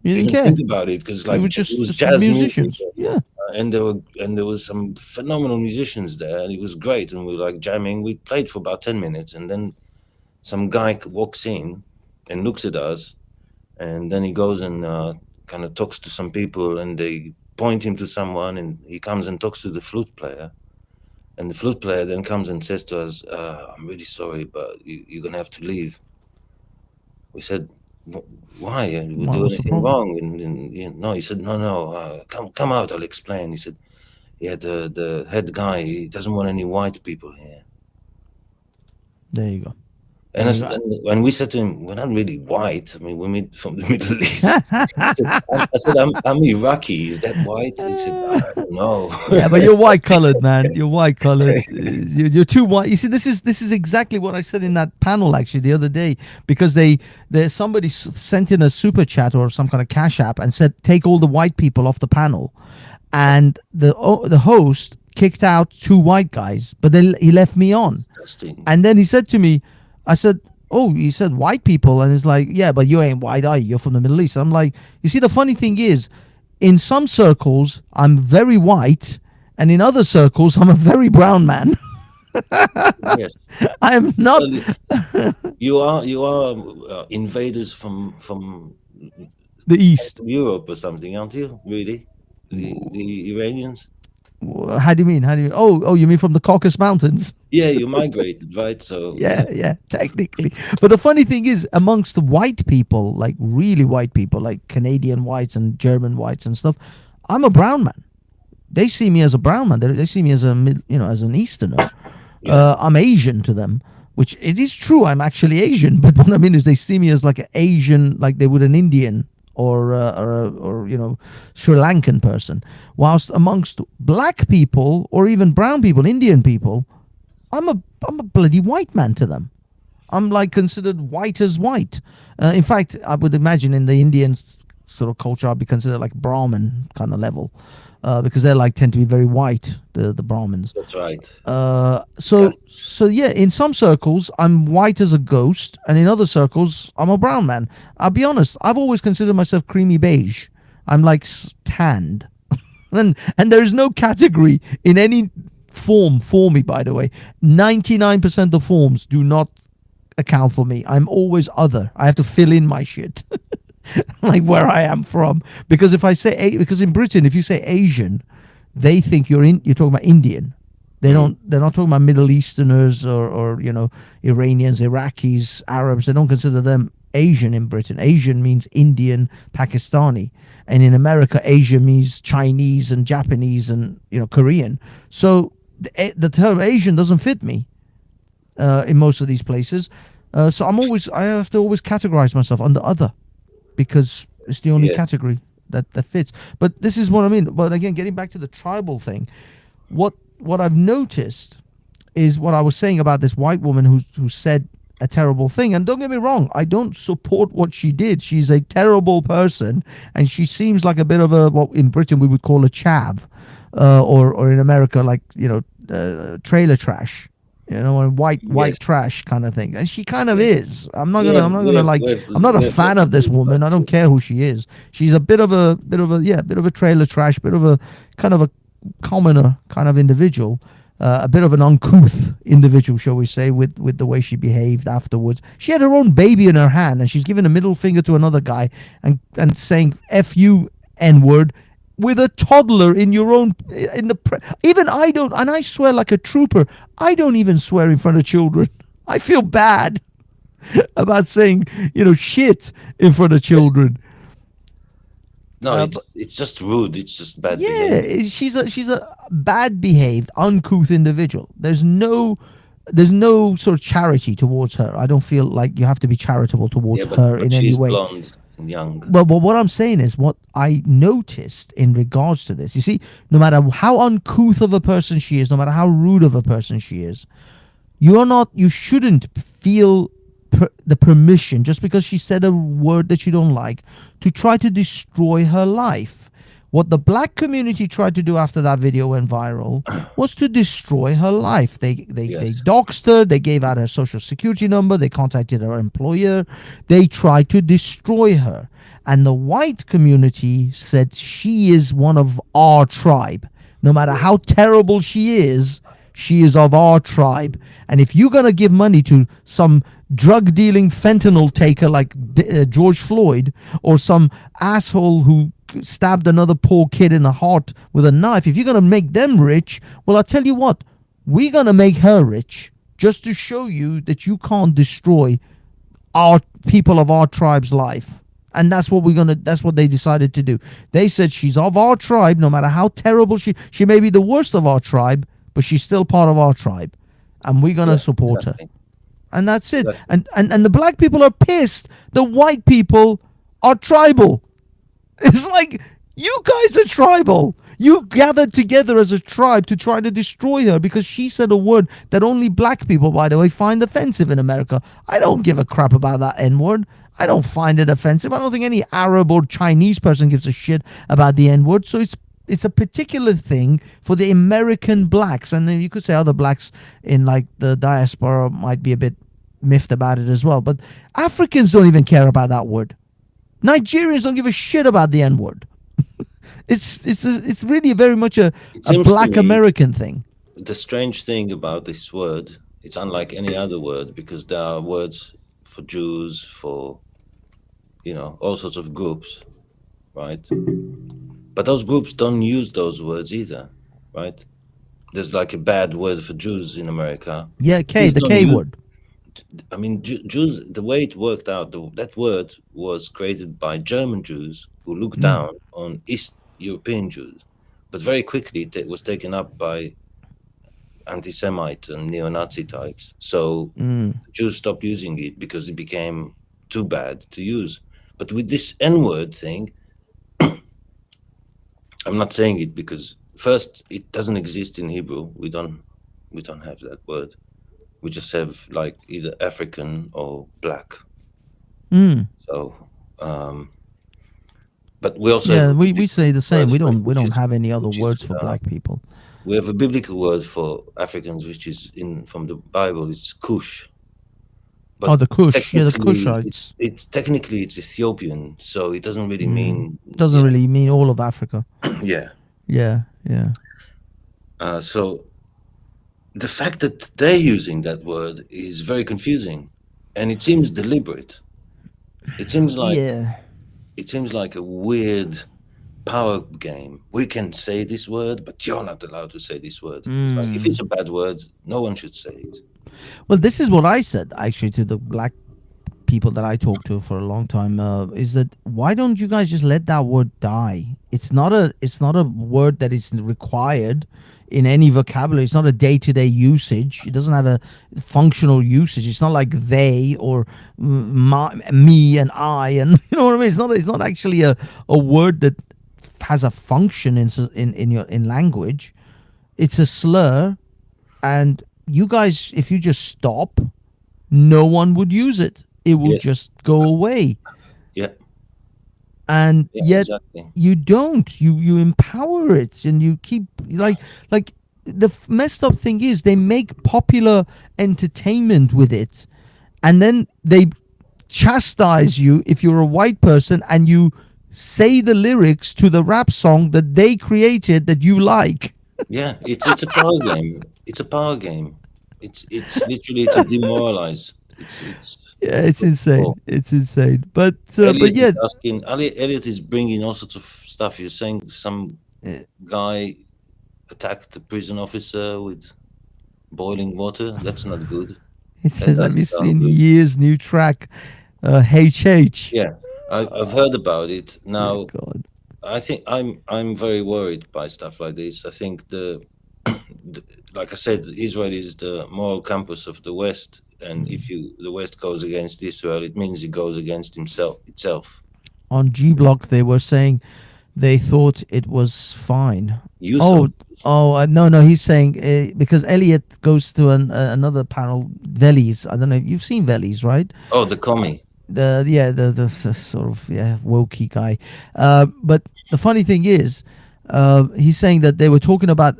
even think about it, because like it was jazz musicians. Yeah. And there was some phenomenal musicians there, and it was great. And we were like jamming. We played for about 10 minutes, and then some guy walks in and looks at us, and then he goes and kind of talks to some people, and they point him to someone, and he comes and talks to the flute player. And the flute player then comes and says to us, "I'm really sorry, but you're going to have to leave." We said, "Why? Did we do anything wrong?" And no, he said, no, come out, I'll explain. He said, "Yeah, the head guy, he doesn't want any white people here." There you go. And when we said to him, "We're not really white. I mean, we're from the Middle East." I said, I'm Iraqi. Is that white? He said, "I don't know." Yeah, but you're white colored, man. You're white colored. You're too white. You see, this is exactly what I said in that panel actually the other day, because somebody sent in a super chat or some kind of cash app and said, "Take all the white people off the panel," and the host kicked out 2 white guys, but then he left me on. And then he said to me, I said, "Oh, you said white people," and it's like, "Yeah, but you ain't white, are you? You're from the Middle East." I'm like, you see, the funny thing is, in some circles I'm very white, and in other circles I'm a very brown man. Yes, I am not. You are invaders from the East, Europe or something, aren't you? Really, the Iranians? How do you mean? Oh, you mean from the Caucasus Mountains? Yeah, you migrated, right? So yeah, technically. But the funny thing is, amongst the white people, like really white people, like Canadian whites and German whites and stuff, I'm a brown man. They see me as a brown man. They see me as as an Easterner. I'm Asian to them, which it is true. I'm actually Asian, but what I mean is they see me as like an Asian, like they would an Indian or Sri Lankan person. Whilst amongst black people or even brown people, Indian people, I'm a bloody white man to them. I'm like considered white as white. In fact, I would imagine in the Indian sort of culture, I'd be considered like Brahmin kind of level, because they like tend to be very white, the Brahmins. That's right. So yeah, in some circles I'm white as a ghost, and in other circles I'm a brown man. I'll be honest, I've always considered myself creamy beige. I'm like tanned, and there is no category in any form for me. By the way, 99% of forms do not account for me. I'm always other. I have to fill in my shit. Like where I am from, because if I say because in Britain, if you say Asian, they think you're talking about Indian. They're not talking about Middle Easterners or Iranians, Iraqis, Arabs. They don't consider them Asian in Britain. Asian means Indian, Pakistani, and in America, Asia means Chinese and Japanese and Korean. So the term Asian doesn't fit me in most of these places. So I have to always categorize myself under other, because it's the only category that fits. But this is what I mean. But again, getting back to the tribal thing, what I've noticed is what I was saying about this white woman who said a terrible thing. And don't get me wrong, I don't support what she did. She's a terrible person, and she seems like a bit of a, what in Britain we would call a chav, or in America like trailer trash. White trash kind of thing, and she kind of is. I'm not a fan of this woman. I don't care who she is. She's a bit of a trailer trash, bit of a kind of a commoner kind of individual, a bit of an uncouth individual, shall we say, with the way she behaved afterwards. She had her own baby in her hand, and she's giving a middle finger to another guy and saying "F you, N-word," with a toddler even I don't, and I swear like a trooper. I don't even swear in front of children. I feel bad about saying shit in front of children. No, it's just rude. It's just bad behavior. Yeah, she's a bad behaved, uncouth individual. There's no sort of charity towards her. I don't feel like you have to be charitable towards her in any way. Blonde. Young. But what I'm saying is, what I noticed in regards to this, you see, no matter how uncouth of a person she is, no matter how rude of a person she is, you shouldn't feel the permission, just because she said a word that you don't like, to try to destroy her life. What the black community tried to do after that video went viral was to destroy her life. They doxed her. They gave out her social security number. They contacted her employer. They tried to destroy her. And the white community said she is one of our tribe. No matter how terrible she is of our tribe. And if you're going to give money to some drug-dealing fentanyl taker like George Floyd, or some asshole who stabbed another poor kid in the heart with a knife, if you're going to make them rich, well, I'll tell you what, we're going to make her rich, just to show you that you can't destroy our people of our tribe's life. And that's what they decided to do. They said she's of our tribe, no matter how terrible she may be, the worst of our tribe, but she's still part of our tribe, and we're going to support her. And that's it. And the black people are pissed. The white people are tribal. It's like, you guys are tribal. You gathered together as a tribe to try to destroy her because she said a word that only black people, by the way, find offensive in America. I don't give a crap about that N-word. I don't find it offensive. I don't think any Arab or Chinese person gives a shit about the N-word. So it's a particular thing for the American blacks. And then you could say other blacks in like the diaspora might be a bit miffed about it as well. But Africans don't even care about that word. Nigerians don't give a shit about the N-word. It's really very much a black American thing. The strange thing about this word, it's unlike any other word, because there are words for Jews, for all sorts of groups, right? But those groups don't use those words either, right? There's like a bad word for Jews in America. Yeah, the K word. I mean, Jews, the way it worked out, that word was created by German Jews who looked down on East European Jews. But very quickly, it was taken up by anti-Semite and neo-Nazi types. So Jews stopped using it because it became too bad to use. But with this N-word thing, I'm not saying it because, first, it doesn't exist in Hebrew. We don't have that word. We just have like either African or black. So But we also Yeah, have we say the same. We don't which is- have any other which is, words for black people. We have a biblical word for Africans, which is from the Bible. It's Kush. But the Kush, the technically, Kushites. It's technically it's Ethiopian, so it doesn't really mean. Doesn't really mean all of Africa. Yeah. Yeah, yeah. So the fact that they're using that word is very confusing, and it seems deliberate. It seems like it seems like a weird power game. We can say this word, but you're not allowed to say this word. It's like if it's a bad word, no one should say it. Well, this is what I said actually to the black people that I talked to for a long time. Is that why don't you guys just let that word die? It's not a word that is required in any vocabulary. It's not a day-to-day usage. It doesn't have a functional usage. It's not like they or me and I, and you know what I mean. It's not actually a word that has a function in language. It's a slur, and you guys, if you just stop, no one would use it. It will just go away. Yeah. And yet exactly. you don't. You empower it, and you keep like the messed up thing is they make popular entertainment with it, and then they chastise you if you're a white person and you say the lyrics to the rap song that they created that you like. Yeah, it's a power game. It's a power game. It's literally to demoralize. It's insane. Cool. It's insane. But Elliot yeah, Elliot is bringing all sorts of stuff. You're saying some guy attacked the prison officer with boiling water. That's not good. it says, have you seen Year's new track, HH? Yeah, I've heard about it. Now, God. I think I'm very worried by stuff like this. I think like I said, Israel is the moral campus of the West, and if the West goes against Israel, it means it goes against itself. On G Block, they were saying they thought it was fine. You no, he's saying because Elliot goes to another panel, Velis. I don't know. You've seen Velis, right? Oh, the commie. The sort of wokey guy. But the funny thing is, he's saying that they were talking about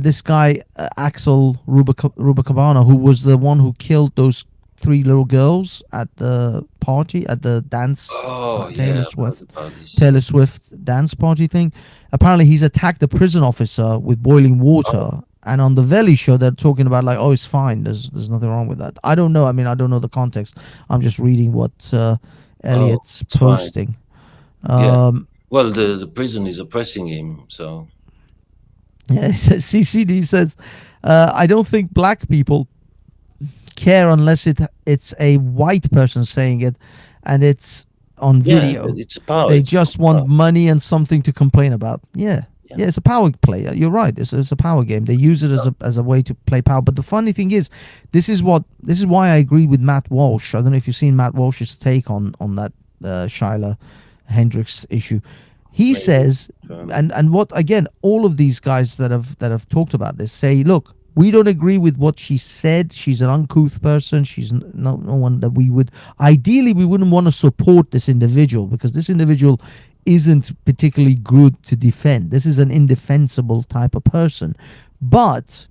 this guy Axel Rubacabana, who was the one who killed those 3 little girls at the party, at the dance. Taylor Swift dance party thing. Apparently, he's attacked a prison officer with boiling water. And on the Veli show, they're talking about like, oh, it's fine. There's nothing wrong with that. I don't know. I mean, I don't know the context. I'm just reading what Elliot's posting. Well, the prison is oppressing him, so. Yeah, CCD says, I don't think black people care unless it's a white person saying it, and it's on video. Yeah, it's a power. They just want money and something to complain about. Yeah, it's a power play. You're right. It's a power game. They use it as a way to play power. But the funny thing is, this is why I agree with Matt Walsh. I don't know if you've seen Matt Walsh's take on that Shyla Hendricks issue. He says, and what again, all of these guys that have talked about this say, look, we don't agree with what she said. She's an uncouth person. She's no one that we wouldn't want to support this individual, because this individual isn't particularly good to defend. This is an indefensible type of person. But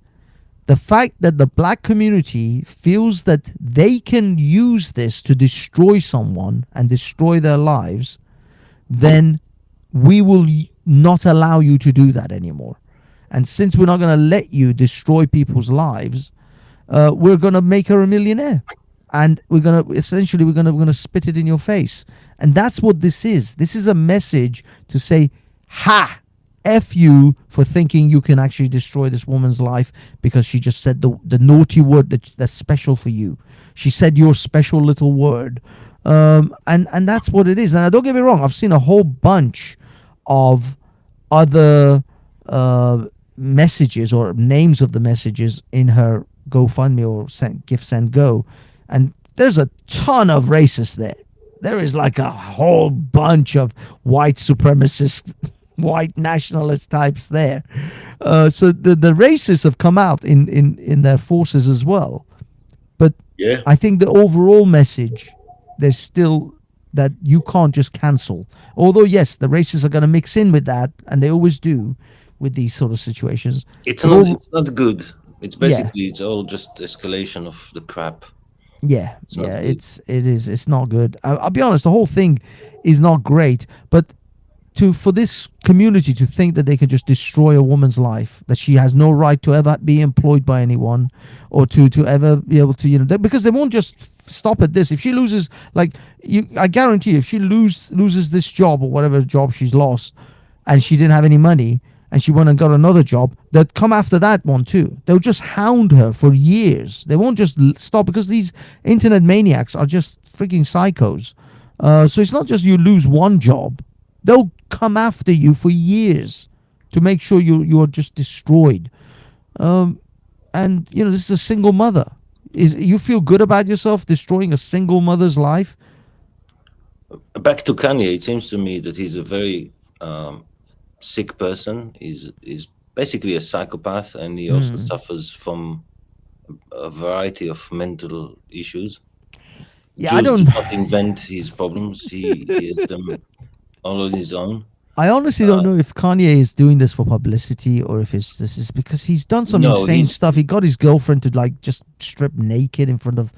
the fact that the black community feels that they can use this to destroy someone and destroy their lives, then we will not allow you to do that anymore. And since we're not going to let you destroy people's lives, we're going to make her a millionaire, and we're going to spit it in your face. And that's what this is. This is a message to say, ha, F you for thinking you can actually destroy this woman's life because she just said the naughty word that's special for you. She said your special little word. And that's what it is. And don't get me wrong, I've seen a whole bunch of other messages or names of the messages in her GoFundMe or Gift Send Go, and there's a ton of racists there. There is like a whole bunch of white supremacist, white nationalist types there. So the racists have come out in their forces as well. But I think the overall message, there's still that you can't just cancel. Although yes, the racists are going to mix in with that, and they always do with these sort of situations. It's But not. over- It's not good. It's Yeah. basically. It's all just escalation of the crap. Yeah, It's not yeah, good. it's not good. I'll be honest, the whole thing is not great. But for this community to think that they can just destroy a woman's life, that she has no right to ever be employed by anyone, or to ever be able to, because they won't just stop at this. If she loses, like I guarantee, if she loses this job or whatever job she's lost, and she didn't have any money, and she went and got another job, they'll come after that one too. They'll just hound her for years. They won't just stop, because these internet maniacs are just freaking psychos. So it's not just you lose one job. They'll come after you for years to make sure you're just destroyed. And this is a single mother. You feel good about yourself destroying a single mother's life? Back to Kanye, it seems to me that he's a very sick person. He's basically a psychopath, and he also suffers from a variety of mental issues. Yeah, Jews did not invent his problems. He has them all on his own. I honestly don't know if Kanye is doing this for publicity, or if this is because he's done some insane stuff. He got his girlfriend to just strip naked in front of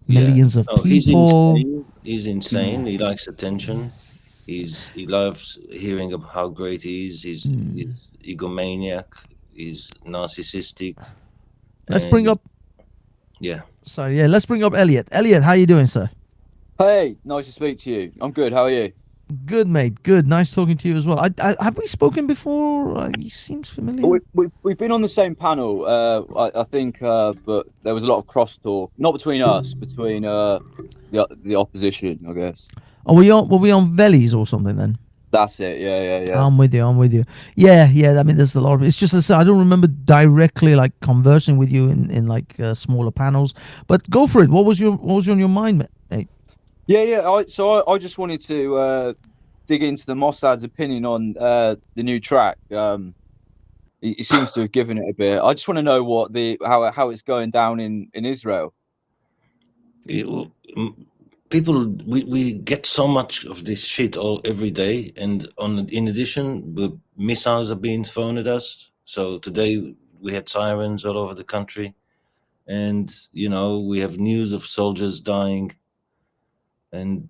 millions of people. He's insane. He likes attention. He loves hearing of how great he is. He's egomaniac. He's narcissistic. Let's bring up. Yeah. Sorry. Yeah. Let's bring up Elliot. Elliot, how you doing, sir? Hey, nice to speak to you. I'm good. How are you? Good, mate. Good. Nice talking to you as well. Have we spoken before? He seems familiar. We've been on the same panel, I think, but there was a lot of crosstalk, not between us, between the opposition, I guess. Oh, were we on Vellies or something then? That's it. Yeah. I'm with you. Yeah. I mean, there's a lot of. It's just I don't remember directly conversing with you in smaller panels. But go for it. What was on your mind, mate? Yeah. So I just wanted to dig into the Mossad's opinion on the new track. He seems to have given it a bit. I just want to know how it's going down in Israel. People, we get so much of this shit every day, and in addition, the missiles are being thrown at us. So today we had sirens all over the country, and we have news of soldiers dying, and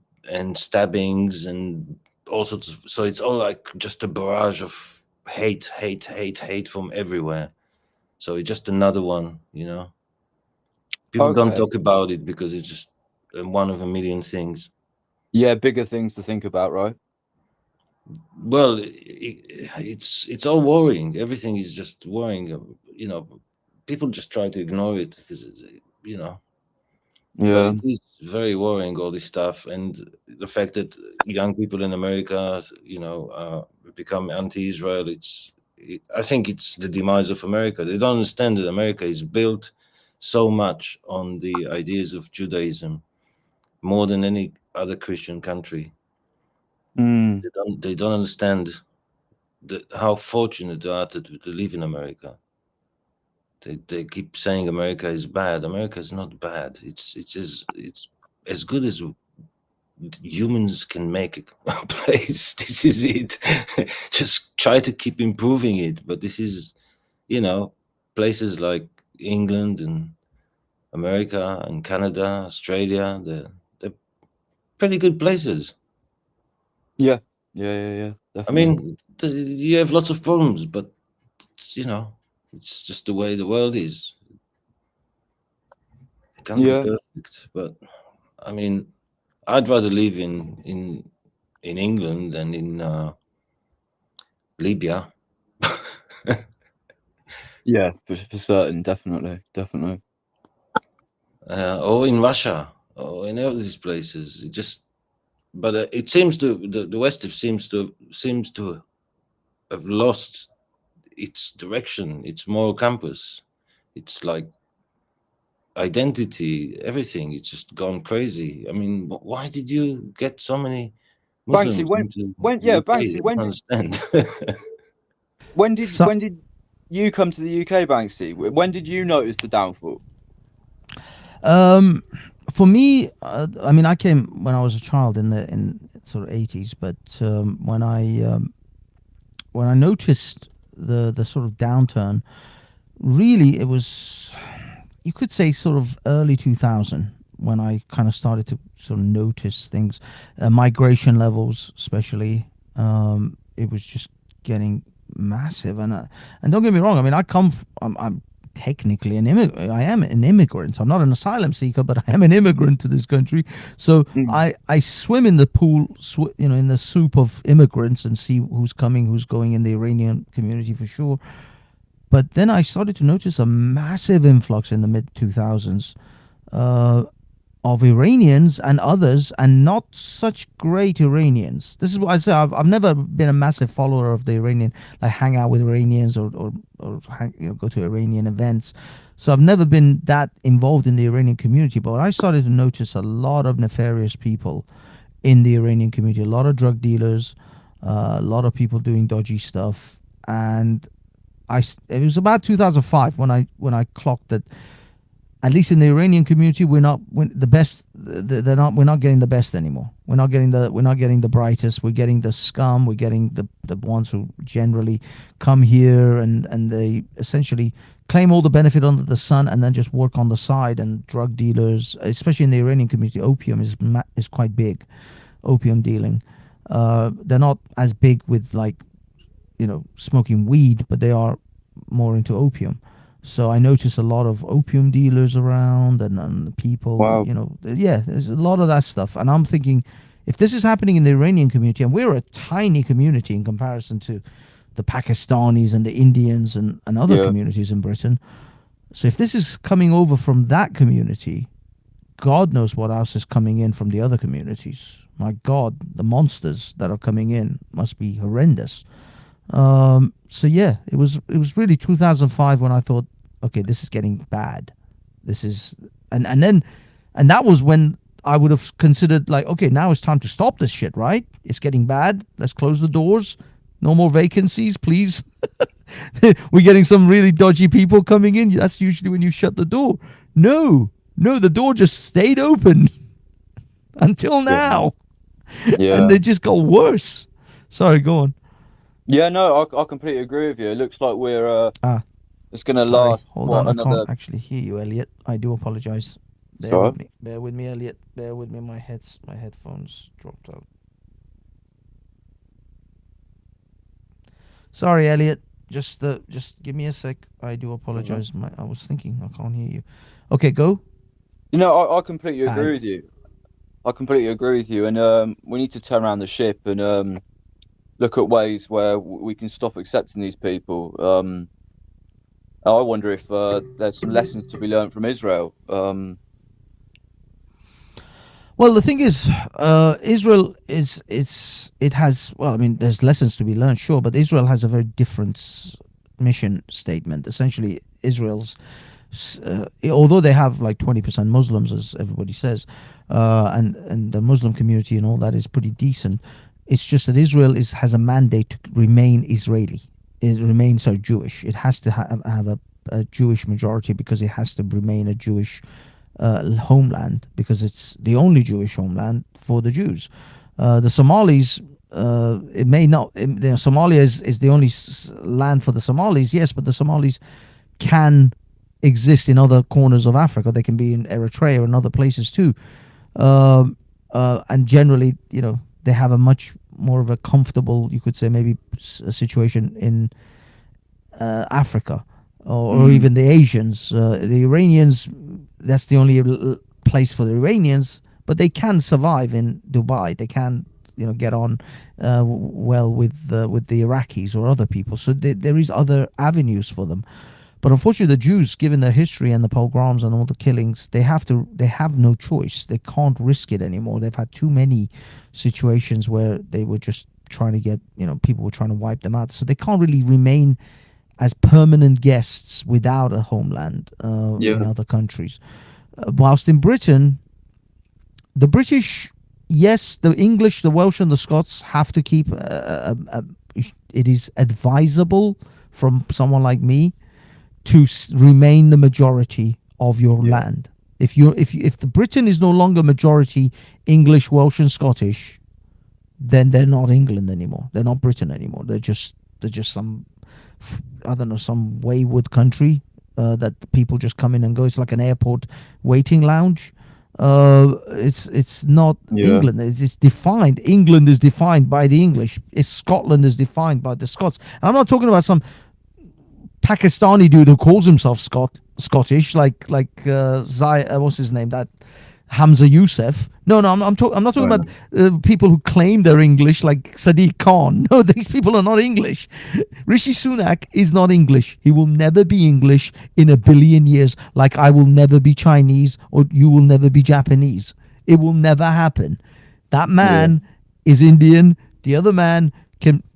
stabbings and all sorts of. So it's all like just a barrage of hate from everywhere. So it's just another one, People don't talk about it because it's just one of a million things. Yeah, bigger things to think about, right? Well, it's all worrying. Everything is just worrying. People just try to ignore it because Yeah, but it is very worrying, all this stuff, and the fact that young people in America, become anti-Israel. I think it's the demise of America. They don't understand that America is built so much on the ideas of Judaism, more than any other Christian country. They don't understand how fortunate they are to live in America. They keep saying America is bad. America is not bad. It's as good as humans can make a place. This is it. Just try to keep improving it. But this is, places like England and America and Canada, Australia, they're pretty good places. Yeah. Definitely. I mean, you have lots of problems, but it's just the way the world is. It can't be perfect, but I mean, I'd rather live in England than in Libya. Yeah, for certain, definitely. Or in Russia, or in all these places. But it seems the West seems to have lost its direction, its moral compass. It's like identity, everything. It's just gone crazy. I mean, why did you get so many Muslims Banksy, Banksy, when understand? when did you come to the UK, Banksy? When did you notice the downfall? For me, I mean, I came when I was a child in sort of 80s, but when I noticed the sort of downturn, really it was, you could say, sort of early 2000 when I kind of started to sort of notice things, migration levels especially. It was just getting massive, and don't get me wrong. I mean, I'm technically an immigrant. I am an immigrant. I'm not an asylum seeker, but I am an immigrant to this country. So I swim in the pool, in the soup of immigrants, and see who's coming, who's going in the Iranian community for sure. But then I started to notice a massive influx in the mid 2000s of Iranians and others, and not such great Iranians. This is what I say. I've never been a massive follower of the Iranian, like hang out with Iranians or go to Iranian events. So I've never been that involved in the Iranian community. But I started to notice a lot of nefarious people in the Iranian community, a lot of drug dealers, a lot of people doing dodgy stuff. And it was about 2005 when I clocked that, at least in the Iranian community, we're not getting the best anymore. We're not getting the brightest. We're getting the scum. We're getting the ones who generally come here and they essentially claim all the benefit under the sun and then just work on the side. And drug dealers, especially in the Iranian community, opium is quite big. Opium dealing. They're not as big with smoking weed, but they are more into opium. So I noticed a lot of opium dealers around and people, Wow. There's a lot of that stuff. And I'm thinking, if this is happening in the Iranian community, and we're a tiny community in comparison to the Pakistanis and the Indians and other communities in Britain. So if this is coming over from that community, God knows what else is coming in from the other communities. My God, the monsters that are coming in must be horrendous. So yeah, it was really 2005 when I thought, okay, this is getting bad. This is, and that was when I would have considered, like, okay, now it's time to stop this shit, right? It's getting bad. Let's close the doors. No more vacancies, please. We're getting some really dodgy people coming in. That's usually when you shut the door. No, the door just stayed open until now. Yeah. And they just got worse. Sorry, go on. Yeah, no, I completely agree with you. It looks like we're it's going to last. Hold on, I can't actually hear you, Elliot. I do apologize. Bear with me, Elliot. Bear with me. My headphones dropped out. Sorry, Elliot. Just give me a sec. I do apologize. I was thinking I can't hear you. Okay, go. I completely agree with you. And we need to turn around the ship and look at ways where we can stop accepting these people. I wonder if there's some lessons to be learned from Israel. Well, the thing is, Israel has, well, I mean, there's lessons to be learned, sure, but Israel has a very different mission statement. Essentially, Israel's, although they have like 20% Muslims, as everybody says, and the Muslim community and all that is pretty decent. It's just that Israel has a mandate to remain Israeli. It remains Jewish. It has to have a Jewish majority because it has to remain a Jewish homeland, because it's the only Jewish homeland for the Jews. The Somalis, it may not. Somalia is the only land for the Somalis, yes, but the Somalis can exist in other corners of Africa. They can be in Eritrea and other places too. And generally, they have a much more of a comfortable, you could say, maybe a situation in Africa or even the Asians. The Iranians, that's the only place for the Iranians, but they can survive in Dubai. They can, get on well with the Iraqis or other people. So there is other avenues for them. But unfortunately, the Jews, given their history and the pogroms and all the killings, they have no choice. They can't risk it anymore. They've had too many situations where they were just trying to get, people were trying to wipe them out. So they can't really remain as permanent guests without a homeland in other countries. Whilst in Britain, the British, yes, the English, the Welsh and the Scots have to keep, it is advisable from someone like me to remain the majority of your land. If the Britain is no longer majority English, Welsh, and Scottish, then they're not England anymore. They're not Britain anymore. They're just some, I don't know, some wayward country that people just come in and go. It's like an airport waiting lounge. It's not England. It's defined. England is defined by the English. Scotland is defined by the Scots. And I'm not talking about some Pakistani dude who calls himself Scottish, like what's his name? That Hamza Youssef. No, I'm not talking about people who claim they're English, like Sadiq Khan. No, these people are not English. Rishi Sunak is not English. He will never be English in a billion years, like I will never be Chinese or you will never be Japanese. It will never happen. That man is Indian. The other man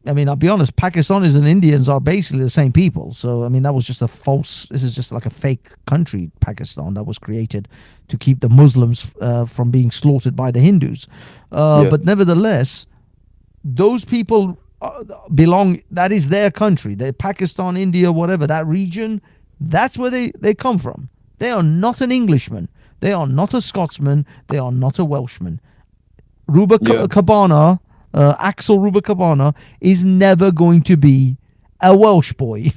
I'll be honest, Pakistanis and Indians are basically the same people. So, that was just this is just like a fake country, Pakistan, that was created to keep the Muslims from being slaughtered by the Hindus. But nevertheless, those people that is their country. Pakistan, India, whatever, that region, that's where they come from. They are not an Englishman. They are not a Scotsman. They are not a Welshman. Cabana... Axel Cabana is never going to be a Welsh boy,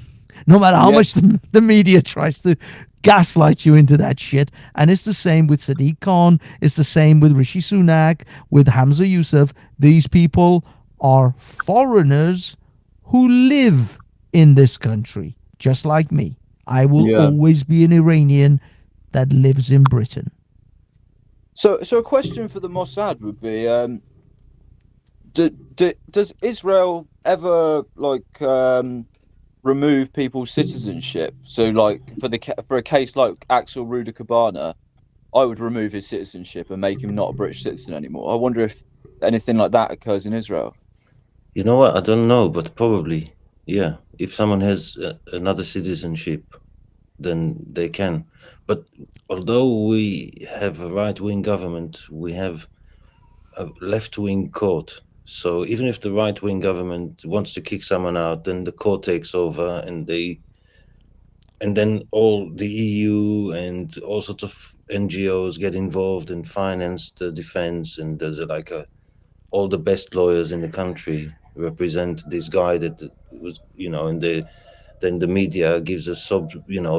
no matter how much the media tries to gaslight you into that shit. And it's the same with Sadiq Khan. It's the same with Rishi Sunak, with Hamza Youssef. These people are foreigners who live in this country, just like me. I will always be an Iranian that lives in Britain. So a question for the Mossad would be... does Israel ever remove people's citizenship? So for a case like Axel Cabana, I would remove his citizenship and make him not a British citizen anymore. I wonder if anything like that occurs in Israel. You know what? I don't know, but probably, yeah. If someone has another citizenship, then they can. But although we have a right-wing government, we have a left-wing court. So even if the right-wing government wants to kick someone out, then the court takes over, and then all the EU and all sorts of NGOs get involved and finance the defense, and there's all the best lawyers in the country represent this guy that was, and then the media gives us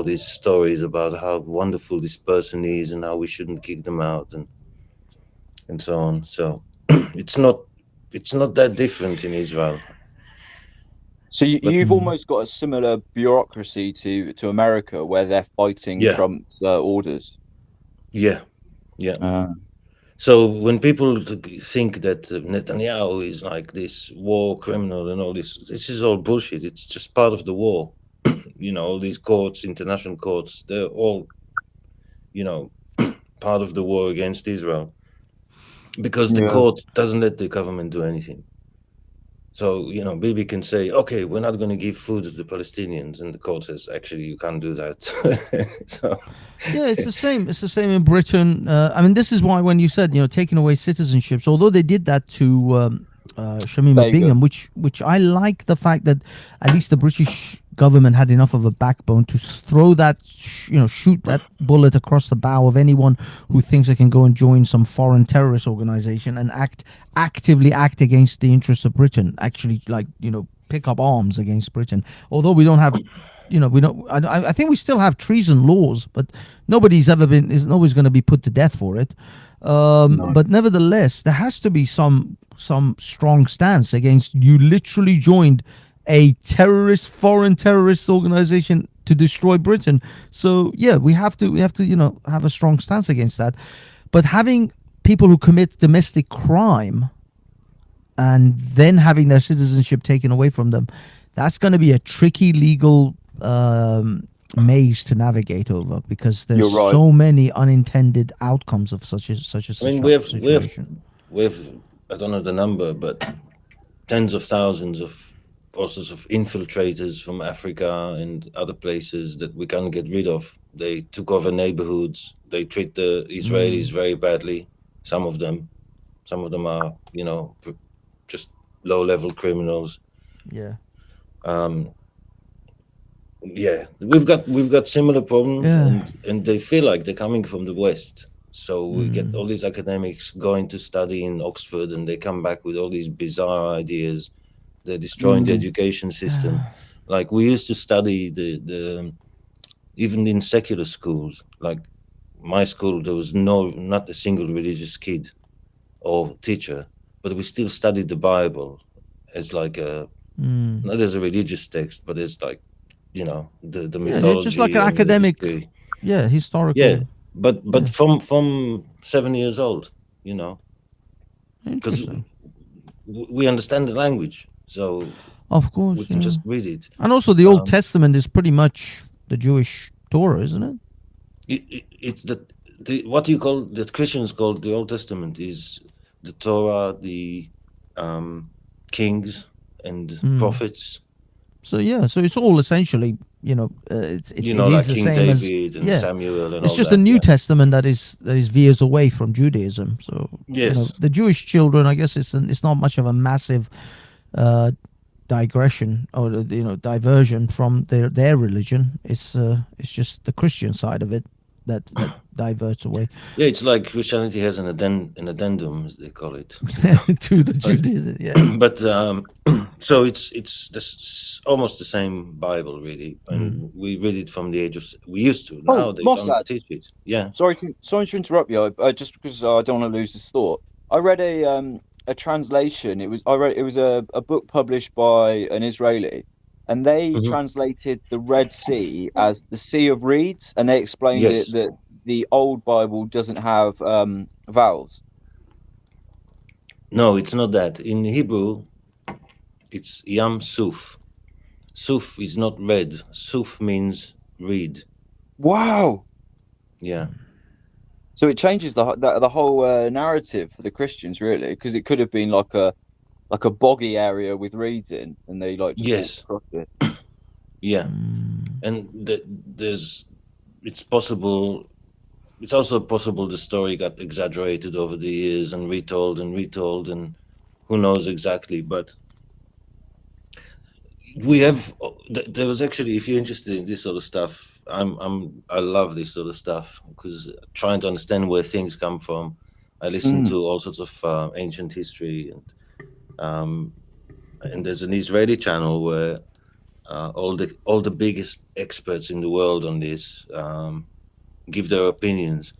these stories about how wonderful this person is and how we shouldn't kick them out and so on. So it's not that different in Israel. So you've almost got a similar bureaucracy to America, where they're fighting Trump's orders. Yeah. So when people think that Netanyahu is like this war criminal and all this is all bullshit. It's just part of the war. All these courts, international courts, they're all, part of the war against Israel. Because the court doesn't let the government do anything. So, Bibi can say, okay, we're not going to give food to the Palestinians. And the court says, actually, you can't do that. It's the same. It's the same in Britain. This is why when you said, taking away citizenships, although they did that to Shamima Bingham, which I like the fact that at least the British government had enough of a backbone to throw that, shoot that bullet across the bow of anyone who thinks they can go and join some foreign terrorist organization and actively act against the interests of Britain, actually pick up arms against Britain. Although we don't have, I think we still have treason laws, but nobody's going to be put to death for it. But nevertheless, there has to be some strong stance against, you literally joined a foreign terrorist organization to destroy Britain. So we have to have a strong stance against that. But having people who commit domestic crime and then having their citizenship taken away from them, that's going to be a tricky legal maze to navigate over, because there's so many unintended outcomes of such a situation. We have I don't know the number, but tens of thousands of all sorts of infiltrators from Africa and other places that we can't get rid of. They took over neighborhoods. They treat the Israelis very badly. Some of them are, just low-level criminals. Yeah. Yeah, we've got similar problems, Yeah. and they feel like they're coming from the West. So we get Mm. all these academics going to study in Oxford, and they come back with all these bizarre ideas. They're destroying the education system. Like we used to study the even in secular schools, like my school, there was not a single religious kid or teacher, but we still studied the Bible as like a not as a religious text, but as like, you know, the Yeah, mythology it's just like an and the academic, history. yeah, historical. Yeah, but from 7 years old, you know, because Interesting. we understand the language, so Of course, we can just read it. And also, the Old Testament is pretty much the Jewish Torah, isn't it? It's the what you call that Christians call the Old Testament is the Torah, the kings and prophets. So yeah, so it's all essentially, you know, it's You it know, is like the King same as David and Samuel and it's all just that, the New yeah. Testament that is veers away from Judaism. So you know, Yes. the Jewish children, I guess it's not much of a massive digression or you know diversion from their religion. It's just the Christian side of it that diverts away Yeah, it's like Christianity has an addendum, as they call it, to the Judaism. Yeah, but so it's this, almost the same Bible, really, and we read it from the age of. We used to. Now they Mossad. don't teach it. Yeah. Sorry to interrupt you. Just because I don't want to lose this thought. I read a translation. It was a book published by an Israeli, and they translated the Red Sea as the Sea of Reeds, and they explained Yes. it that the old Bible doesn't have vowels. No, it's not that. In Hebrew, it's Yam Suf. Suf is not red. Suf means reed. Wow. Yeah. So it changes the whole narrative for the Christians, really, because it could have been like a boggy area with reeds in, and they like just Yes. walked across it. Yeah. And it's possible. It's also possible the story got exaggerated over the years and retold, and who knows exactly. But we have. There was actually, if you're interested in this sort of stuff, I love this sort of stuff because trying to understand where things come from. I listen to all sorts of ancient history, and there's an Israeli channel where all the biggest experts in the world on this give their opinions.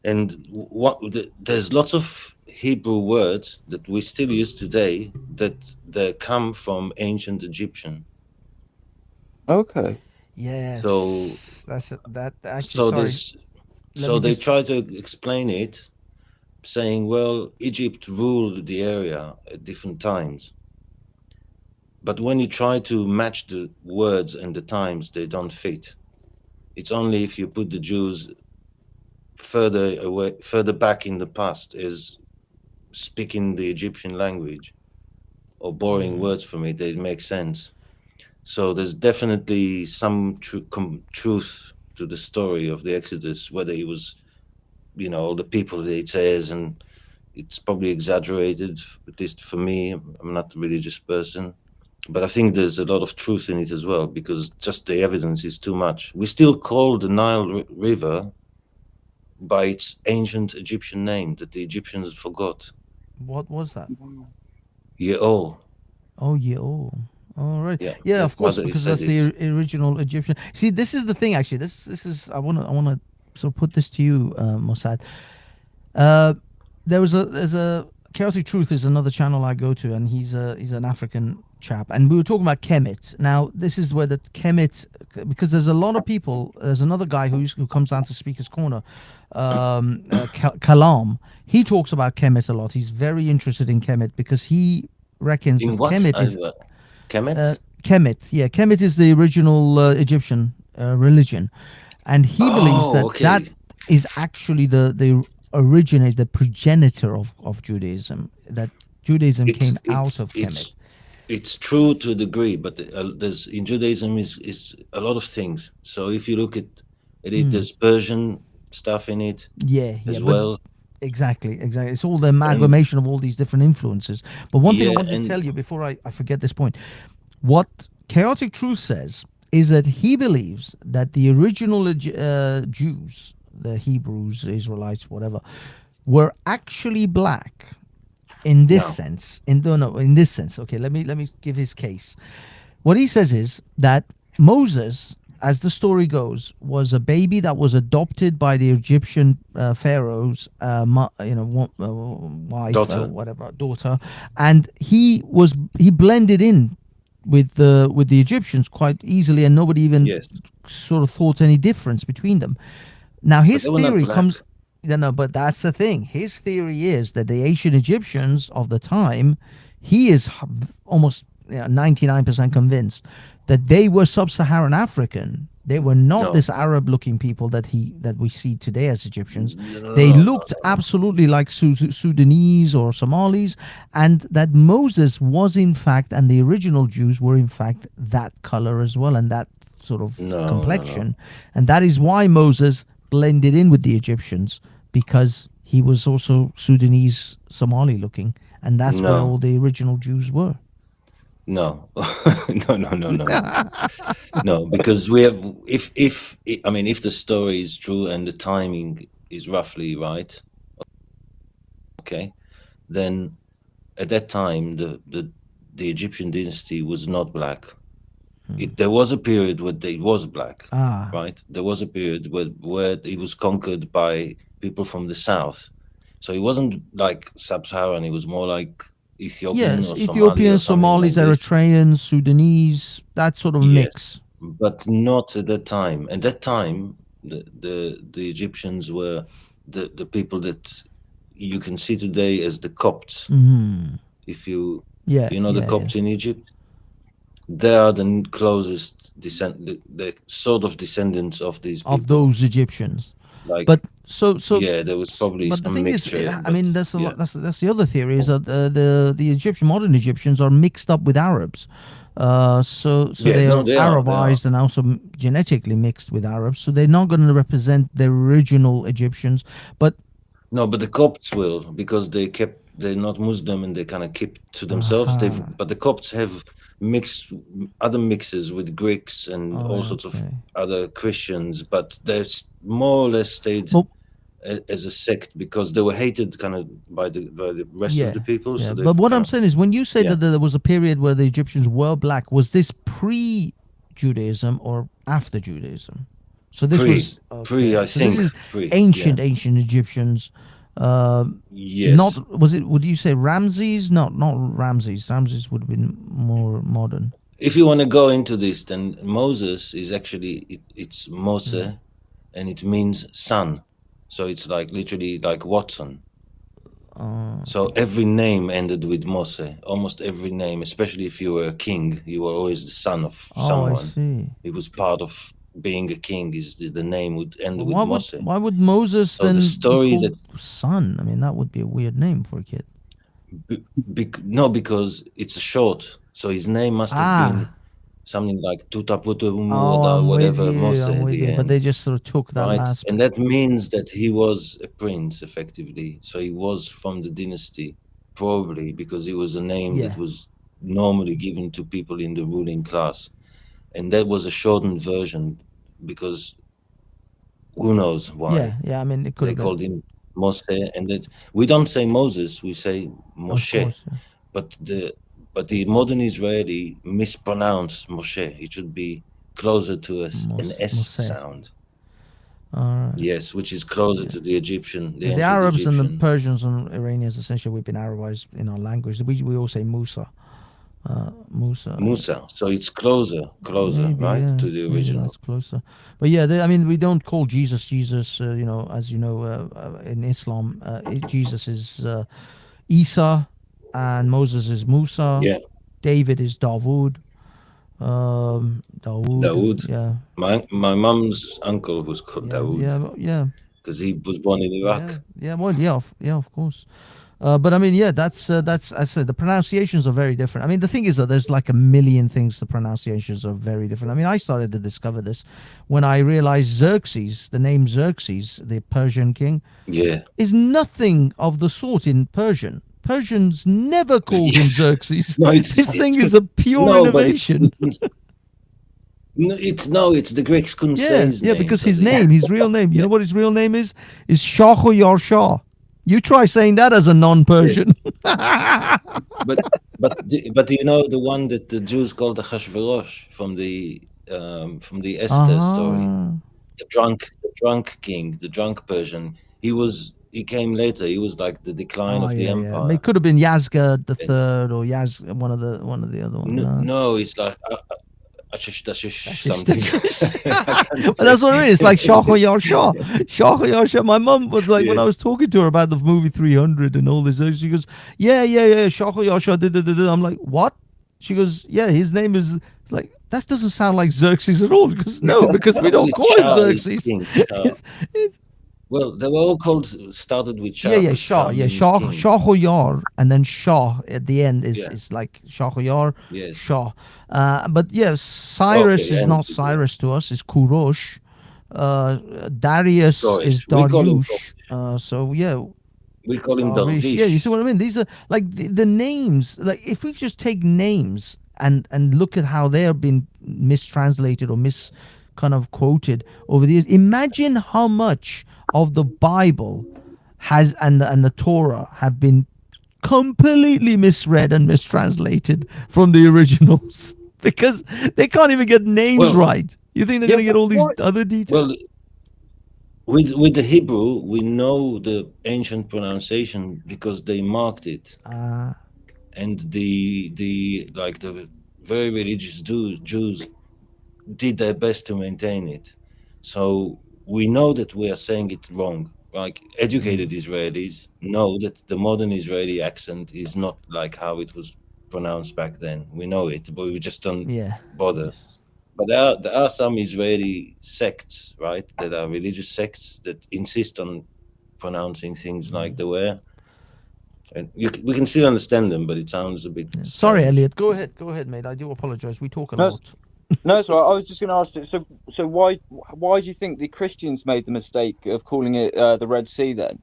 And there's lots of Hebrew words that we still use today that come from ancient Egyptian. Okay. yes. So that actually. They try to explain it, saying, well, Egypt ruled the area at different times. But when you try to match the words and the times, they don't fit. It's only if you put the Jews further back in the past as speaking the Egyptian language or borrowing words from it, they make sense. So there's definitely some truth to the story of the Exodus, whether it was, you know, all the people that it says, and it's probably exaggerated, at least for me. I'm not a religious person. But I think there's a lot of truth in it as well, because just the evidence is too much. We still call the Nile River by its ancient Egyptian name that the Egyptians forgot. What was that? Ye'o. Oh, yeah. Oh, all right. Yeah, Yeah, that's of course, why they because said that's the original Egyptian. See, this is the thing. Actually, this is. I wanna sort of put this to you, Mossad. There's a Chaotic Truth is another channel I go to, and he's an African chap, and we were talking about Kemet. Now, this is where the Kemet, because there's a lot of people. There's another guy who comes down to Speaker's Corner, Kalam. He talks about Kemet a lot. He's very interested in Kemet because he reckons In that what? Kemet is Kemet? Kemet. Yeah, Kemet is the original Egyptian religion, and he believes that that is actually the progenitor of Judaism. That Judaism came out of Kemet. It's true to a degree, but there's in Judaism is a lot of things. So if you look at it, there's Persian stuff in it, as well. Exactly. It's all the amalgamation of all these different influences. But one thing I wanted to tell you before I forget this point, what Chaotic Truth says is that he believes that the original Jews, the Hebrews, Israelites, whatever, were actually black in this sense. In this sense. Okay, let me give his case. What he says is that Moses, as the story goes, was a baby that was adopted by the Egyptian pharaoh's wife Daughter. or whatever, daughter, and he blended in with the Egyptians quite easily, and nobody even sort of thought any difference between them. Now his they were not theory black. comes. No, but that's the thing. His theory is that the ancient Egyptians of the time, he is almost 99% convinced that they were sub-Saharan African. They were not this Arab-looking people that we see today as Egyptians. They looked absolutely like Sudanese or Somalis, and that Moses was in fact, and the original Jews were in fact that color as well, and that sort of complexion. And that is why Moses blended in with the Egyptians, because he was also Sudanese, Somali looking, and that's where all the original Jews were. No, no, because we have, if the story is true and the timing is roughly right, okay, then at that time the Egyptian dynasty was not black. There was a period where it was black, right? There was a period where it was conquered by people from the south, so it wasn't like sub-Saharan. It was more like Ethiopian or Ethiopian, Somalis, like Eritreans, Sudanese, that sort of mix. But not at that time. At that time, the Egyptians were the people that you can see today as the Copts. Mm-hmm. If the Copts in Egypt, they are the closest the sort of descendants of these people. Of those Egyptians. Like, but there was probably some mixture. That's the other theory is that the modern Egyptians are mixed up with Arabs, they are Arabized and also genetically mixed with Arabs, so they're not going to represent the original Egyptians. But the Copts will, because they're not Muslim and they kind of keep to themselves. But the Copts have other mixes with Greeks and all sorts of other Christians, but they've more or less stayed as a sect because they were hated kind of by the rest of the people. Yeah. So but what I'm saying is, when you say that there was a period where the Egyptians were black, was this pre-Judaism or after Judaism? So this was I think. This is ancient Egyptians. Yes. Would you say Ramses? Not Ramses. Ramses would have been more modern. If you want to go into this, then Moses is actually it's Mose, and it means son. So it's like literally like Watson. So every name ended with Mose. Almost every name, especially if you were a king, you were always the son of someone. I see. It was part of being a king. Is the name would end with Mose. Why would Moses then the story be called son? I mean, that would be a weird name for a kid. Because it's short. So his name must have been something like Tutaputum or whatever Mose at the end. But they just sort of took that last. And that means that he was a prince, effectively. So he was from the dynasty, probably because it was a name that was normally given to people in the ruling class. And that was a shortened version because who knows why. Yeah, I mean, it could they called him Mose, and that we don't say Moses, we say Moshe. But the modern Israeli mispronounce Moshe. It should be closer to an S sound. Yes, which is closer to the Egyptian. The Arabs and the Persians and Iranians, essentially, we've been Arabized in our language. We all say Musa. Musa. So it's closer, maybe, right, to the original. That's closer. But I mean, we don't call Jesus. As you know, in Islam, Jesus is Isa, and Moses is Musa. Yeah. David is Dawood. Dawood. Yeah. My mum's uncle was called Dawood. Yeah. Because he was born in Iraq. Of course. But I mean, that's I said the pronunciations are very different. I mean, the thing is that there's like a million things. The pronunciations are very different. I mean, I started to discover this when I realized Xerxes, the name Xerxes, the Persian king, is nothing of the sort in Persian. Persians never called him Xerxes. This thing is a pure innovation. It's the Greeks couldn't say his name. because so his they- name, his real name. You know what his real name is? Is Shahoyar Shah. You try saying that as a non-Persian. But you know the one that the Jews called the Hashverosh from the Esther story, the drunk king, the drunk Persian. He came later. He was like the decline of the empire. It could have been Yazgad the third or one of the other ones. No, it's like Ashish something. But that's what I mean. It's like Shahoyar Shah. Shahoyar Shah. My mum was like, when I was talking to her about the movie 300 and all this, she goes, yeah, Shahoyar Shah. I'm like, what? She goes, yeah, his name is like, that doesn't sound like Xerxes at all. Because we don't call him Xerxes. Well, they were all started with Shah. Shah. Shahoyar, and then Shah at the end is like Shahoyar, Shah. But Cyrus is not Cyrus to us. It's Kurosh. Darius is Dariush. We call him Darvish. Yeah, you see what I mean? These are like the names. Like if we just take names and look at how they have been mistranslated or kind of quoted over the years. Imagine how much of the Bible has and the Torah have been completely misread and mistranslated from the originals because they can't even get names right. You think they're going to get all these other details? Well, with the Hebrew, we know the ancient pronunciation because they marked it, and the very religious Jews did their best to maintain it. So we know that we are saying it wrong. Like educated Israelis know that the modern Israeli accent is not like how it was pronounced back then. We know it, but we just don't bother. But there are some Israeli sects, right, that are religious sects that insist on pronouncing things like they were. And we can still understand them, but it sounds a bit. Sorry, Elliot. Go ahead, mate. I do apologize. We talk a lot. No, so I was just going to ask. So why do you think the Christians made the mistake of calling it the Red Sea then?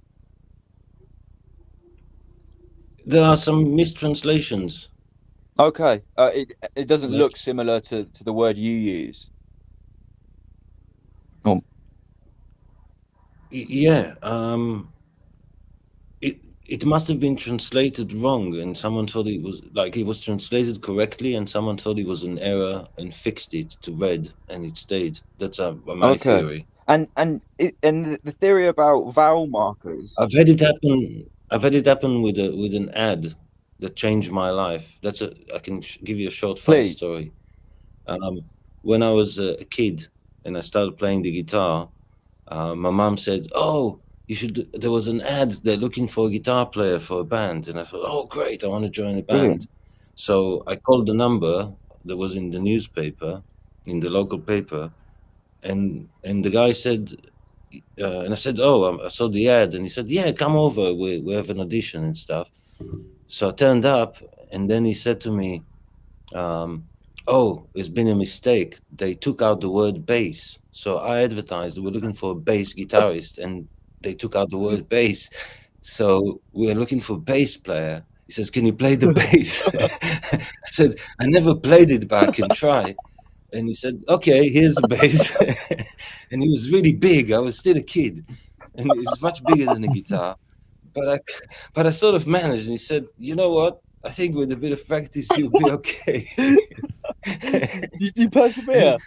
There are some mistranslations. Okay, it doesn't look similar to the word you use. Yeah, it must have been translated wrong, and someone thought it was translated correctly, and someone thought it was an error and fixed it to red, and it stayed. That's my theory. And the theory about vowel markers. I've had it happen with an ad that changed my life. I can give you a short fun story. When I was a kid and I started playing the guitar, my mom said, "Oh, you should." There was an ad. They're looking for a guitar player for a band, and I thought, "Oh, great! I want to join a band." Brilliant. So I called the number that was in the newspaper, in the local paper, and the guy said, and I said, "Oh, I saw the ad," and he said, "Yeah, come over. We have an audition and stuff." So I turned up, and then he said to me, "Oh, it's been a mistake. They took out the word bass." So I advertised we're looking for a bass guitarist, and they took out the word bass. So we're looking for a bass player. He says, "Can you play the bass?" I said, "I never played it, but I can try." And he said, "Okay, here's a bass." And he was really big. I was still a kid, and it was much bigger than a guitar. But I sort of managed. And he said, "You know what? I think with a bit of practice, you'll be okay." Did you persevere?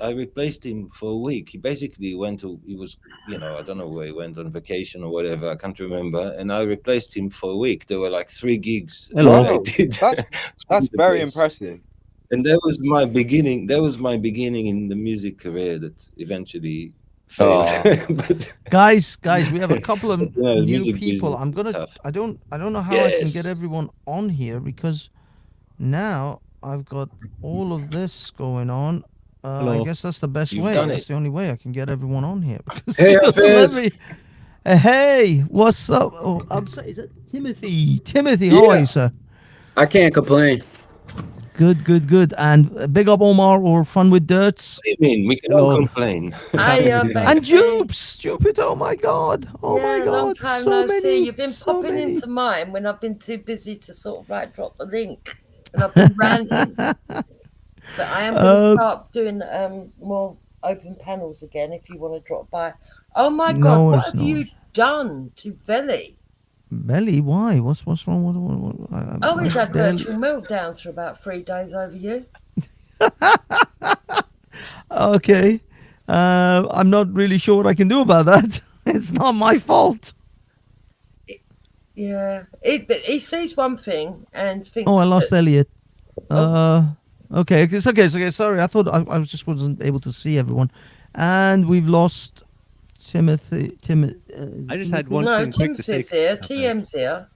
I replaced him for a week. He basically he was, I don't know where he went on vacation or whatever. I can't remember. And I replaced him for a week. There were like 3 gigs. Hello. That's very impressive. And that was my beginning. That was my beginning in the music career that eventually failed. Guys, we have a couple of new music people. business I don't know how I can get everyone on here because now I've got all of this going on. I guess that's the best way. That's the only way I can get everyone on here. Hey, Fizz. Hey, what's up? Oh, I'm sorry, is it Timothy? Timothy, how are you, sir? I can't complain. Good. And big up Omar or Fun with Dirts. What do you mean? We can all complain. And Jupiter, oh my God. My God. Long time so no many, see. You've been so popping many. into mine when I've been too busy to sort of drop the link. and I've been ranting. But I am going to start doing more open panels again if you want to drop by. Oh my God, what have you done to Veli? Belly? Why? What's wrong with He's had virtual meltdowns for about 3 days over you. Okay. I'm not really sure what I can do about that. It's not my fault. Yeah. He sees one thing and thinks. Oh, I lost Elliot. Okay, it's okay. Sorry, I thought I just wasn't able to see everyone. And we've lost Timothy. I just had one No, thing quick to say. Timothy's here. TM's here.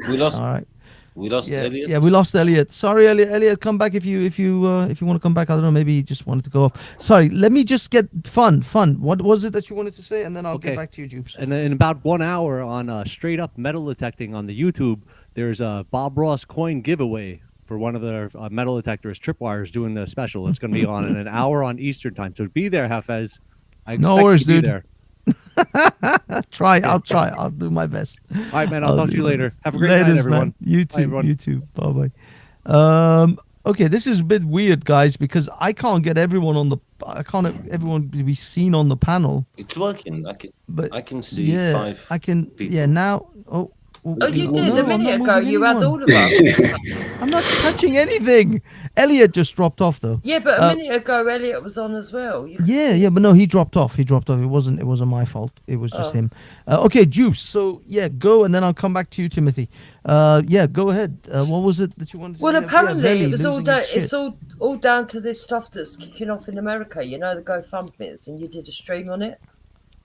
We lost. All right. We lost Elliot. Yeah, we lost Elliot. Sorry, Elliot. Elliot, come back if you want to come back. I don't know. Maybe you just wanted to go off. Sorry. Let me just get fun. What was it that you wanted to say, and then I'll get back to you, Jupes. And in about 1 hour on straight up metal detecting on the YouTube, there's a Bob Ross coin giveaway for one of their metal detectors, Tripwires, doing the special. It's going to be on in an hour on Eastern time. So be there, Hafez. I expect No worries, you to be dude. there. I'll try. I'll do my best. All right, man. I'll talk to you later. Have a great Laters, night, everyone. Man. You Bye, too. everyone. You too. Bye. Okay, this is a bit weird, guys, because I can't get everyone on the. I can't have everyone be seen on the panel. It's working. I can see Yeah, 5. I can. people. Yeah, now. Oh, you did no, a minute I'm ago. not You had moving all of us. I'm not touching anything. Elliot just dropped off though. Yeah, but a minute ago, Elliot was on as well. Yeah, but no, he dropped off. It wasn't my fault. It was just him. Okay, Juice. So yeah, go, and then I'll come back to you, Timothy. Yeah, go ahead. What was it that you wanted to Well, say? apparently Veli it was all losing down. his shit. It's all down to this stuff that's kicking off in America. You know, the GoFundMe's, and you did a stream on it.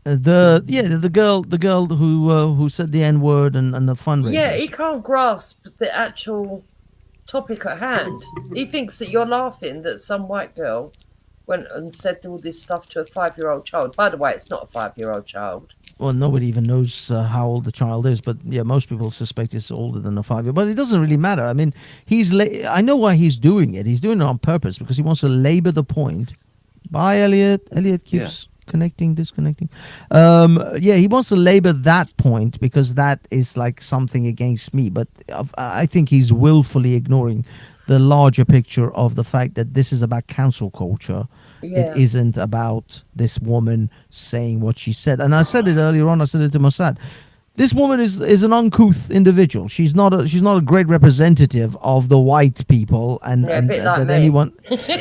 The girl who said the N-word and the fundraiser. Yeah, he can't grasp the actual topic at hand. He thinks that you're laughing that some white girl went and said all this stuff to a 5-year-old child. By the way, it's not a 5-year-old child. Well, nobody even knows how old the child is, but yeah, most people suspect it's older than a 5-year. But it doesn't really matter. I mean, I know why he's doing it. He's doing it on purpose because he wants to labor the point. Bye, Elliot. Elliot keeps disconnecting. He wants to labor that point because that is like something against me. But I think he's willfully ignoring the larger picture of the fact that this is about cancel culture. Yeah. It isn't about this woman saying what she said. And I said it earlier on. I said it to Mossad. This woman is an uncouth individual. She's not a great representative of the white people and a bit like that me. anyone.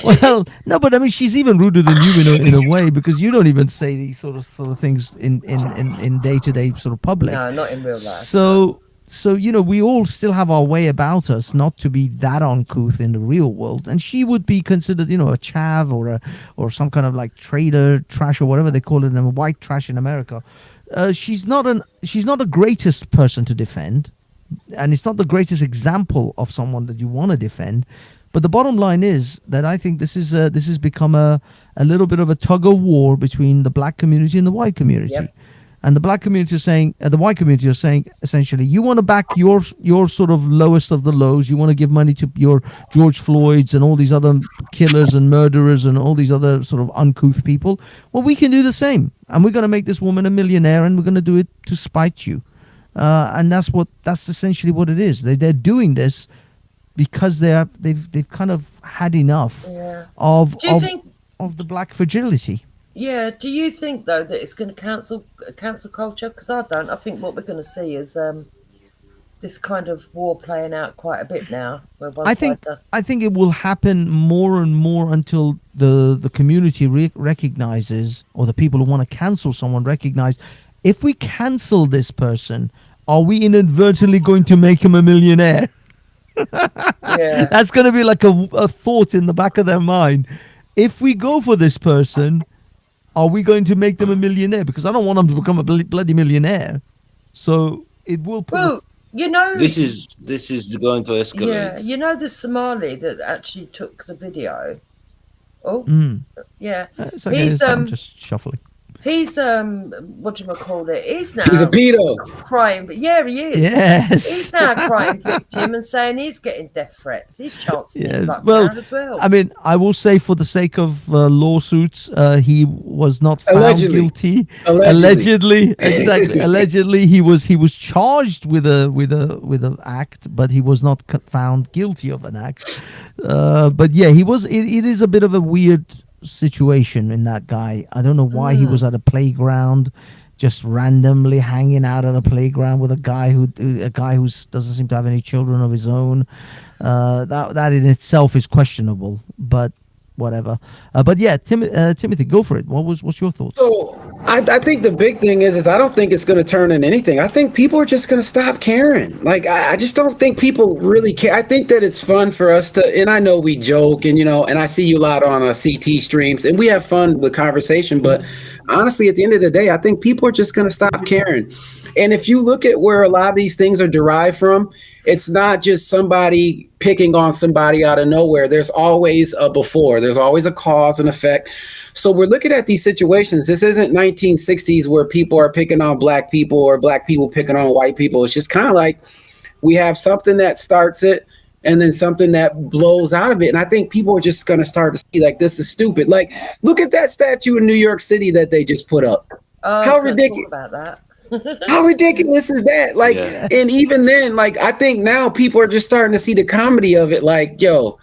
Well, no, but I mean, she's even ruder than you in a way because you don't even say these sort of things in day-to-day sort of public. No, not in real life. So we all still have our way about us not to be that uncouth in the real world, and she would be considered a chav or some kind of like trader trash or whatever they call it in white trash in America. She's not the greatest person to defend, and it's not the greatest example of someone that you want to defend. But the bottom line is that I think this has become a little bit of a tug of war between the black community and the white community. Yep. And the black community is saying, the white community are saying, essentially, you want to back your sort of lowest of the lows. You want to give money to your George Floyds and all these other killers and murderers and all these other sort of uncouth people. Well, we can do the same, and we're going to make this woman a millionaire, and we're going to do it to spite you. And that's essentially what it is. They're doing this because they've kind of had enough of the black fragility. Yeah, do you think though that it's going to cancel culture? Because I don't. I think what we're going to see is this kind of war playing out quite a bit now. Where I think it will happen more and more until the community recognizes, or the people who want to cancel someone recognize, if we cancel this person, are we inadvertently going to make him a millionaire? Yeah. That's going to be like a thought in the back of their mind. If we go for this person, are we going to make them a millionaire? Because I don't want them to become a bloody millionaire. So it will put... Well, This is going to escalate. Yeah, the Somali that actually took the video. Oh, yeah. It's okay. I'm just shuffling. He's whatchamacallit, he's now He's a pedo. crying, but yeah, he is. Yes. He's now crying victim and saying he's getting death threats. He's chancing his luck Well, now as well. I mean, I will say for the sake of lawsuits, he was not found guilty. Allegedly, exactly. Allegedly, he was charged with a act, but he was not found guilty of an act. But yeah, he was. It is a bit of a weird situation in that guy. I don't know why he was at a playground, just randomly hanging out at a playground with a guy who doesn't seem to have any children of his own. That in itself is questionable, but whatever. But yeah, Timothy, go for it. What's your thoughts? So I think the big thing is I don't think it's going to turn into anything. I think people are just going to stop caring. Like I just don't think people really care. I think that it's fun for us to, and I know we joke and and I see you a lot on CT streams and we have fun with conversation. But honestly, at the end of the day, I think people are just going to stop caring. And if you look at where a lot of these things are derived from, it's not just somebody picking on somebody out of nowhere. There's always a before. There's always a cause and effect. So we're looking at these situations. This isn't 1960s where people are picking on black people or black people picking on white people. It's just kind of like we have something that starts it and then something that blows out of it. And I think people are just going to start to see like, this is stupid. Like, look at that statue in New York City that they just put up. How ridiculous about that. How ridiculous is that? Like, and even then, like, I think now people are just starting to see the comedy of it. Like, yo,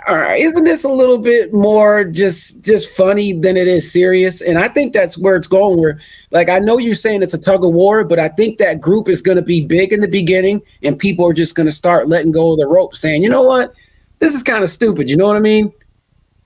all right, isn't this a little bit more just funny than it is serious? And I think that's where it's going. Where, like, I know you're saying it's a tug of war, but I think that group is going to be big in the beginning, and people are just going to start letting go of the rope, saying, you know what, this is kind of stupid. You know what I mean?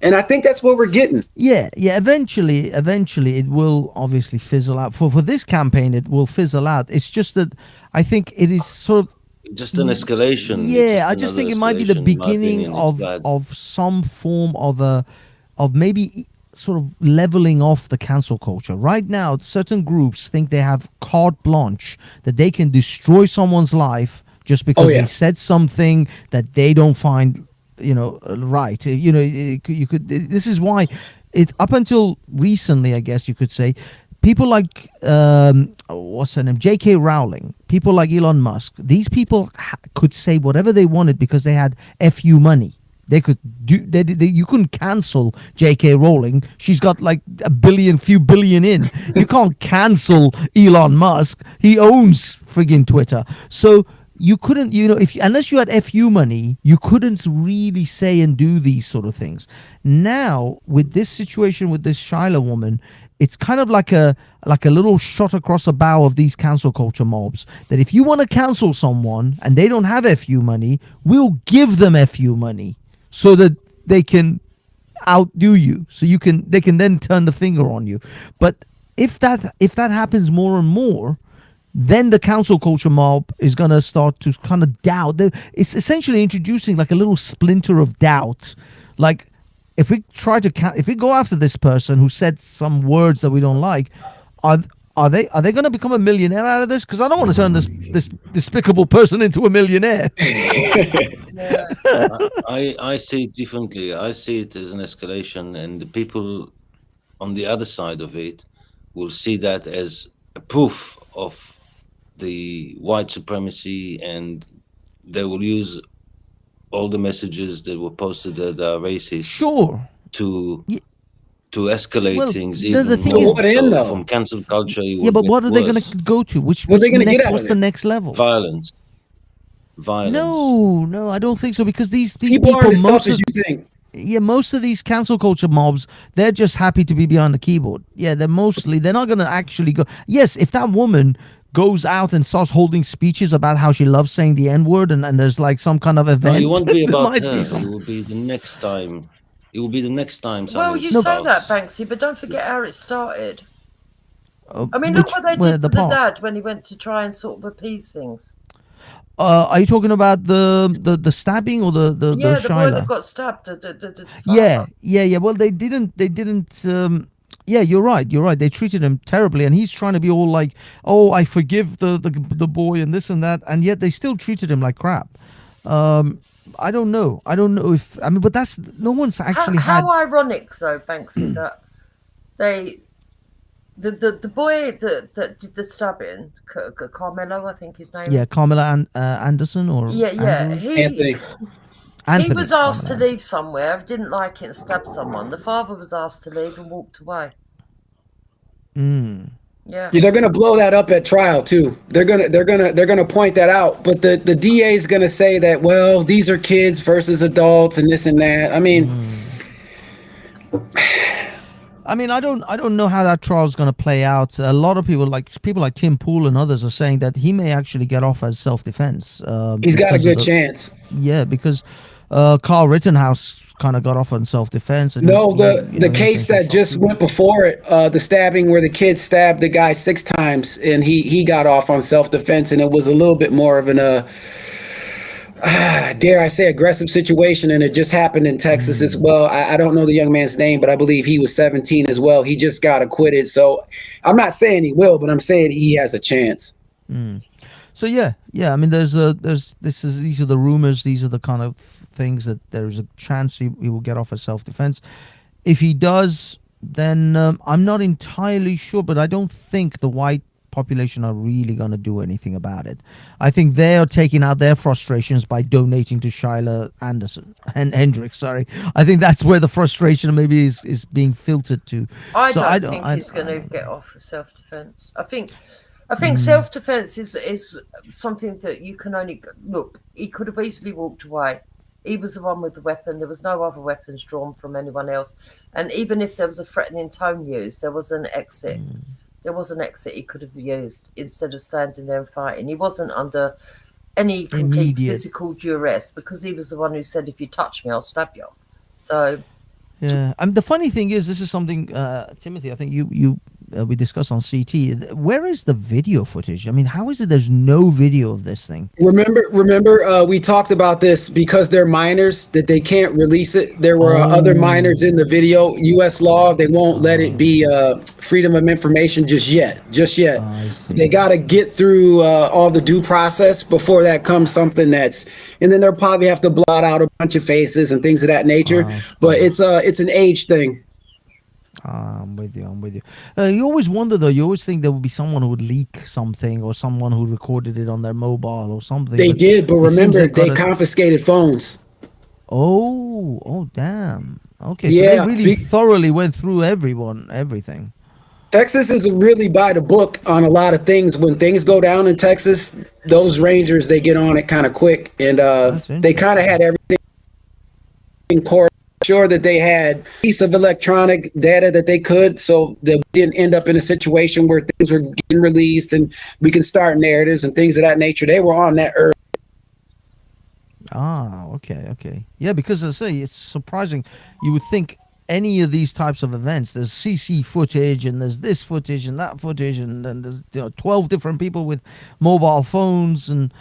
And I think that's what we're getting. Yeah. Eventually, it will obviously fizzle out. For this campaign, it will fizzle out. It's just that I think it is sort of just an escalation. Yeah, I just think it might be the beginning of some form of maybe sort of leveling off the cancel culture. Right now, certain groups think they have carte blanche, that they can destroy someone's life just because they said something that they don't find right. You could. This is why it up until recently, I guess you could say, people like what's her name, J.K. Rowling, people like Elon Musk. These people could say whatever they wanted because they had FU money. They could do. You couldn't cancel J.K. Rowling. She's got like few billion in. You can't cancel Elon Musk. He owns friggin' Twitter. So. You couldn't, unless you had FU money, you couldn't really say and do these sort of things. Now, with this situation with this Shiloh woman, it's kind of like a little shot across the bow of these cancel culture mobs. That if you want to cancel someone and they don't have FU money, we'll give them FU money so that they can outdo you. So they can then turn the finger on you. But if that happens more and more, then the cancel culture mob is going to start to kind of doubt. It's essentially introducing like a little splinter of doubt. Like if we go after this person who said some words that we don't like, are they going to become a millionaire out of this? Because I don't want to turn this despicable person into a millionaire. I see it differently. I see it as an escalation, and the people on the other side of it will see that as a proof of the white supremacy, and they will use all the messages that were posted that are racist to escalate things even more. From cancel culture, but what are they going to go to? What's the next level? Violence. No, I don't think so, because these people aren't as tough as you think. Yeah, most of these cancel culture mobs, they're just happy to be behind the keyboard. Yeah, they're not going to actually go. Yes, if that woman goes out and starts holding speeches about how she loves saying the N-word and there's like some kind of event. No, it won't be about her. It will be the next time. Well, you say that, Banksy, but don't forget how it started. I mean, look what they did to the dad when he went to try and sort of appease things. Are you talking about the stabbing or the boy that got stabbed? Yeah. Well, they didn't. Yeah, you're right. They treated him terribly, and he's trying to be all like, "Oh, I forgive the boy and this and that," and yet they still treated him like crap. I don't know if but that's no one's actually how ironic though, Banksy, that The boy that did the stabbing, Carmelo, I think his name. Yeah, Carmela Anderson or Yeah. Andrews? He was asked to leave somewhere, didn't like it, and stabbed someone. The father was asked to leave and walked away. Yeah, they're gonna blow that up at trial too. They're gonna point that out. But the DA is gonna say that, well, these are kids versus adults and this and that. I mean, I don't know how that trial is going to play out. A lot of people like Tim Pool and others are saying that he may actually get off as self-defense. He's got a good chance. Yeah, because Carl Rittenhouse kind of got off on self-defense. And the case that just went before it, the stabbing where the kid stabbed the guy 6 times and he got off on self-defense, and it was a little bit more of an dare I say aggressive situation, and it just happened in Texas as well. I don't know the young man's name, but I believe he was 17 as well. He just got acquitted, so I'm not saying he will, but I'm saying he has a chance. So yeah. I mean, these are the rumors. These are the kind of things that there's a chance he will get off as self-defense. If he does, then I'm not entirely sure, but I don't think the white population are really going to do anything about it. I think they are taking out their frustrations by donating to Shyla Hendricks. Sorry, I think that's where the frustration maybe is being filtered to. I don't think he's going to get off with self-defense. I think self-defense is something that you can only look. He could have easily walked away. He was the one with the weapon. There was no other weapons drawn from anyone else. And even if there was a threatening tone used, there was an exit. There was an exit he could have used instead of standing there and fighting. He wasn't under any complete physical duress because he was the one who said, if you touch me, I'll stab you. So... Yeah. The funny thing is, this is something, Timothy, I think we discussed on CT. Where is the video footage? I mean, how is it there's no video of this thing? Remember, we talked about this because they're minors, that they can't release it. There were other minors in the video. U.S. law, they won't let it be freedom of information just yet. They got to get through all the due process before that comes something and then they'll probably have to blot out a bunch of faces and things of that nature. But it's an age thing. I'm with you. You always wonder, though. You always think there would be someone who would leak something or someone who recorded it on their mobile or something. They did, but remember, they confiscated phones. Oh, damn. Okay, so they really thoroughly went through everything. Texas is really by the book on a lot of things. When things go down in Texas, those rangers, they get on it kind of quick, and they kind of had everything in court. Sure that they had a piece of electronic data that they could, so they didn't end up in a situation where things were getting released and we can start narratives and things of that nature. They were on that early. Okay. Yeah, because I say it's surprising. You would think any of these types of events, there's CC footage and there's this footage and that footage and there's 12 different people with mobile phones and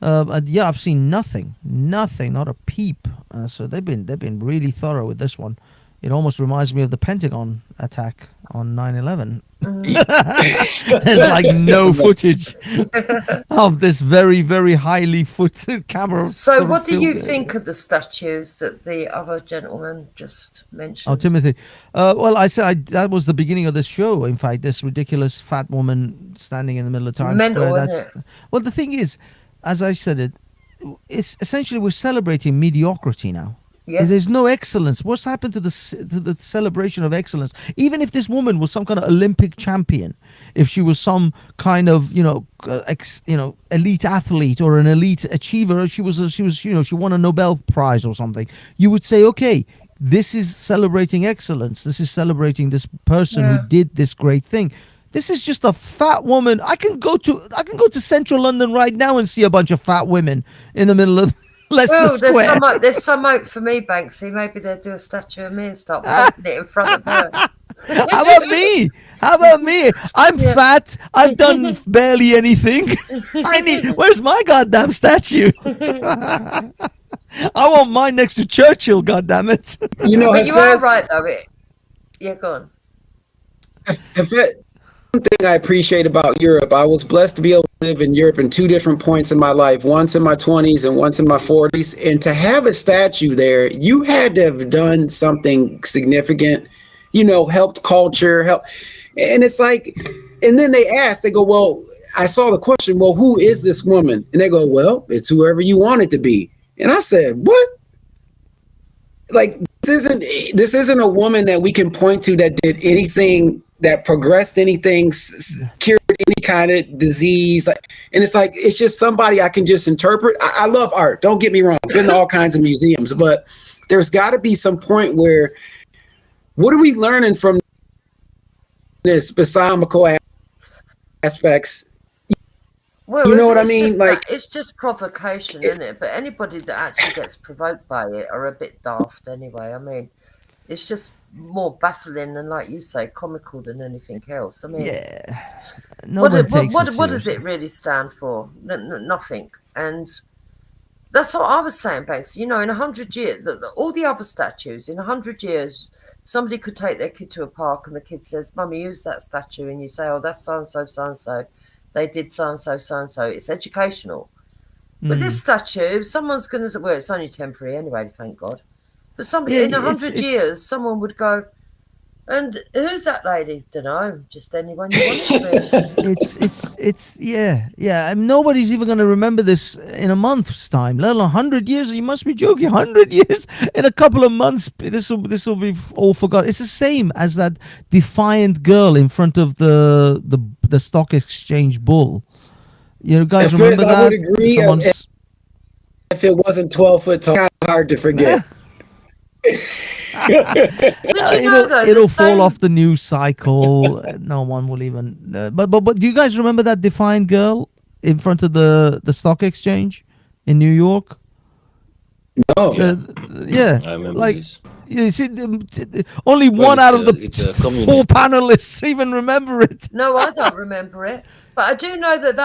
I've seen nothing, not a peep. So they've been really thorough with this one. It almost reminds me of the Pentagon attack on 9/11. There's like no footage of this very, very highly footed camera. So what do you think of the statues that the other gentleman just mentioned? Oh, Timothy. Well, I said that was the beginning of this show. In fact, this ridiculous fat woman standing in the middle of Times Square. Well, the thing is, as I said it's essentially we're celebrating mediocrity now. Yes. There's no excellence. What's happened to the celebration of excellence? Even if this woman was some kind of Olympic champion, if she was some kind of elite athlete or an elite achiever, she won a Nobel Prize or something, you would say, okay, this is celebrating excellence. This is celebrating this person who did this great thing. This is just a fat woman. I can go to central London right now and see a bunch of fat women in the middle of Leicester Square. There's some hope for me, Banksy. Maybe they'll do a statue of me and start putting it in front of her. How about me? I'm fat. I've done barely anything. Where's my goddamn statue? I want mine next to Churchill, goddammit. But you are right, though. Go on. One thing I appreciate about Europe, I was blessed to be able to live in Europe in 2 different points in my life, once in my 20s and once in my 40s. And to have a statue there, you had to have done something significant, helped culture, And it's like, and then they go, well, I saw the question, well, who is this woman? And they go, well, it's whoever you want it to be. And I said, what? Like, this isn't a woman that we can point to that did anything, that progressed anything, cured any kind of disease. Like, and it's like, it's just somebody I can just interpret. I love art. Don't get me wrong. I've been to all kinds of museums, but there's got to be some point where, what are we learning from this besides aspects? Well, You know what I mean? Like, it's just provocation, isn't it? But anybody that actually gets provoked by it are a bit daft anyway. I mean, it's just more baffling and, like you say, comical than anything else. I mean, what does it really stand for? Nothing. And that's what I was saying, Banks. You know, in 100 years, all the other statues, in 100 years, somebody could take their kid to a park and the kid says, Mummy, use that statue. And you say, oh, that's so-and-so, so-and-so. They did so-and-so, so-and-so. It's educational. But this statue, someone's going to say, well, it's only temporary anyway, thank God. But somebody in 100 years, someone would go, and who's that lady? Dunno, just anyone you want it to be. Yeah. I mean, nobody's even going to remember this in a month's time, let alone 100 years. You must be joking. 100 years in a couple of months, this will be all forgotten. It's the same as that defiant girl in front of the stock exchange bull. You guys remember that? I would agree. If it wasn't 12 foot tall, kind of hard to forget. It'll fall off the news cycle. No one will even. But do you guys remember that defiant girl in front of the stock exchange in New York? No. Yeah. I remember like, this. You see, only one out of the 4 panelists even remember it. No, I don't remember it. But I do know that It's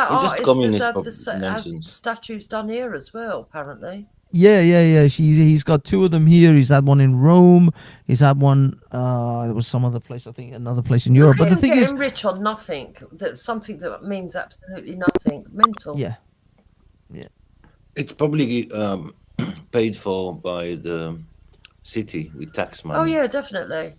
artist has had statues done here as well, apparently. Yeah. He's got 2 of them here. He's had one in Rome. He's had one. It was some other place. I think another place in Europe. But the thing is, getting rich on nothing. That's something that means absolutely nothing. Mental. Yeah. It's probably paid for by the city with tax money. Oh yeah, definitely.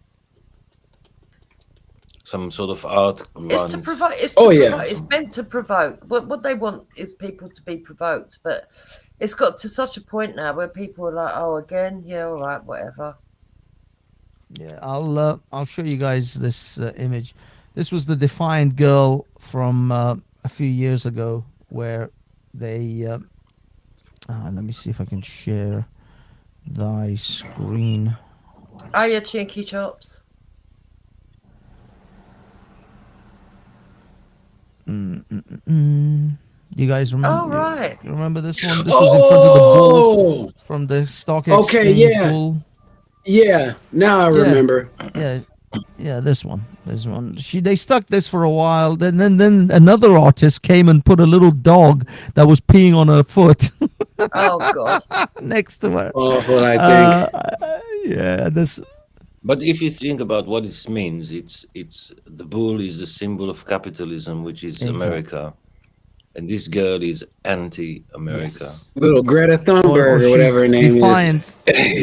Some sort of art. It's to provoke. It's meant to provoke. What they want is people to be provoked, but it's got to such a point now where people are like, "Oh, again, yeah, all right, whatever." Yeah, I'll show you guys this image. This was the defiant girl from a few years ago, where they. Let me see if I can share thy screen. Are you chinky chops? You guys remember? Oh, right. You remember this one? This was in front of the bull from the stock exchange. Okay, yeah. Bull. Yeah, now I remember. Yeah, this one. They stuck this for a while. Then another artist came and put a little dog that was peeing on her foot. Oh God! Next to her. Awful, I think. Yeah, this. But if you think about what it means, it's the bull is the symbol of capitalism, which is America, and this girl is anti-America. Yes. Little Greta Thunberg or whatever her name defiant. is.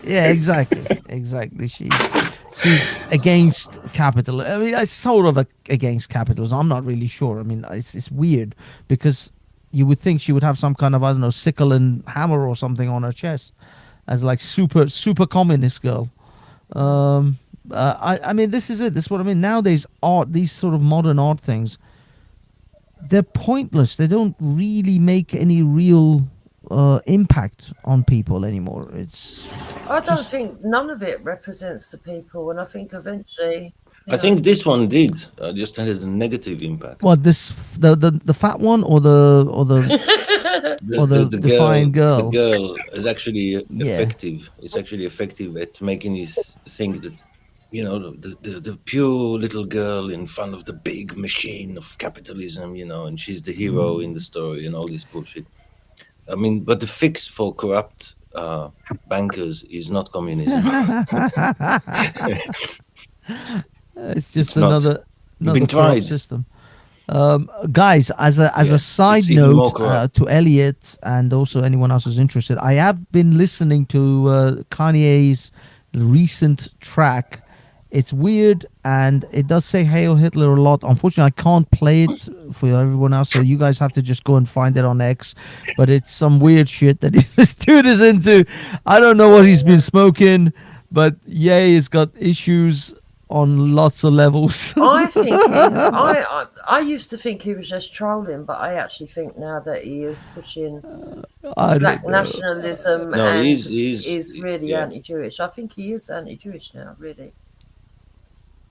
yeah, exactly. She's against capitalism. I mean, it's sort of against capitalism. I'm not really sure. I mean, it's weird because you would think she would have some kind of, I don't know, sickle and hammer or something on her chest, as like super communist girl. I mean, this is it. This is what I mean. Nowadays, art, these sort of modern art things, they're pointless. They don't really make any real impact on people anymore. I don't think none of it represents the people, and I think eventually. I think this one did. Just had a negative impact. What, the fat one or the defiant girl? The girl is actually effective. It's actually effective at making you think that, you know, the pure little girl in front of the big machine of capitalism, you know, and she's the hero in the story and all this bullshit. I mean, but the fix for corrupt bankers is not communism. It's just another tried. system. Guys, as a side note to Elliot and also anyone else who's interested, I have been listening to Kanye's recent track, It's weird, and it does say Hail Hitler a lot. Unfortunately, I can't play it for everyone else, so you guys have to just go and find it on X. But it's some weird shit that this dude is into. I don't know what he's been smoking, but Ye has got issues on lots of levels. I think I used to think he was just trolling, but I actually think now that he is pushing black nationalism and is really anti-Jewish. I think he is anti-Jewish now, really.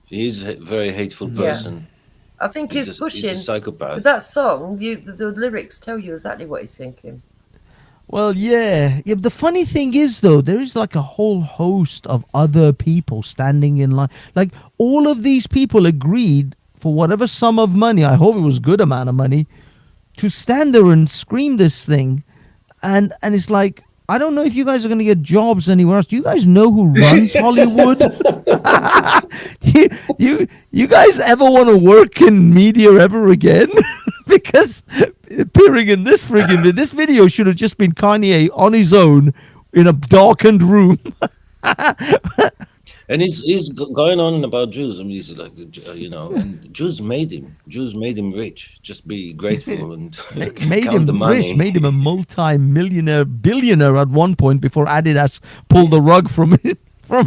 He's a very hateful person. I think he's pushing. He's a psychopath. With that song, the lyrics tell you exactly what he's thinking. Well, yeah. The funny thing is, though, there is like a whole host of other people standing in line. Like, all of these people agreed for whatever sum of money, I hope it was a good amount of money, to stand there and scream this thing. And it's like, I don't know if you guys are going to get jobs anywhere else. Do you guys know who runs Hollywood? you guys ever want to work in media ever again? Because appearing in this this video should have just been Kanye on his own in a darkened room. And he's going on about Jews. I mean, he's like, and Jews made him rich. Just be grateful and made count him the money. rich, made him a multi-millionaire, billionaire at one point before Adidas pulled the rug from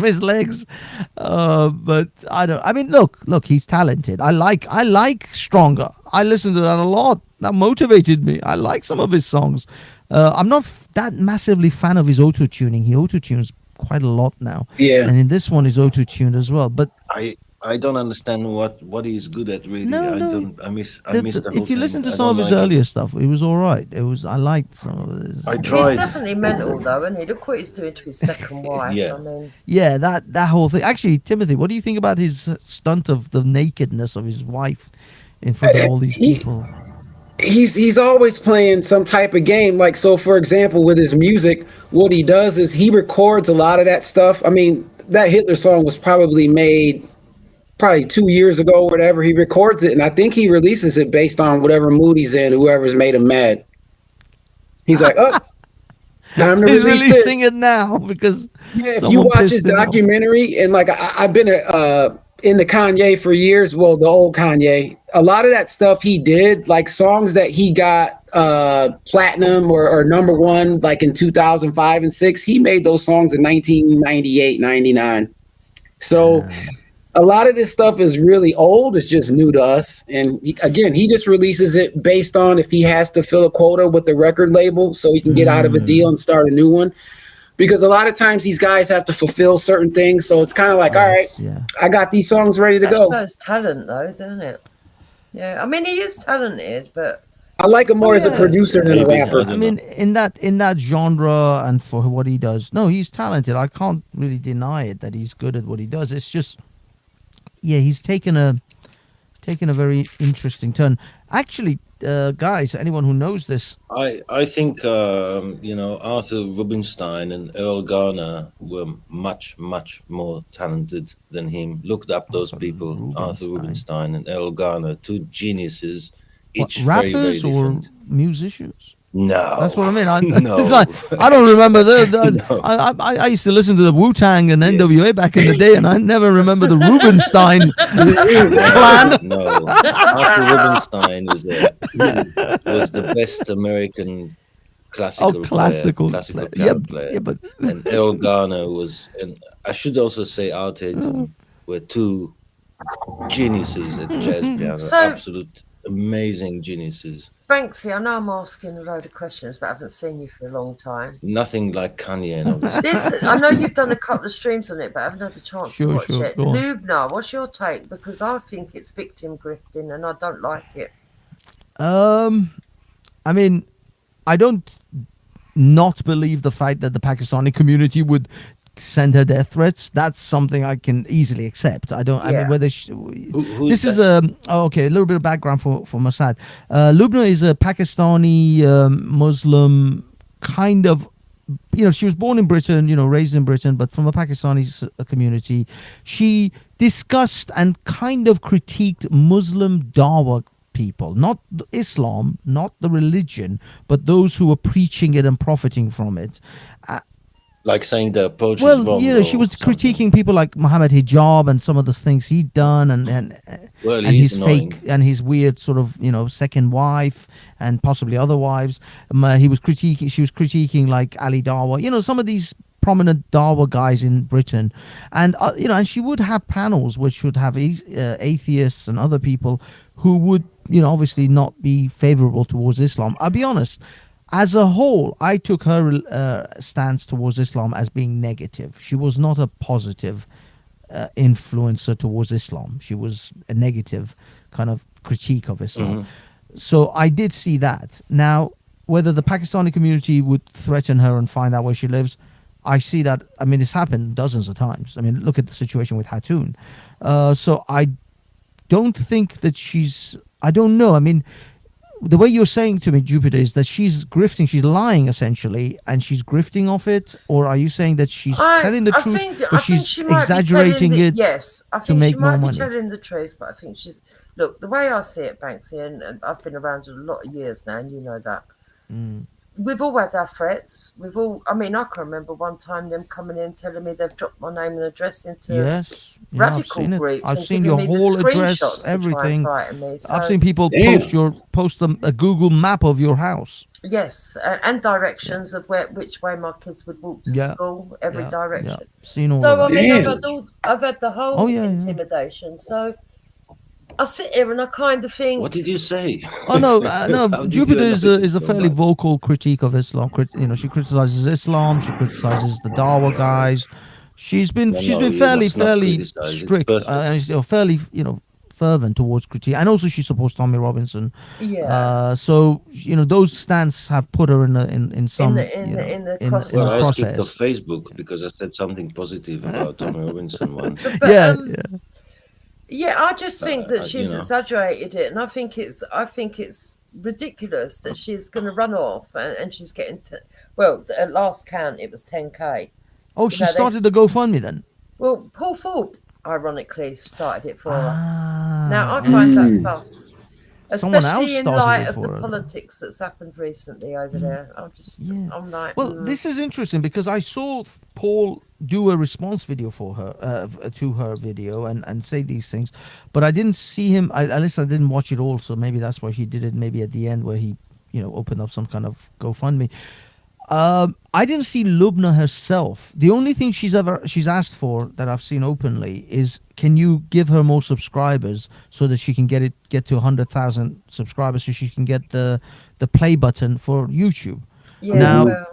his legs. But I mean, look, he's talented. I like Stronger. I listen to that a lot. That motivated me. I like some of his songs. I'm not that massively fan of his auto-tuning. He auto-tunes quite a lot now. Yeah. And in this one, he's auto-tuned as well. But I don't understand what he's good at, really. No. I miss the whole thing. If you listen to some of his earlier stuff, it was all right. I liked some of his. I tried. He's definitely mental, though, isn't he? Look what he's doing to his second wife. Yeah. I mean, yeah, that whole thing. Actually, Timothy, what do you think about his stunt of the nakedness of his wife in front of all these people? He's always playing some type of game. Like, so for example, with his music, what he does is he records a lot of that stuff. I mean, that Hitler song was probably made 2 years ago or whatever. He records it, and I think he releases it based on whatever mood he's in, whoever's made him mad. He's like, oh, time to He's release releasing this. it now because If you watch his documentary, and like I've been into Kanye for years, well, the old Kanye, a lot of that stuff he did, like songs that he got platinum or number one, like in 2005 and 6, he made those songs in 1998, 99. So a lot of this stuff is really old. It's just new to us. And he just releases it based on if he has to fill a quota with the record label so he can get out of a deal and start a new one. Because a lot of times these guys have to fulfill certain things. So it's kind of like, all right, I got these songs ready to go. That's talent, though, doesn't it? Yeah, I mean, he is talented, but I like him more as a producer than a rapper. I mean, in that genre and for what he does, no, he's talented. I can't really deny it that he's good at what he does. It's just, he's taken a very interesting turn. Actually, guys, anyone who knows this, I think Arthur Rubinstein and Earl Garner were much more talented than him. Looked up those people, Arthur Rubinstein and Earl Garner, two geniuses, each very rappers different. or musicians. No, that's what I mean. No. It's like I don't remember I used to listen to the Wu-Tang and NWA back in the day, and I never remember the Rubinstein clan. No, Arthur Rubinstein was the best American classical piano player. But and Earl Garner was, and I should also say Art Tatum were two geniuses at jazz piano, absolute amazing geniuses. Banksy, I know I'm asking a load of questions, but I haven't seen you for a long time. Nothing like Kanye and all this. I know you've done a couple of streams on it, but I haven't had the chance to watch it. Go on. Lubna, what's your take? Because I think it's victim grifting, and I don't like it. I mean, I don't not believe the fact that the Pakistani community would send her death threats. That's something I can easily accept. I don't. I mean, whether this is a little bit of background for Mossad. Lubna is a Pakistani Muslim kind of. She was born in Britain, raised in Britain, but from a Pakistani community. She discussed and kind of critiqued Muslim Dawa people, not Islam, not the religion, but those who were preaching it and profiting from it. Like saying the approach is Well, wrong. you know, she was critiquing people like Mohammed Hijab and some of the things he'd done, Well, and he's his annoying. fake and his weird sort of, you know, second wife and possibly other wives. She was critiquing like Ali Dawa, you know, some of these prominent Dawa guys in Britain, and you know, and she would have panels which would have atheists and other people who would, you know, obviously not be favorable towards Islam. I'll be honest. As a whole, I took her stance towards Islam as being negative. She was not a positive influencer towards Islam. She was a negative kind of critique of Islam. So I did see that. Now, whether the Pakistani community would threaten her and find out where she lives, I see that. I mean, it's happened dozens of times. I mean, look at the situation with Hatun. So I don't think that she's... I don't know. I mean... The way you're saying to me, Jupiter, is that she's grifting, she's lying essentially, and she's grifting off it, or are you saying that she's telling the truth, but she's exaggerating it yes, I to think make she might more be money? telling the truth, but I think she's... Look, the way I see it, Banksy, and I've been around a lot of years now, and you know that. We've all had our threats. We've all... I mean, I can remember one time them coming in telling me they've dropped my name and address into radical groups. I've and seen giving your me the whole address, screenshots to try and everything. frighten me. I've So- seen people post a Google map of your house. Yes, and directions of which way my kids would walk to school, every direction. Seen all So of I that. mean, I've had the whole intimidation. So I sit here and I kind of think, What did you say? Oh no, How no. did Jupiter you is a fairly vocal critique of Islam. You know, she criticizes Islam. She criticizes the Dawa guys. She's been you fairly must not criticize. It's strict personal. and she's, fairly fervent towards critique, and also she supports Tommy Robinson. Yeah. So you know those stands have put her in some in the Well, I was process. kicked off Facebook because I said something positive about Tommy Robinson once. Yeah, I just think that she's you know. exaggerated it, and I think it's ridiculous that she's going to run off and she's getting to. Well, at last count, it was 10K. Oh, she started the GoFundMe then. Well, Paul Thorpe, ironically, started it for her. Now I find that sus, Someone else especially in started light it of for the her. politics that's happened recently over there. I'm like, Well, this is interesting because I saw Paul do a response video for her to her video and say these things, but I didn't see him. At least I didn't watch it all, so maybe that's why he did it. Maybe at the end where he, opened up some kind of GoFundMe. I didn't see Lubna herself. The only thing she's asked for that I've seen openly is, can you give her more subscribers so that she can get to 100,000 subscribers so she can get the play button for YouTube. Yeah, now, well,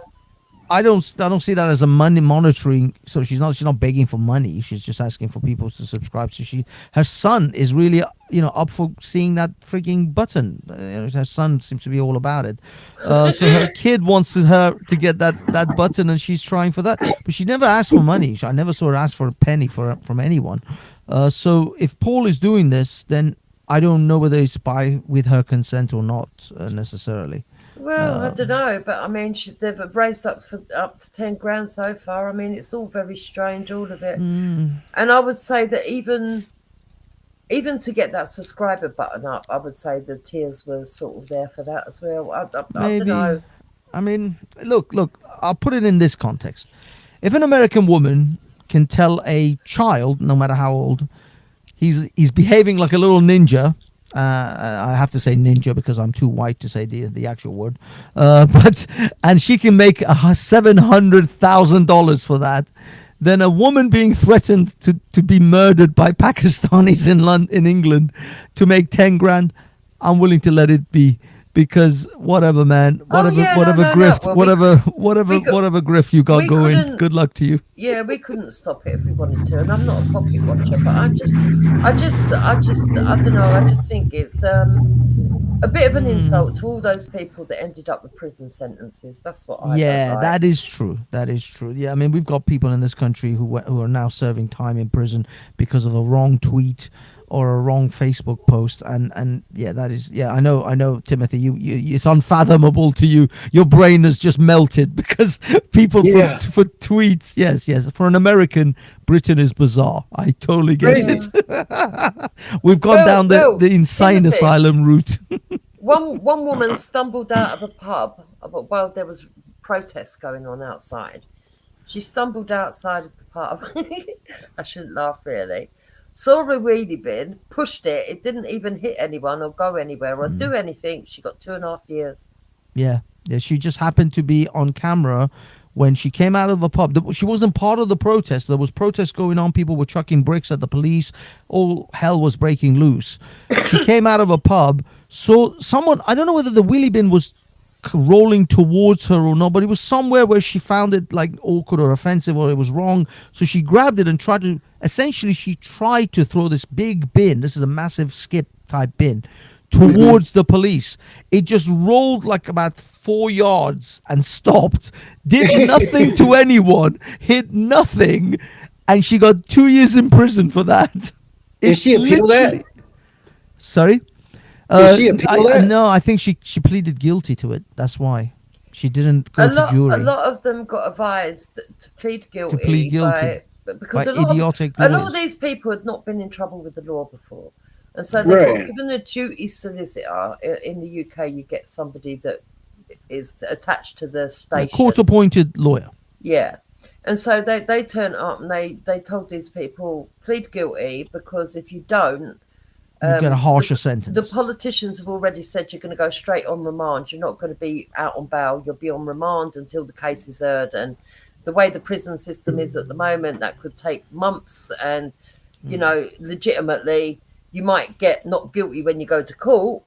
I don't see that as a money monitoring. So she's not begging for money. She's just asking for people to subscribe. So her son is really up for seeing that freaking button. Her son seems to be all about it. So her kid wants her to get that button, and she's trying for that. But she never asked for money. I never saw her ask for a penny from anyone. So if Paul is doing this, then I don't know whether it's with her consent or not necessarily. Well, I don't know, but I mean, they've raised up to 10 grand so far. I mean, it's all very strange, all of it. And I would say that even to get that subscriber button up, I would say the tears were sort of there for that as well. I don't know. I mean, look, I'll put it in this context. If an American woman can tell a child, no matter how old, he's behaving like a little ninja. I have to say ninja because I'm too white to say the actual word. And she can make $700,000 for that. Then a woman being threatened to be murdered by Pakistanis in England to make 10 grand, I'm willing to let it be. Because whatever, man, whatever grift you got going, good luck to you. Yeah, we couldn't stop it if we wanted to, and I'm not a pocket watcher, but I don't know. I just think it's a bit of an insult to all those people that ended up with prison sentences. That's what I don't like. That is true. Yeah, I mean, we've got people in this country who are now serving time in prison because of a wrong tweet or a wrong Facebook post, and yeah, that is, yeah, I know, Timothy, you it's unfathomable to you. Your brain has just melted because people for tweets. Yes, for an American, Britain is bizarre. I totally get it. We've gone down the insane Timothy, asylum route. one woman stumbled out of a pub while there was protests going on outside. She stumbled outside of the pub. I shouldn't laugh, really. Saw a wheelie bin, pushed it. It didn't even hit anyone or go anywhere or do anything. She got 2.5 years. Yeah. She just happened to be on camera when she came out of a pub. She wasn't part of the protest. There was protests going on. People were chucking bricks at the police. All hell was breaking loose. She came out of a pub, saw someone, I don't know whether the wheelie bin was rolling towards her or not, but it was somewhere where she found it like awkward or offensive, or it was wrong. So she grabbed it and tried to throw this big bin. This is a massive skip type bin towards the police. It just rolled like about 4 yards and stopped, did nothing to anyone, hit nothing, and she got 2 years in prison for that. Did she appeal that? Sorry? Did she appeal that? No, I think she pleaded guilty to it. That's why. She didn't go to jury. A lot of them got advised to plead guilty. Because by a lot idiotic of lawyers. these people had not been in trouble with the law before. And so they got given a duty solicitor. In the UK, you get somebody that is attached to the station. A court-appointed lawyer. Yeah. And so they turned up and they told these people, plead guilty, because if you don't, you get a harsher sentence. The politicians have already said you're going to go straight on remand. You're not going to be out on bail. You'll be on remand until the case is heard. And the way the prison system is at the moment, that could take months. And, you know, legitimately, you might get not guilty when you go to court,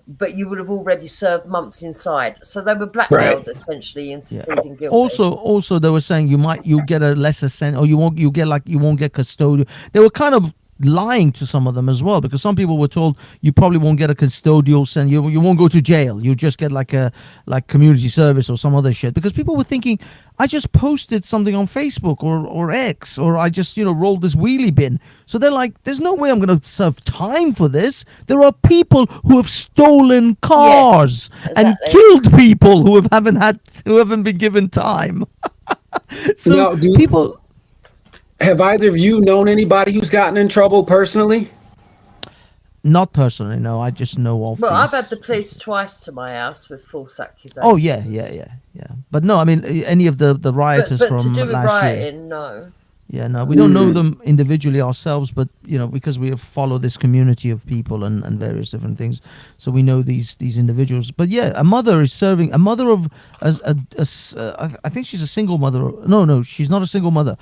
but you would have already served months inside. So they were blackmailed essentially into pleading guilty. Also, they were saying you'll get a lesser sentence, or you won't get custodial. They were kind of lying to some of them as well, because some people were told you probably won't get a custodial sentence, you won't go to jail, you just get like community service or some other shit, because people were thinking, I just posted something on Facebook or X, or I just rolled this wheelie bin. So they're like, there's no way I'm going to serve time for this. There are people who have stolen cars and killed people who haven't been given time. So people. Have either of you known anybody who's gotten in trouble personally? Not personally, no. I just know of. Well, I've had the police twice to my house with false accusations. Oh yeah. But no, I mean any of the rioters but from to do with last rioting, year. no. Yeah, no, we don't know them individually ourselves, but because we have followed this community of people and various different things, so we know these individuals. But yeah, a mother of I think she's a single mother. No, she's not a single mother.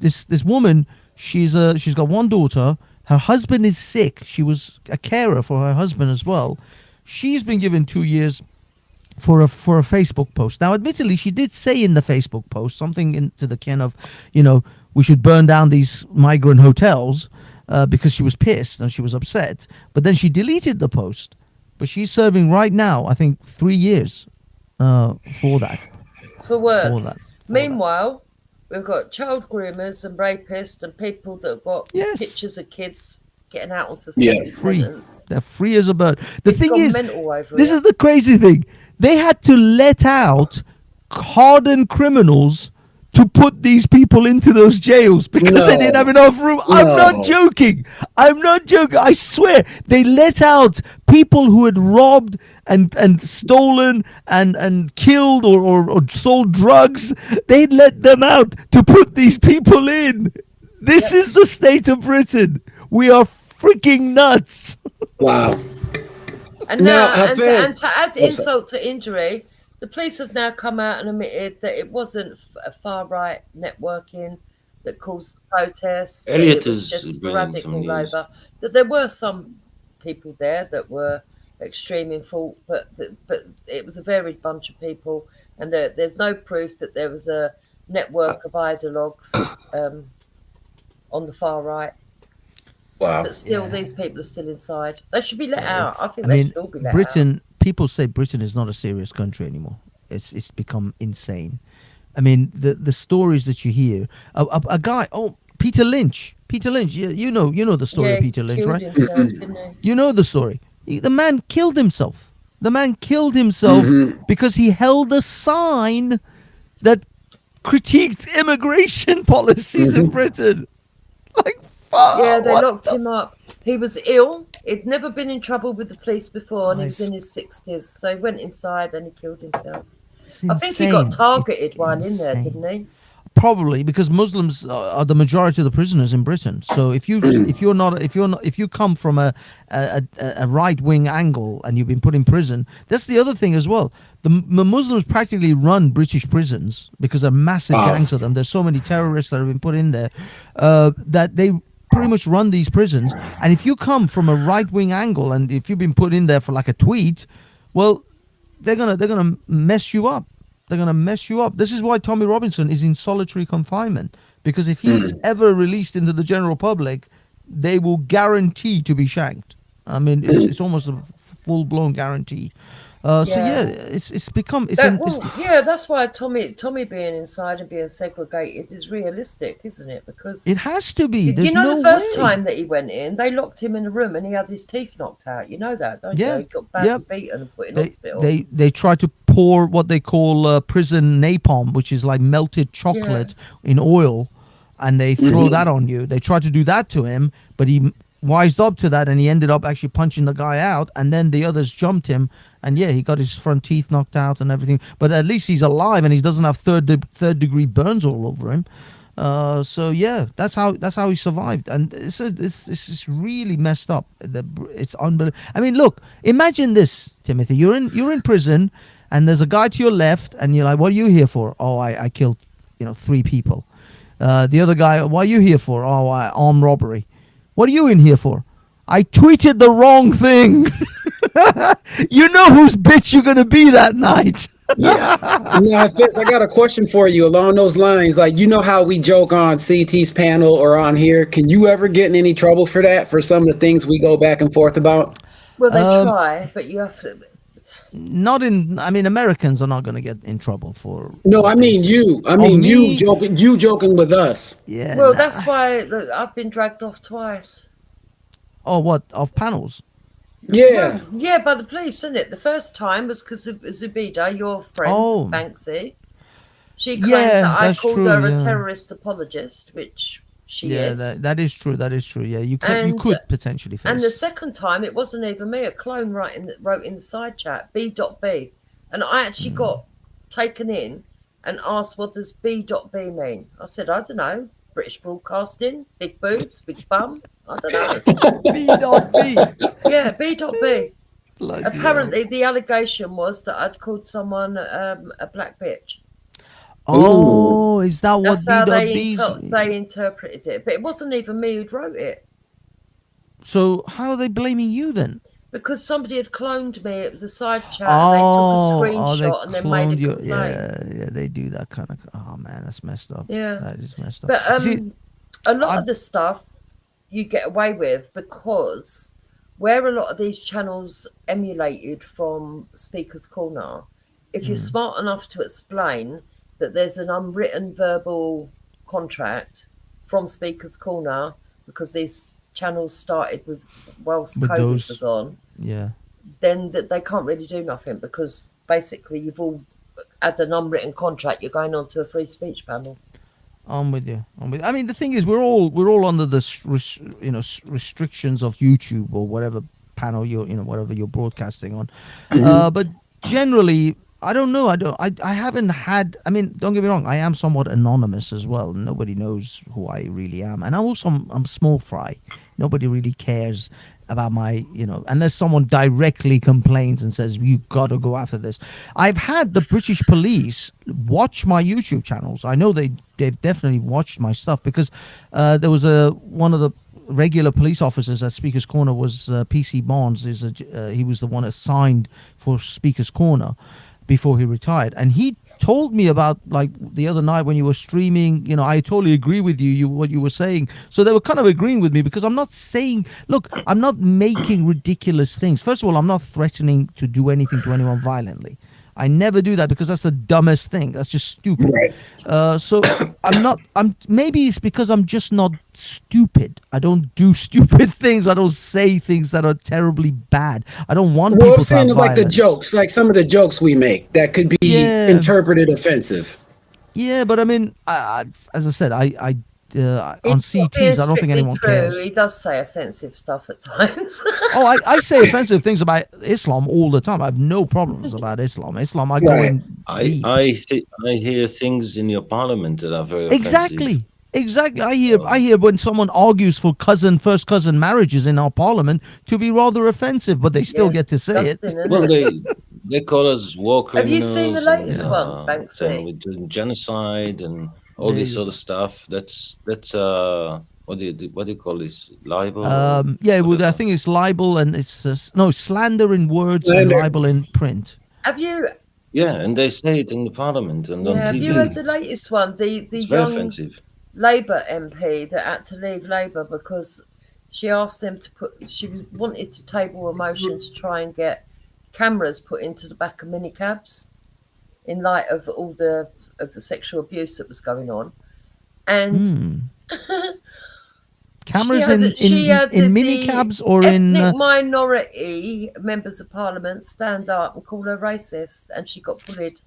This woman, she's got one daughter. Her husband is sick. She was a carer for her husband as well. She's been given 2 years for a Facebook post. Now, admittedly, she did say in the Facebook post something into the kin of, we should burn down these migrant hotels because she was pissed and she was upset. But then she deleted the post. But she's serving right now, I think, 3 years for that. For words. Meanwhile, we've got child groomers and rapists and people that have got pictures of kids getting out on suspended sentence. They're free as a bird. The It's thing gone is, mental over this it. is the crazy thing. They had to let out hardened criminals to put these people into those jails because they didn't have enough room. I'm not joking. I swear. They let out people who had robbed and stolen and killed or sold drugs. They let them out to put these people in. This is the state of Britain. We are freaking nuts. Wow. And now, and to add insult to injury, the police have now come out and admitted that it wasn't a far-right networking that caused the protests. Elliot it was is just bringing sporadic some all news. over. That there were some people there that were extreme in thought, but it was a varied bunch of people, and there's no proof that there was a network of ideologues on the far right. Wow. But still, these people are still inside. They should be let out. I think they should all be let Britain, people say Britain is not a serious country anymore. It's become insane. I mean, the stories that you hear. A guy, Peter Lynch. You know the story of Peter Lynch, right? Himself, didn't he? You know the story. The man killed himself. Because he held a sign that critiqued immigration policies in Britain. Like, fuck. Yeah, they locked him up. He was ill. He'd never been in trouble with the police before, and he was in his 60s. So he went inside and he killed himself. I think he got targeted while in there, didn't he? Probably because Muslims are the majority of the prisoners in Britain. So if you if you come from a right wing angle and you've been put in prison, that's the other thing as well. The Muslims practically run British prisons because there are massive gangs of them. There's so many terrorists that have been put in there that they pretty much run these prisons. And if you come from a right wing angle and if you've been put in there for like a tweet, well, they're gonna mess you up. They're going to mess you up. This is why Tommy Robinson is in solitary confinement, because if he's ever released into the general public, they will guarantee to be shanked. I mean, it's almost a full-blown guarantee. So yeah, it's become. That's why Tommy being inside and being segregated is realistic, isn't it? Because it has to be. You know, the first time that he went in, they locked him in a room and he had his teeth knocked out. You know that, don't you? He got badly beaten and put in hospital. They try to pour what they call prison napalm, which is like melted chocolate in oil, and they throw that on you. They tried to do that to him, but he wised up to that and he ended up actually punching the guy out, and then the others jumped him, and he got his front teeth knocked out and everything, but at least he's alive and he doesn't have third degree burns all over him. So yeah, that's how he survived, and it's really messed up. It's unbelievable. I mean, look, imagine this, Timothy. You're in prison and there's a guy to your left and you're like, what are you here for? Oh, I killed 3 people. The other guy, what are you here for? Oh, armed robbery. What are you in here for? I tweeted the wrong thing. You know whose bitch you're going to be that night. Now, Fitz, I got a question for you along those lines. Like, you know how we joke on CT's panel or on here? Can you ever get in any trouble for that, for some of the things we go back and forth about? Well, they try, but you have to... Americans are not going to get in trouble for... No, I mean you. You joking with us. Yeah. Well, that's why I've been dragged off twice. Oh, what? Off panels? Yeah. Well, by the police, isn't it? The first time was because of Zubida, your friend, Banksy. She claimed that I called her a terrorist apologist, which she is. Yeah, that is true. That is true. Yeah, you could potentially face. And the second time, it wasn't even me. A clone wrote in the side chat, B.B. And I actually got taken in and asked, what does B.B mean? I said, I don't know. British Broadcasting, big boobs, big bum. I don't know. B.B. Yeah, B.B. Apparently, the allegation was that I'd called someone a black bitch. Oh, is that what That's how B.B. they interpreted it. But it wasn't even me who'd wrote it. So how are they blaming you then? Because somebody had cloned me. It was a side chat. And they took a screenshot and then made a complaint. Yeah, they do that kind of... Oh, man, that's messed up. Yeah. That is messed up. But a lot of the stuff you get away with because where a lot of these channels emulated from Speaker's Corner, if you're smart enough to explain that there's an unwritten verbal contract from Speaker's Corner because these channels started with whilst COVID was on, then that they can't really do nothing because basically you've all had an unwritten contract. You're going on to a free speech panel. I'm with you. I mean, the thing is, we're all under the restrictions of YouTube or whatever panel whatever you're broadcasting on. But generally, I don't know. I haven't had. I mean, don't get me wrong. I am somewhat anonymous as well. Nobody knows who I really am, and I'm small fry. Nobody really cares about my, unless someone directly complains and says, you got to go after this. I've had the British police watch my YouTube channels. I know they've definitely watched my stuff because there was one of the regular police officers at Speaker's Corner was PC Bonds. He was the one assigned for Speaker's Corner before he retired. And he told me about, like, the other night when you were streaming, I totally agree with you what you were saying. So they were kind of agreeing with me because I'm not saying, look, I'm not making ridiculous things. First of all, I'm not threatening to do anything to anyone violently. I never do that because that's the dumbest thing. That's just stupid. Right. So maybe it's because I'm just not stupid. I don't do stupid things. I don't say things that are terribly bad. I don't want people to have like violence. The jokes, like some of the jokes we make that could be interpreted offensive. Yeah, but I mean, as I said, I on CTs, I don't think anyone cares. He does say offensive stuff at times. Oh, I say offensive things about Islam all the time. I have no problems about Islam. I go in deep. I hear things in your parliament that are very offensive. Exactly. I hear when someone argues for first cousin marriages in our parliament to be rather offensive, but they still get to say it. Well, they call us war criminals. Have you seen the latest one, Banksy? Saying we're doing genocide and all this sort of stuff. That's what do you call this? Libel? I think it's libel, and it's slander in words and libel in print. Have you? Yeah, and they say it in the parliament and on TV. Have you heard the latest one? The it's very young offensive. Labour MP that had to leave Labour because she asked them to she wanted to table a motion to try and get cameras put into the back of minicabs in light of all the sexual abuse that was going on, and cameras in minicabs or in ethnic minority members of parliament stand up and call her racist, and she got bullied.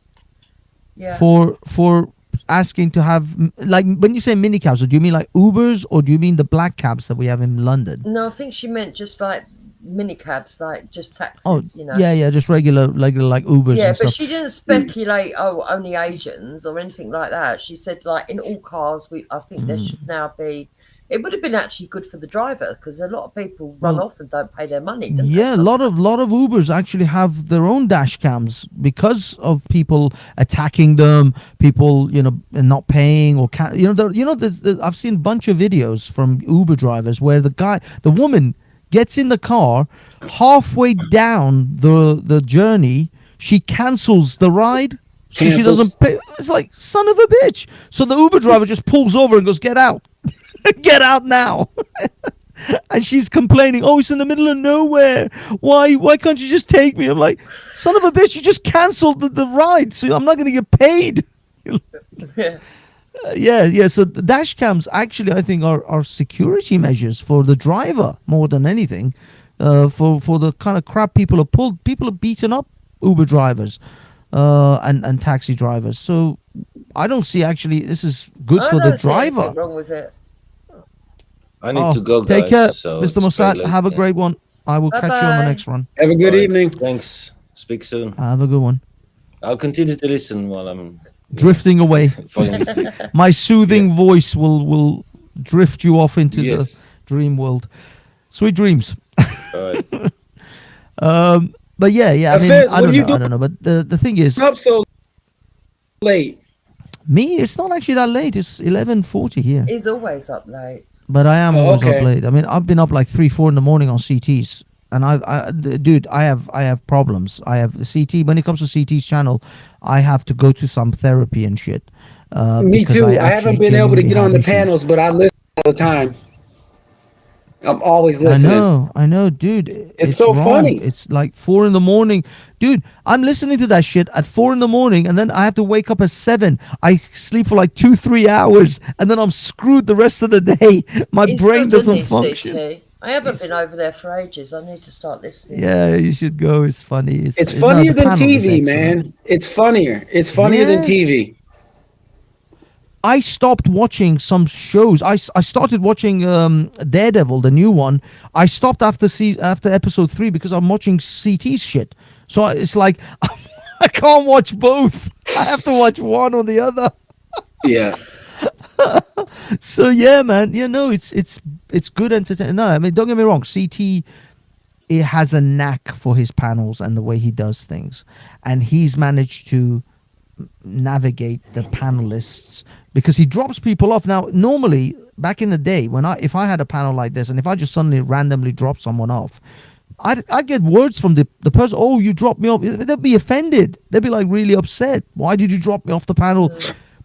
Yeah. For asking to have, like, when you say minicabs, do you mean like Ubers or do you mean the black cabs that we have in London? No, I think she meant just like minicabs, like just taxis. Oh, you know. Yeah, just regular like Ubers. Yeah, and but stuff. she didn't speculate. Oh, only Asians or anything like that. She said like in all cars, I think there should now be. It would have been actually good for the driver because a lot of people run off and don't pay their money. Yeah, a lot of Ubers actually have their own dash cams because of people attacking them, people and not paying or I've seen a bunch of videos from Uber drivers where the woman gets in the car, halfway down the journey, she cancels the ride. So she doesn't pay. It's like, son of a bitch. So the Uber driver just pulls over and goes, "Get out." Get out now. And she's complaining, "Oh, it's in the middle of nowhere. Why can't you just take me?" I'm like, son of a bitch, you just cancelled the ride, so I'm not going to get paid. Yeah. So the dash cams actually, I think, are security measures for the driver more than anything. For the kind of crap people have pulled. People have beaten up Uber drivers and taxi drivers. So I don't see actually this is good for the driver. Nothing wrong with it. I need to go, guys. Take care, so Mr. Mossad. Have a great one. I will catch you on the next one. Have a good evening. Thanks. Speak soon. Have a good one. I'll continue to listen while I'm drifting away. falling asleep. My soothing voice will drift you off into the dream world. Sweet dreams. All right. But yeah. I mean, I don't know. But the thing is, up so late. Me, it's not actually that late. It's 11:40 here. He's always up late. But I am always up late. I mean, I've been up like 3-4 in the morning on CTs, and I have problems. I have CT when it comes to CT's channel. I have to go to some therapy and shit. Me too. I haven't been able to get on the panels, but I listen all the time. I'm always listening. I know, dude. It's so wrong. funny. It's like 4 a.m, dude. I'm listening to that shit at 4 a.m, and then I have to wake up at 7. I sleep for like 2-3 hours, and then I'm screwed the rest of the day. My brain doesn't function. CT. I haven't been over there for ages. I need to start listening. Yeah, you should go. It's funny. It's funnier than TV, man. It's funnier. It's funnier than TV. I stopped watching some shows. I started watching Daredevil, the new one. I stopped after episode 3 because I'm watching CT's shit. So it's like I can't watch both. I have to watch one or the other. Yeah. So yeah, man. It's good entertainment. No, I mean, don't get me wrong. CT, it has a knack for his panels and the way he does things, and he's managed to navigate the panelists because he drops people off. Now, normally back in the day, if I had a panel like this, and if I just suddenly randomly drop someone off, I'd get words from the person. "Oh, you dropped me off." They'd be offended. They'd be like really upset. "Why did you drop me off the panel?"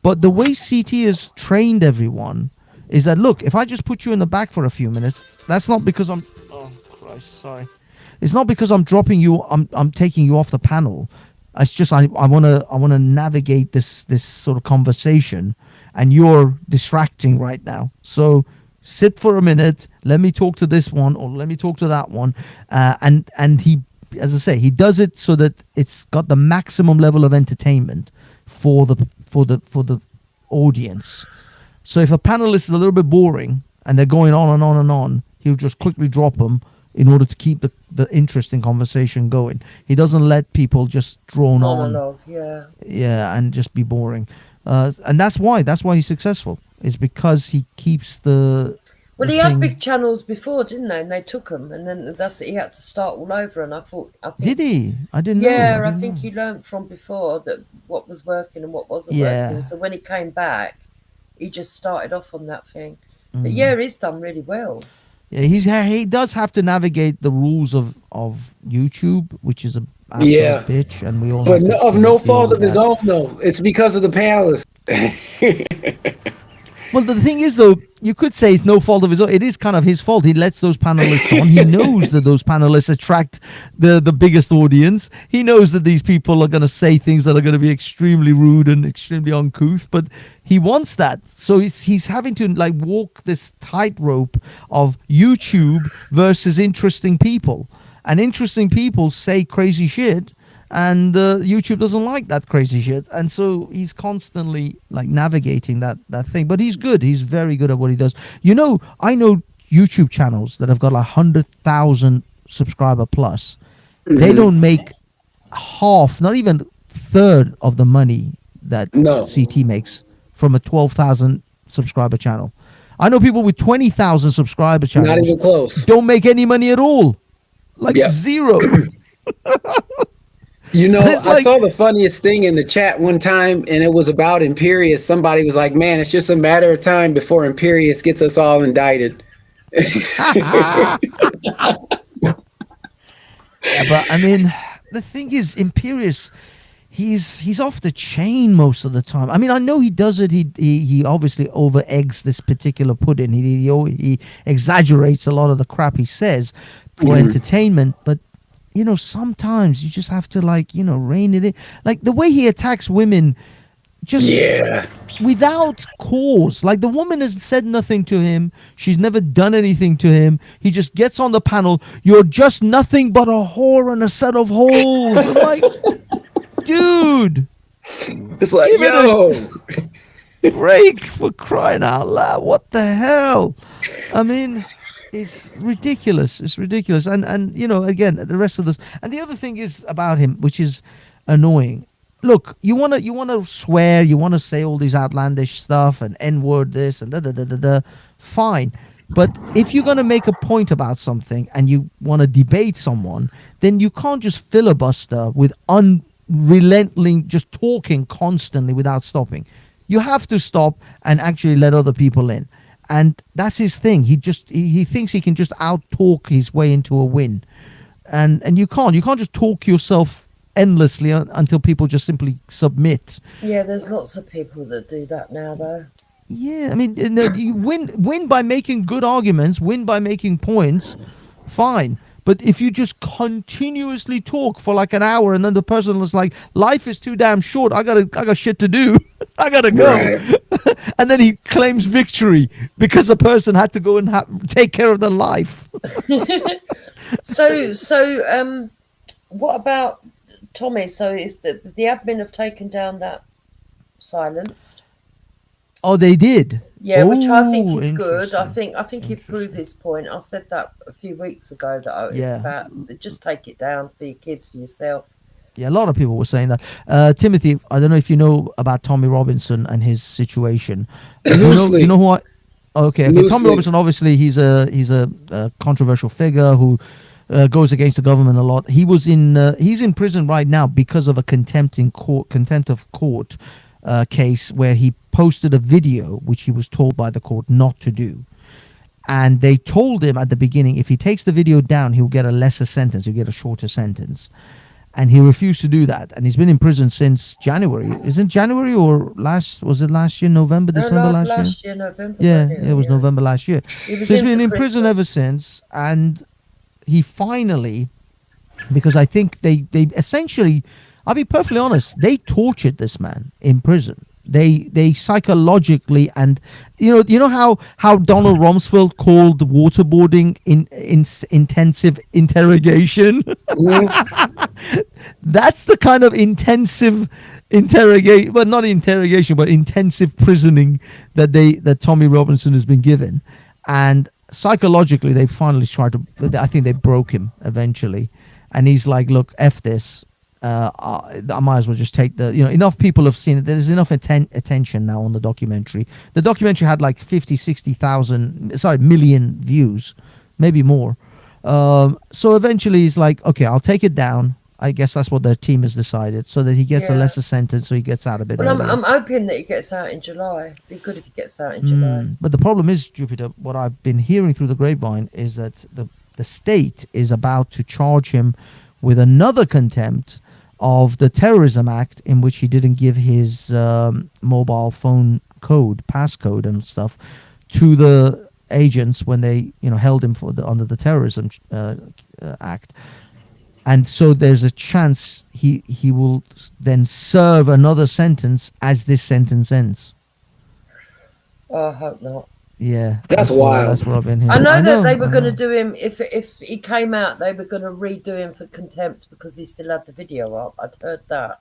But the way CT has trained everyone is that, look, if I just put you in the back for a few minutes, that's not because I'm. Oh Christ, sorry. It's not because I'm dropping you. I'm taking you off the panel. It's just I wanna navigate this sort of conversation, and you're distracting right now. So sit for a minute. Let me talk to this one, or let me talk to that one, and he, as I say, he does it so that it's got the maximum level of entertainment for the audience. So if a panelist is a little bit boring and they're going on and on and on, he'll just quickly drop them in order to keep the interesting conversation going. He doesn't let people just drone Monologue, on. Yeah, and just be boring. And that's why he's successful. Is because he keeps the. Well, the he had thing- big channels before, didn't they? And they took them, and then that's it. He had to start all over. And I think Did he? I didn't know. Yeah, I didn't think know. he learned from before that what was working and what wasn't Yeah. working. So when he came back, he just started off on that thing. But Mm. yeah, he's done really well. Yeah, he does have to navigate the rules of YouTube, which is a absolute Yeah. bitch, and we all. But have to of no deal fault with of his that. own, though. It's because of the panelists. Well, the thing is, though, you could say it's no fault of his own. It is kind of his fault. He lets those panelists on. He knows that those panelists attract the biggest audience. He knows that these people are going to say things that are going to be extremely rude and extremely uncouth, but he wants that. So he's having to like walk this tightrope of YouTube versus interesting people. And interesting people say crazy shit, and YouTube doesn't like that crazy shit, and so he's constantly like navigating that thing. But he's good. He's very good at what he does. You know, I know YouTube channels that have got like 100,000 subscriber plus. They don't make half, not even third of the money that CT makes from a 12,000 subscriber channel. I know people with 20,000 subscriber channels. Not even close. Don't make any money at all. Like zero. You know, It's I like- saw the funniest thing in the chat one time, and it was about Imperius. Somebody was like, man, it's just a matter of time before Imperius gets us all indicted. Yeah, but I mean, the thing is, Imperius, he's off the chain most of the time. I mean, I know he does it. He obviously over eggs this particular pudding. He exaggerates a lot of the crap he says for entertainment, but. You know, sometimes you just have to rein it in. Like the way he attacks women, just without cause. Like the woman has said nothing to him. She's never done anything to him. He just gets on the panel. You're just nothing but a whore and a set of holes. I'm like, dude. It's like, give yo. it a break, for crying out loud. What the hell? I mean... It's ridiculous. It's ridiculous. And you know, again, the rest of this. And the other thing is about him, which is annoying. Look, you wanna swear, you wanna say all these outlandish stuff and N-word this and da. Fine. But if you're gonna make a point about something and you wanna debate someone, then you can't just filibuster with unrelenting just talking constantly without stopping. You have to stop and actually let other people in. And that's his thing. He thinks he can just out-talk his way into a win. And you can't. You can't just talk yourself endlessly until people just simply submit. Yeah, there's lots of people that do that now, though. Yeah, I mean, you win by making good arguments, win by making points, fine. But if you just continuously talk for like an hour and then the person is like, life is too damn short, I got shit to do, I gotta go. Right. And then he claims victory because the person had to go and take care of their life. So, what about Tommy? So is the admin have taken down that silenced? Oh, they did. Yeah, which I think is good. I think he proved his point. I said that a few weeks ago that it's about just take it down for your kids, for yourself. Yeah, a lot of people were saying that. Timothy, I don't know if you know about Tommy Robinson and his situation. You know who I? Okay. Tommy Robinson, obviously, he's a controversial figure who goes against the government a lot. He's in prison right now because of a contempt of court case where he posted a video which he was told by the court not to do. And they told him at the beginning, if he takes the video down, he'll get a lesser sentence. He'll get a shorter sentence. And he refused to do that. And he's been in prison since January. Is it January or last year, November, December last year? November. Yeah, it was November last year. So he's been in prison ever since. And he finally, because I think they essentially, I'll be perfectly honest, they tortured this man in prison. They psychologically, and you know how Donald Rumsfeld called waterboarding in intensive interrogation. That's the kind of intensive well, not interrogation, but intensive prisoning that Tommy Robinson has been given, and psychologically they finally tried to. I think they broke him eventually, and he's like, "Look, f this. I might as well just take the. Enough people have seen it. There's enough attention now on the documentary. The documentary had like 60,000 million views, maybe more. So eventually he's like, okay, I'll take it down. I guess that's what their team has decided, so that he gets a lesser sentence, so he gets out a bit earlier. I'm hoping that he gets out in July. It'd be good if he gets out in July. But the problem is, Jupiter, what I've been hearing through the grapevine is that the state is about to charge him with another contempt of the Terrorism Act, in which he didn't give his mobile phone passcode and stuff to the agents when they held him under the Terrorism Act. And so there's a chance he will then serve another sentence as this sentence ends. Oh, I hope not. Yeah, that's wild. That's what I've been hearing. I know that they were going to do him if he came out. They were going to redo him for contempt because he still had the video up. I'd heard that.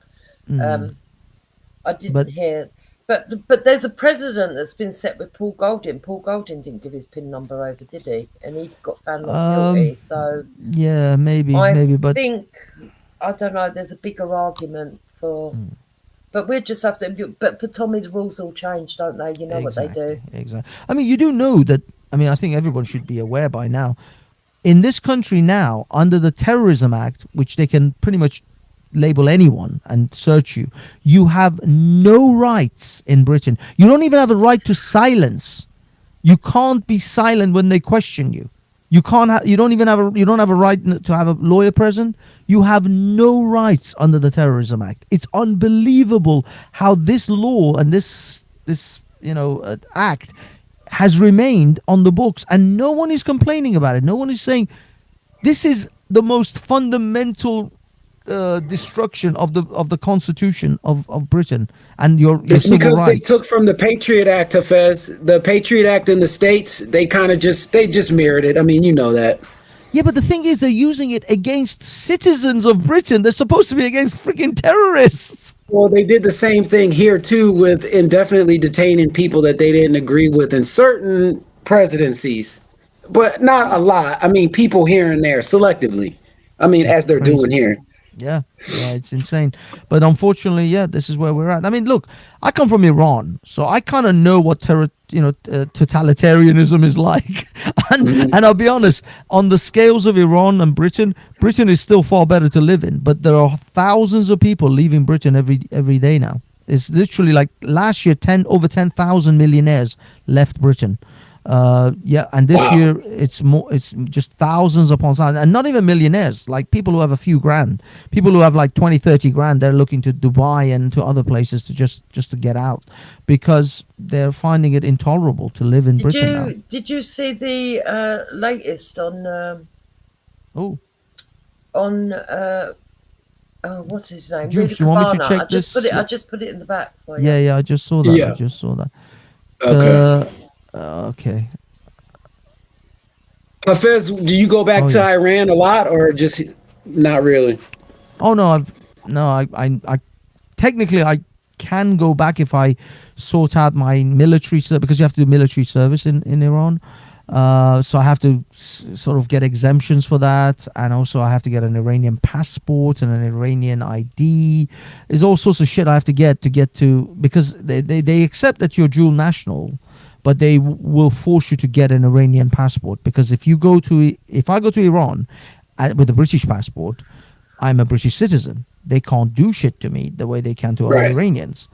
I didn't hear. But there's a precedent that's been set with Paul Golding. Paul Golding didn't give his PIN number over, did he? And he got found not guilty. So yeah, maybe. But I think I don't know. There's a bigger argument for. But we just have to. But for Tommy, the rules all change, don't they? You know what they do. Exactly. I mean, you do know that. I mean, I think everyone should be aware by now. In this country now, under the Terrorism Act, which they can pretty much label anyone and search you, you have no rights in Britain. You don't even have a right to silence. You can't be silent when they question you. You can't. You don't have a right to have a lawyer present. You have no rights under the Terrorism Act. It's unbelievable how this law and this act has remained on the books, and no one is complaining about it. No one is saying this is the most fundamental destruction of the Constitution of Britain and your it's civil because rights. they took from the Patriot Act, Hafez. The Patriot Act in the States, they just mirrored it. I mean, you know that. Yeah, but the thing is, they're using it against citizens of Britain. They're supposed to be against freaking terrorists. Well, they did the same thing here too, with indefinitely detaining people that they didn't agree with in certain presidencies, but not a lot. I mean, people here and there selectively. I mean, as they're doing here. Yeah, it's insane. But unfortunately, this is where we're at. I mean, look, I come from Iran, so I kind of know what totalitarianism is like. And I'll be honest, on the scales of Iran and Britain is still far better to live in. But there are thousands of people leaving Britain every day now. It's literally like last year, over 10,000 millionaires left Britain. And this year it's more. It's just thousands upon thousands, and not even millionaires. Like people who have a few grand, people who have like 20, 30 grand. They're looking to Dubai and to other places to just to get out because they're finding it intolerable to live in Britain now. Did you see the latest on? What's his name? Juice, you want me to check I just put it in the back for you. Yeah, I just saw that. Yeah. I just saw that. Okay. Okay. Hafez, do you go back to Iran a lot, or just not really? Oh no, I technically I can go back if I sort out my military service, because you have to do military service in Iran. So I have to sort of get exemptions for that, and also I have to get an Iranian passport and an Iranian ID. There's all sorts of shit I have to get to because they accept that you're dual national, but they will force you to get an Iranian passport, because if I go to Iran with a British passport, I'm a British citizen. They can't do shit to me the way they can to other Iranians.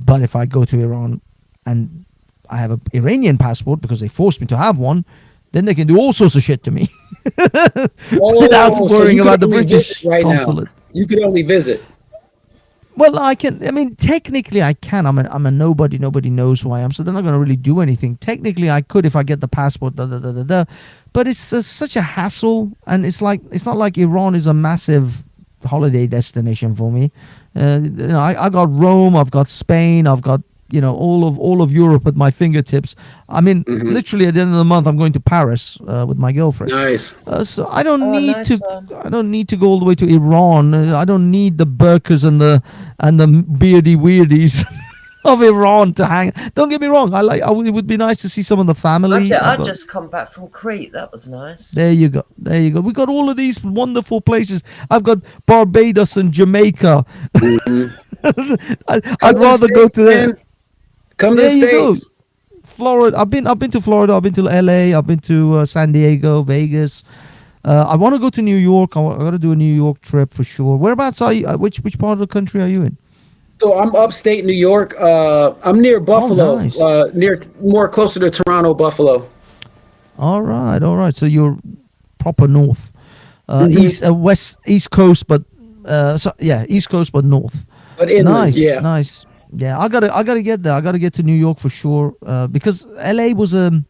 But if I go to Iran and I have an Iranian passport because they forced me to have one, then they can do all sorts of shit to me without worrying about the British consulate. Now. You could only visit. Well, I can. I mean, technically, I can. I'm a nobody. Nobody knows who I am, so they're not going to really do anything. Technically, I could if I get the passport. But it's such a hassle, and it's not like Iran is a massive holiday destination for me. I got Rome, I've got Spain, I've got all of Europe at my fingertips. I mean, literally at the end of the month, I'm going to Paris with my girlfriend. Nice. So I don't Oh, need nice to. one. I don't need to go all the way to Iran. I don't need the burqas and the beardy weirdies of Iran to hang. Don't get me wrong. It would be nice to see some of the family. I just come back from Crete. That was nice. There you go. There you go. We got all of these wonderful places. I've got Barbados and Jamaica. I'd rather go to there. Come to the States. Florida. I've been to Florida. I've been to LA. I've been to San Diego, Vegas. I want to go to New York. I got to do a New York trip for sure. Whereabouts are you? Which part of the country are you in? So I'm upstate New York. I'm near Buffalo. nice. More closer to Toronto, Buffalo. All right. So you're proper north, East Coast, but East Coast, but north. But inland, nice. Yeah, I gotta get there. I gotta get to New York for sure. Because LA wasn't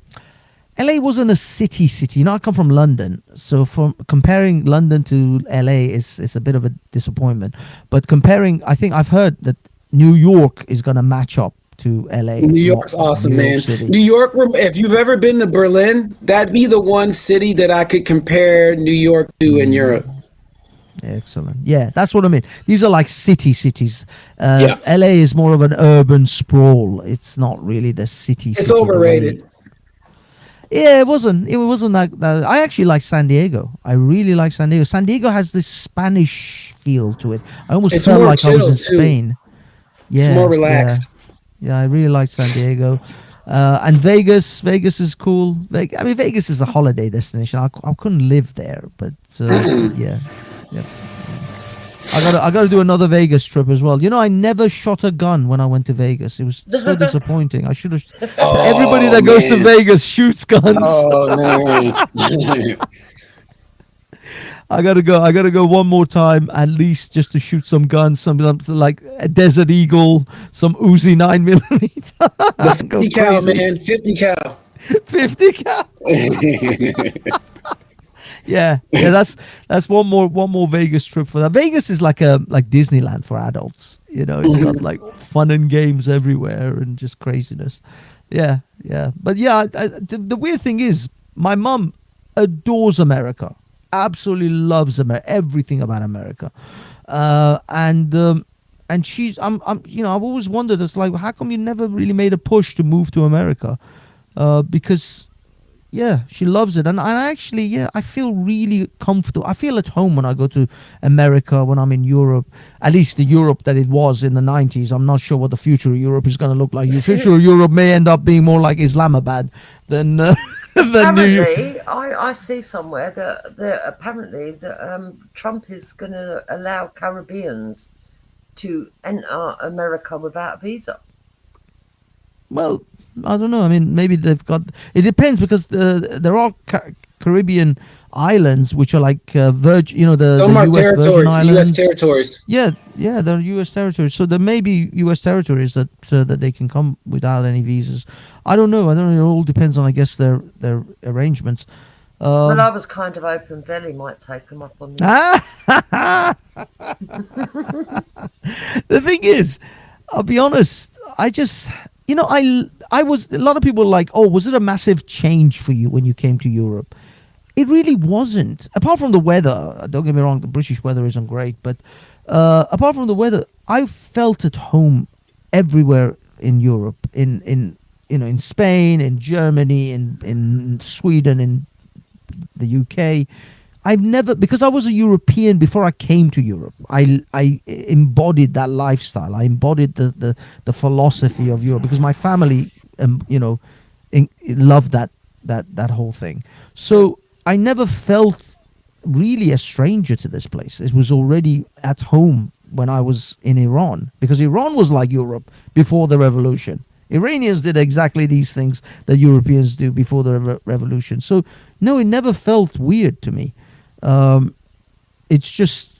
a city. I come from London, so from comparing London to LA is a bit of a disappointment. But I think I've heard that New York is gonna match up to LA. New York's awesome, man. New York. If you've ever been to Berlin, that'd be the one city that I could compare New York to in Europe. Excellent. Yeah, that's what I mean. These are like cities. LA is more of an urban sprawl. It's not really the city. It's overrated. Yeah, it wasn't like that. I actually like San Diego. I really like San Diego. San Diego has this Spanish feel to it. I almost felt like I was in Spain. Yeah, it's more relaxed. Yeah, I really like San Diego. And Vegas is cool. Vegas is a holiday destination. I couldn't live there, but yeah. I got to do another Vegas trip as well. I never shot a gun when I went to Vegas. It was so disappointing. I should have. Everybody that goes to Vegas shoots guns. Oh no. I gotta go one more time at least just to shoot some guns, something like a Desert Eagle, some Uzi 9mm. The 50 cal, man, 50 cal. 50 cal. Yeah, that's one more Vegas trip for that. Vegas is like Disneyland for adults. It's got like fun and games everywhere and just craziness. Yeah. But yeah, the weird thing is, my mum adores America, absolutely loves America, everything about America, and she's I've always wondered, it's like, how come you never really made a push to move to America? Because. Yeah, she loves it. And I actually, I feel really comfortable. I feel at home when I go to America, when I'm in Europe, at least the Europe that it was in the 90s. I'm not sure what the future of Europe is going to look like. The future of Europe may end up being more like Islamabad than New York. Apparently, I see somewhere that apparently Trump is going to allow Caribbeans to enter America without a visa. Well, I don't know. I mean, maybe they've got. It depends, because there are Caribbean islands which are like Virgin. The U.S. Virgin Islands. U.S. territories. Yeah, they're U.S. territories. So there may be U.S. territories that they can come without any visas. I don't know. It all depends on, I guess, their arrangements. Well, I was kind of hoping Velly might take them up on this. The thing is, I'll be honest. I just. I was, a lot of people were like, oh, was it a massive change for you when you came to Europe? It really wasn't. Apart from the weather, don't get me wrong, the British weather isn't great, but apart from the weather, I felt at home everywhere in Europe, in Spain, in Germany, in Sweden, in the UK. I've never, because I was a European before I came to Europe, I embodied that lifestyle. I embodied the philosophy of Europe, because my family, loved that whole thing. So I never felt really a stranger to this place. It was already at home when I was in Iran, because Iran was like Europe before the revolution. Iranians did exactly these things that Europeans do before the revolution. So no, it never felt weird to me. It's just,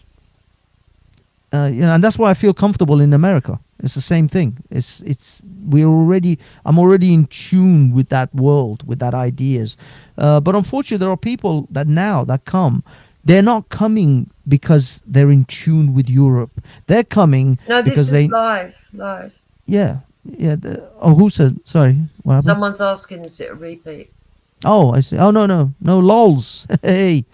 and that's why I feel comfortable in America. It's the same thing. I'm already in tune with that world, with that ideas. But unfortunately, there are people that come. They're not coming because they're in tune with Europe. They're coming because they live. Yeah. Yeah. Who said? Sorry. What happened? Someone's asking, is it a repeat? Oh, I see. Oh, no, lols. Hey.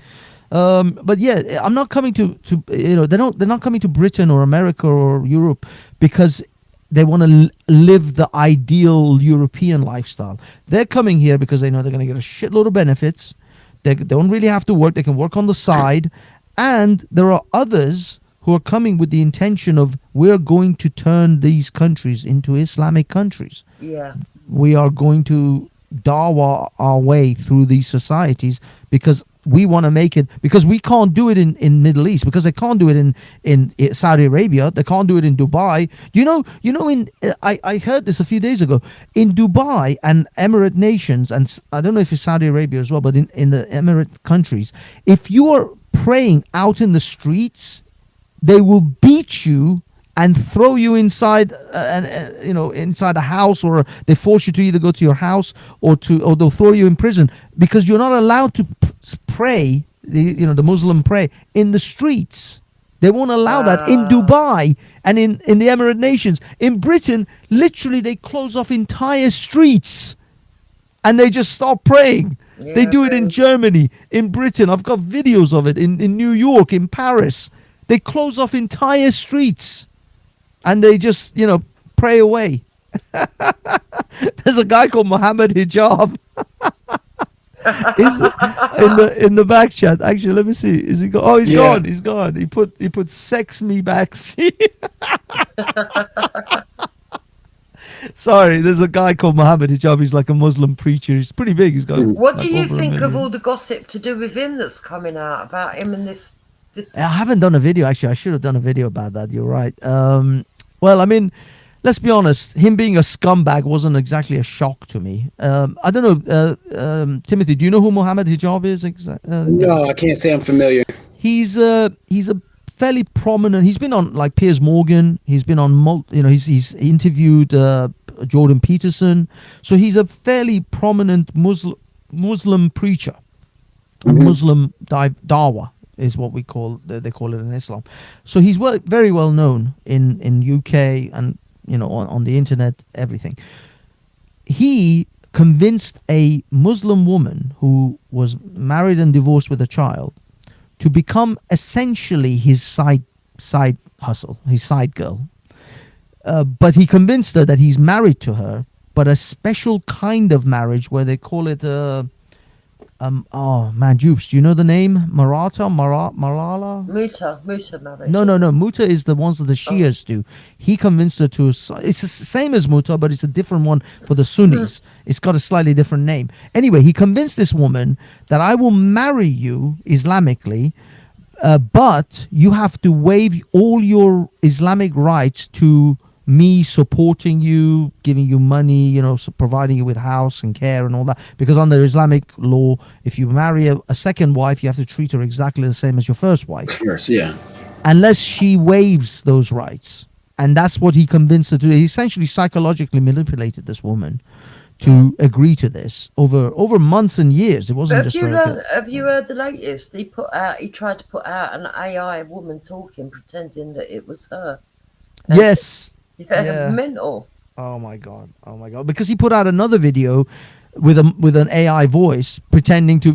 But yeah, I'm not coming to they're not coming to Britain or America or Europe because they want to live the ideal European lifestyle. They're coming here because they know they're going to get a shitload of benefits. They don't really have to work. They can work on the side. And there are others who are coming with the intention of, we're going to turn these countries into Islamic countries. Yeah. We are going to dawa our way through these societies because we want to make it, because we can't do it in Middle East, because they can't do it in Saudi Arabia, they can't do it in Dubai. I heard this a few days ago. In Dubai and Emirate nations, and I don't know if it's Saudi Arabia as well, but in the Emirate countries, if you are praying out in the streets, they will beat you and throw you inside, inside a house, or they force you to either go to your house or they'll throw you in prison because you're not allowed to pray. The Muslim pray in the streets. They won't allow that in Dubai and in the Emirate nations. In Britain, literally, they close off entire streets and they just stop praying. Yeah, they do it in Germany, in Britain. I've got videos of it in New York, in Paris. They close off entire streets. And they just, pray away. There's a guy called Mohammed Hijab. in the back chat. Actually, let me see. Is he gone? Oh, he's gone. He's gone. He put sex me back. Sorry, there's a guy called Mohammed Hijab. He's like a Muslim preacher. He's pretty big. He's got. What do you think of all the gossip to do with him that's coming out about him and this? I haven't done a video. Actually, I should have done a video about that. You're right. Well, I mean, let's be honest. Him being a scumbag wasn't exactly a shock to me. I don't know, Timothy. Do you know who Mohammed Hijab is? No, I can't say I'm familiar. He's a fairly prominent. He's been on like Piers Morgan. He's been on he's interviewed Jordan Peterson. So he's a fairly prominent Muslim preacher, Muslim dawah is what they call it in Islam. So he's very well known in UK and on the internet, everything. He convinced a Muslim woman who was married and divorced with a child to become essentially his side hustle, his side girl. But he convinced her that he's married to her, but a special kind of marriage where they call it Jupes, do you know the name? Malala? Muta marriage. No. Muta is the ones that the Shias do. He convinced her to. It's the same as Muta, but it's a different one for the Sunnis. It's got a slightly different name. Anyway, he convinced this woman that I will marry you Islamically, but you have to waive all your Islamic rights to me supporting you, giving you money, providing you with house and care and all that. Because under Islamic law, if you marry a second wife, you have to treat her exactly the same as your first wife. First, yeah. Unless she waives those rights. And that's what he convinced her to do. He essentially psychologically manipulated this woman to agree to this over months and years. It wasn't just have you heard the latest? He tried to put out an AI woman talking, pretending that it was her. Yes. Yeah, mental. Oh my god! Because he put out another video with an AI voice pretending to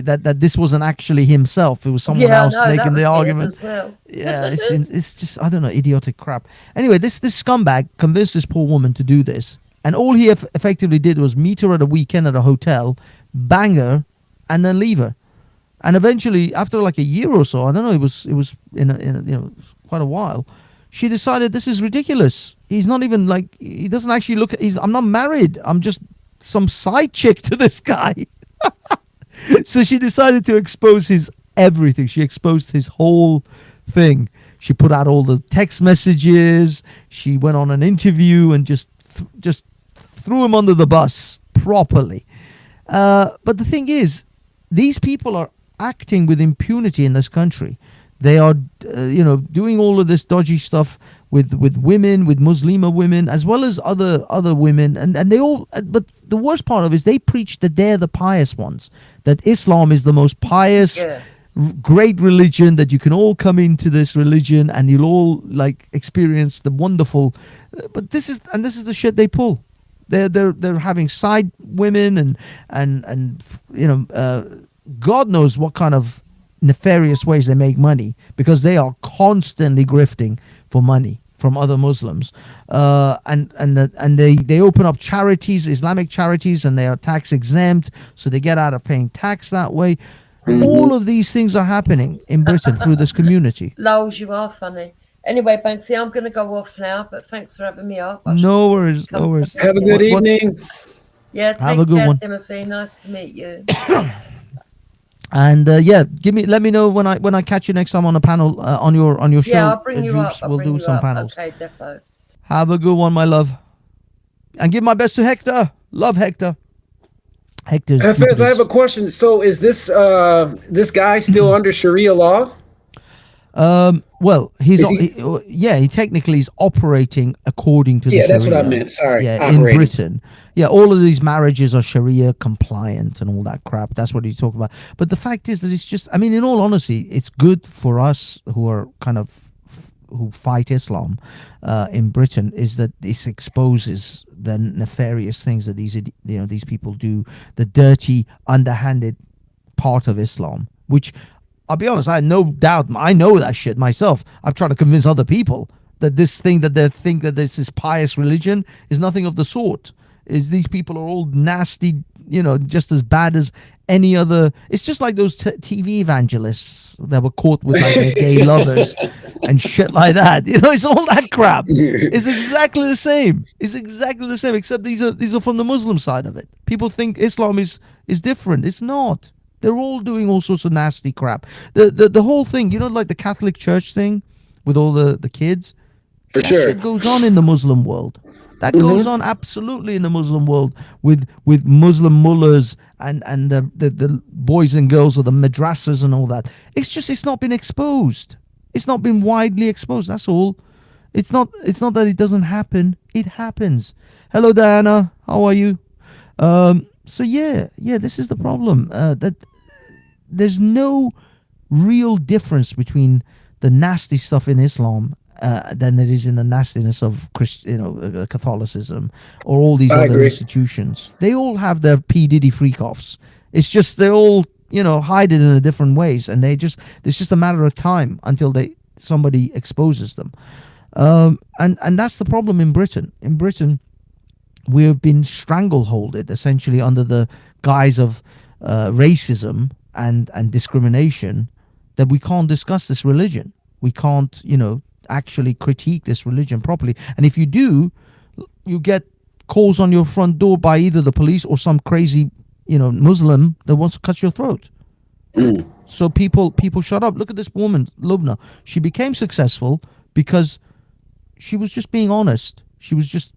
that this wasn't actually himself. It was someone else making the argument. As well. Yeah, it's just, I don't know, idiotic crap. Anyway, this scumbag convinced this poor woman to do this, and all he effectively did was meet her at a weekend at a hotel, bang her, and then leave her. And eventually, after like a year or so, I don't know, it was in quite a while. She decided this is ridiculous. He's not even he doesn't actually look. I'm not married. I'm just some side chick to this guy. So she decided to expose his everything. She exposed his whole thing. She put out all the text messages. She went on an interview and just threw him under the bus properly. But the thing is, these people are acting with impunity in this country. They are, doing all of this dodgy stuff with women, with Muslima women, as well as other women, and they all. But the worst part of it is they preach that they're the pious ones, that Islam is the most pious great religion, that you can all come into this religion and you'll all like experience the wonderful. But this is the shit they pull. They're having side women and God knows what kind of nefarious ways they make money, because they are constantly grifting for money from other Muslims, and they open up charities, Islamic charities, and they are tax exempt, so they get out of paying tax that way. All of these things are happening in Britain through this community. Lols, you are funny. Anyway, Banksy, I'm going to go off now, but thanks for having me up. No worries, no worries. Have a good evening. Yeah, take Have a good care, one. Timothy. Nice to meet you. And let me know when I catch you next time on a panel on your show. Yeah, I'll bring you Juice. up. We'll do some panels. Okay, defo. Have a good one, my love. And give my best to Hector. Love Hector. Hector's Fez, I have a question. So is this guy still under Sharia law? Well, he technically is operating according to the Sharia. That's what I meant. Sorry. Yeah, in Britain. Yeah, all of these marriages are Sharia compliant and all that crap. That's what he's talking about. But the fact is that it's just, I mean, in all honesty, it's good for us who are kind of who fight Islam in Britain, is that this exposes the nefarious things that these people do, the dirty, underhanded part of Islam, which I'll be honest, I had no doubt. I know that shit myself. I've tried to convince other people that this thing that they think that this is pious religion is nothing of the sort. Is these people are all nasty, just as bad as any other. It's just like those TV evangelists that were caught with like their gay lovers and shit like that. It's all that crap. It's exactly the same. It's exactly the same, except these are from the Muslim side of it. People think Islam is different. It's not. They're all doing all sorts of nasty crap. The whole thing, like the Catholic Church thing with all the kids. For that sure. shit goes on in the Muslim world. That goes on absolutely in the Muslim world with Muslim mullahs and the boys and girls of the madrasas and all that. It's not been exposed. It's not been widely exposed. That's all. It's not that it doesn't happen. It happens. Hello, Diana. How are you? So this is the problem. That there's no real difference between the nasty stuff in Islam than it is in the nastiness of Catholicism or all these other institutions. They all have their P. Diddy freak-offs. It's just they all hide it in different ways, and it's just a matter of time until somebody exposes them. And that's the problem in Britain. In Britain, we have been strangleholded essentially under the guise of racism and discrimination, that we can't discuss this religion. We can't, actually critique this religion properly. And if you do, you get calls on your front door by either the police or some crazy, Muslim that wants to cut your throat. So people shut up. Look at this woman, Lubna. She became successful because she was just being honest. She was just,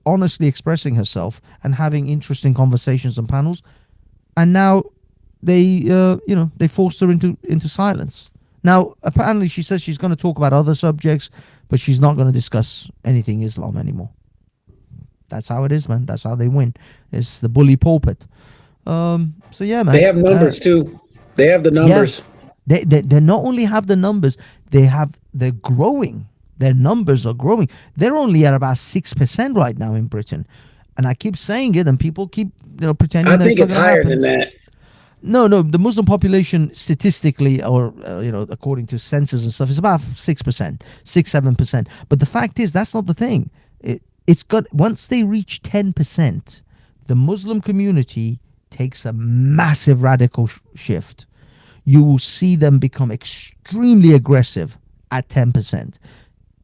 honestly expressing herself and having interesting conversations and panels. And now they forced her into silence. Now, apparently she says she's going to talk about other subjects, but she's not going to discuss anything Islam anymore. That's how it is, man. That's how they win. It's the bully pulpit. So yeah, man. They have numbers too. They have the numbers. Yeah. They not only have the numbers, they're growing. Their numbers are growing. They're only at about 6% right now in Britain. And I keep saying it, and people keep pretending. I think it's higher than that. No, the Muslim population statistically, or according to census and stuff, is about 6%, 6-7%. But the fact is, that's not the thing. It's got, once they reach 10%, the Muslim community takes a massive radical shift. You will see them become extremely aggressive at 10%.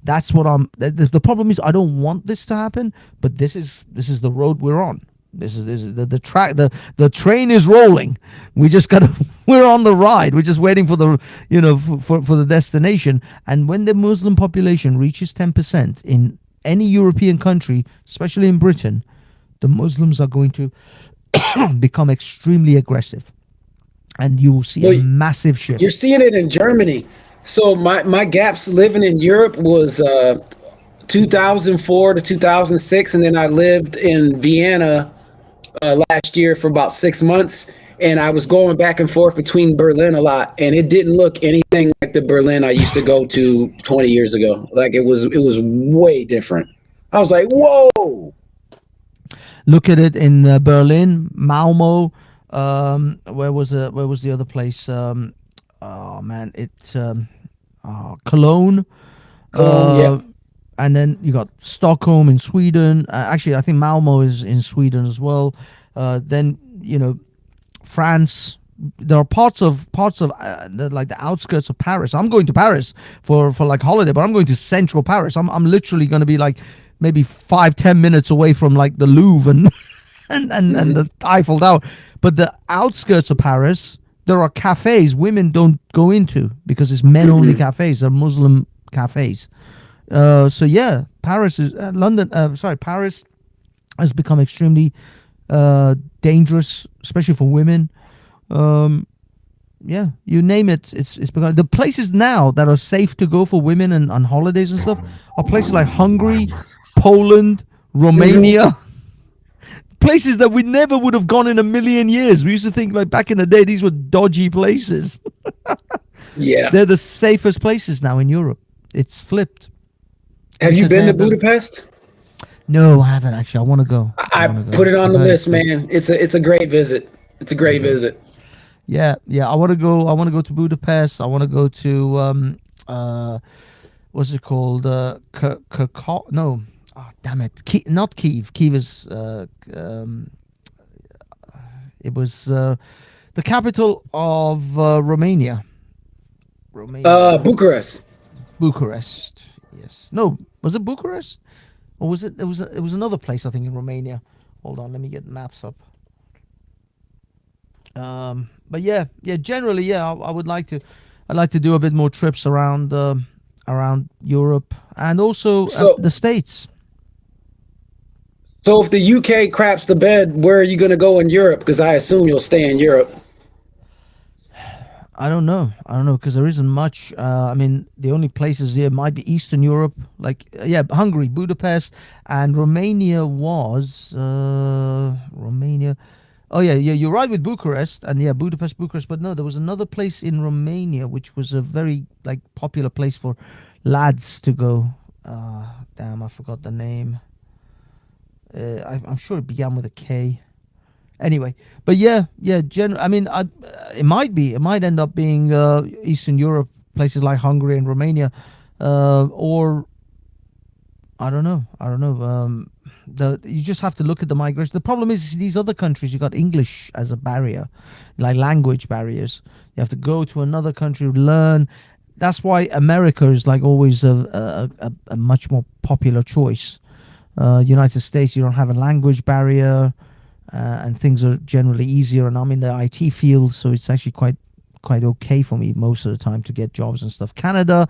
That's what the problem is. I don't want this to happen, but this is the road we're on. This is the track. The train is rolling. We're on the ride. We're just waiting for the for the destination. And when the Muslim population reaches 10% in any European country, especially in Britain, the Muslims are going to become extremely aggressive, and you will see a massive shift. You're seeing it in Germany. So my gaps living in Europe was 2004 to 2006, and then I lived in Vienna last year for about 6 months, and I was going back and forth between Berlin a lot, and it didn't look anything like the Berlin I used to go to 20 years ago. Like it was way different. I was like, whoa. Look at it in Berlin, Malmo. Where was the other place? Oh man, it's Cologne. Yeah. And then you got Stockholm in Sweden. Actually, I think Malmo is in Sweden as well. Then France. There are parts of the outskirts of Paris. I'm going to Paris for like holiday, but I'm going to central Paris. I'm literally going to be like maybe 5-10 minutes away from like the Louvre and the Eiffel Tower. But the outskirts of Paris, there are cafes women don't go into because it's men only cafes. They're Muslim cafes. So yeah, Paris has become extremely dangerous, especially for women. Yeah, you name it, it's become the places now that are safe to go for women and on holidays and stuff are places like Hungary, Poland, Romania. Places that we never would have gone in a million years. We used to think like back in the day these were dodgy places. Yeah, they're the safest places now in Europe. It's flipped. Have you been to Budapest? No, I haven't actually. I want to go. I put it on the list, man. It's a great visit. It's a great visit. Yeah. I want to go. I want to go to Budapest. I want to go to what's it called? No. Oh, damn it. Not Kiev. Kiev is it was the capital of Romania. Bucharest. Bucharest. Yes. No, was it Bucharest? Or was it? It was another place I think in Romania. Hold on, let me get maps up. But yeah. Generally, yeah, I would like to. I'd like to do a bit more trips around Europe and also the States. So if the UK craps the bed, where are you going to go in Europe? Because I assume you'll stay in Europe. I don't know because there isn't much. I mean, the only places here might be Eastern Europe, like Hungary, Budapest, and Romania was Romania. Oh yeah, you're right with Bucharest and Budapest, but no, there was another place in Romania which was a very like popular place for lads to go. Damn, I forgot the name. I'm sure it began with a K. Anyway, but yeah. I mean, it might end up being Eastern Europe, places like Hungary and Romania, or I don't know. You just have to look at the migration. The problem is these other countries, you got English as a barrier, like language barriers. You have to go to another country, learn. That's why America is like always a much more popular choice. United States, you don't have a language barrier, and things are generally easier. And I'm in the IT field, so it's actually quite okay for me most of the time to get jobs and stuff. Canada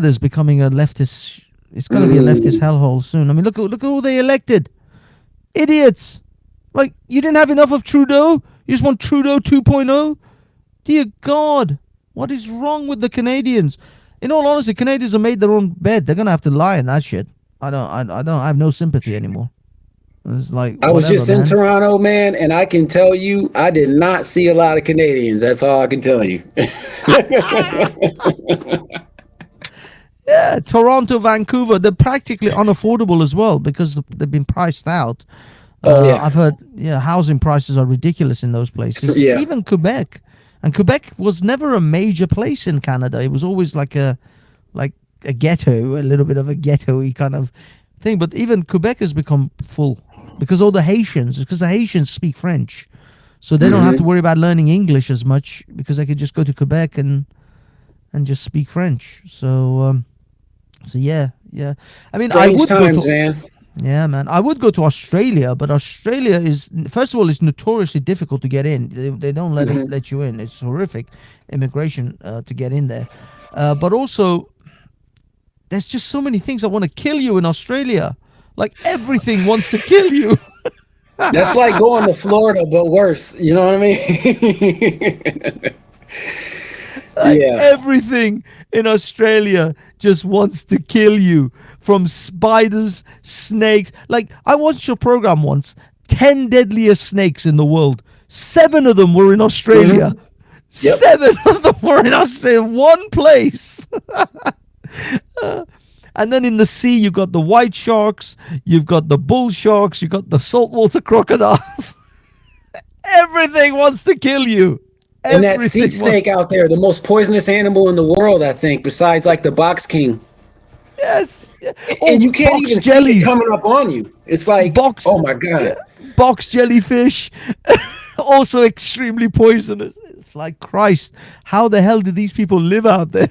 is becoming a leftist. It's going to be a leftist hellhole soon. I mean, look at who they elected. Idiots! Like, you didn't have enough of Trudeau? You just want Trudeau 2.0? Dear God, what is wrong with the Canadians? In all honesty, Canadians have made their own bed. They're going to have to lie in that shit. I have no sympathy anymore. It's like, I was just in Toronto, man, and I can tell you, I did not see a lot of Canadians. That's all I can tell you. Yeah, Toronto, Vancouver, they're practically unaffordable as well because they've been priced out. I've heard, housing prices are ridiculous in those places. Yeah. Even Quebec. And Quebec was never a major place in Canada. It was always like a ghetto, a little bit of a ghetto-y kind of thing. But even Quebec has become full because the Haitians speak French. So they don't have to worry about learning English as much because they could just go to Quebec and just speak French. So yeah. I mean, I would go to, man. Yeah, man. I would go to Australia, but Australia is, first of all, it's notoriously difficult to get in. They don't let you in. It's horrific immigration to get in there. But also, there's just so many things that want to kill you in Australia. Like everything wants to kill you. That's like going to Florida, but worse. You know what I mean? Everything in Australia just wants to kill you. From spiders, snakes. Like, I watched your program once. 10 deadliest snakes in the world. 7 of them were in Australia. Yep. 7 of them were in Australia, one place. And then in the sea, you've got the white sharks, you've got the bull sharks, you've got the saltwater crocodiles. Everything wants to kill you. And that sea snake out there, the most poisonous animal in the world, I think, besides like the box king. Yes. And you can't even see it coming up on you. It's like, oh my God. Box jellyfish, also extremely poisonous. It's like, Christ, how the hell did these people live out there?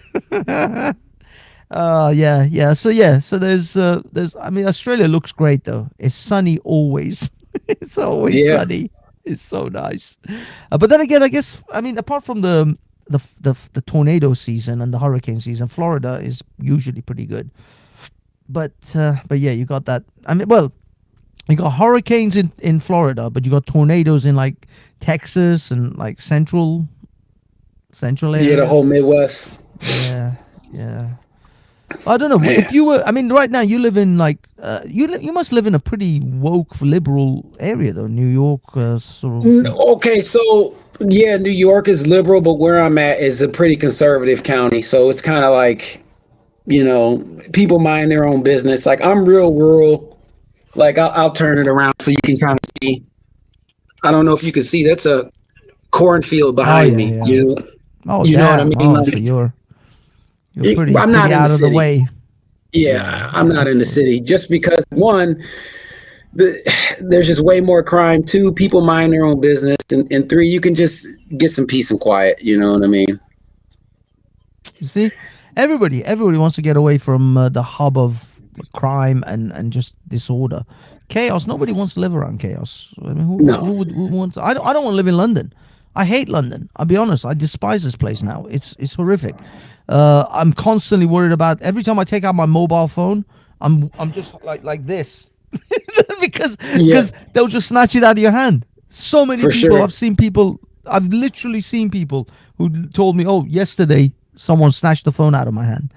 So there's I mean, Australia looks great though. It's sunny always. It's always sunny. It's so nice. But then again, I guess, I mean, apart from the tornado season and the hurricane season, Florida is usually pretty good. But yeah, you got that. I mean, well, you got hurricanes in Florida, but you got tornadoes in like Texas and like central area. Yeah, the whole Midwest. Yeah. I don't know. If you were, I mean, right now you live in like, you must live in a pretty woke liberal area though, New York, sort of. Okay, so yeah, New York is liberal, but where I'm at is a pretty conservative county. So it's kind of like, you know, people mind their own business. Like I'm real rural. Like I'll turn it around so you can kind of see. I don't know if you can see. That's a cornfield behind me. Yeah. You know what I mean? Oh, so you're pretty, I'm not pretty in out the of the city. way. Yeah, I'm not in the city just because one, there's just way more crime. 2, people mind their own business, and 3, you can just get some peace and quiet. You know what I mean? You see, everybody wants to get away from the hub of crime and just disorder, chaos. Nobody wants to live around chaos. I mean, who wants? I don't want to live in London. I hate London. I'll be honest. I despise this place now. It's horrific. I'm constantly worried about every time I take out my mobile phone. I'm just like this because they'll just snatch it out of your hand. So many people. Sure. I've literally seen people who told me, "Oh, yesterday someone snatched the phone out of my hand."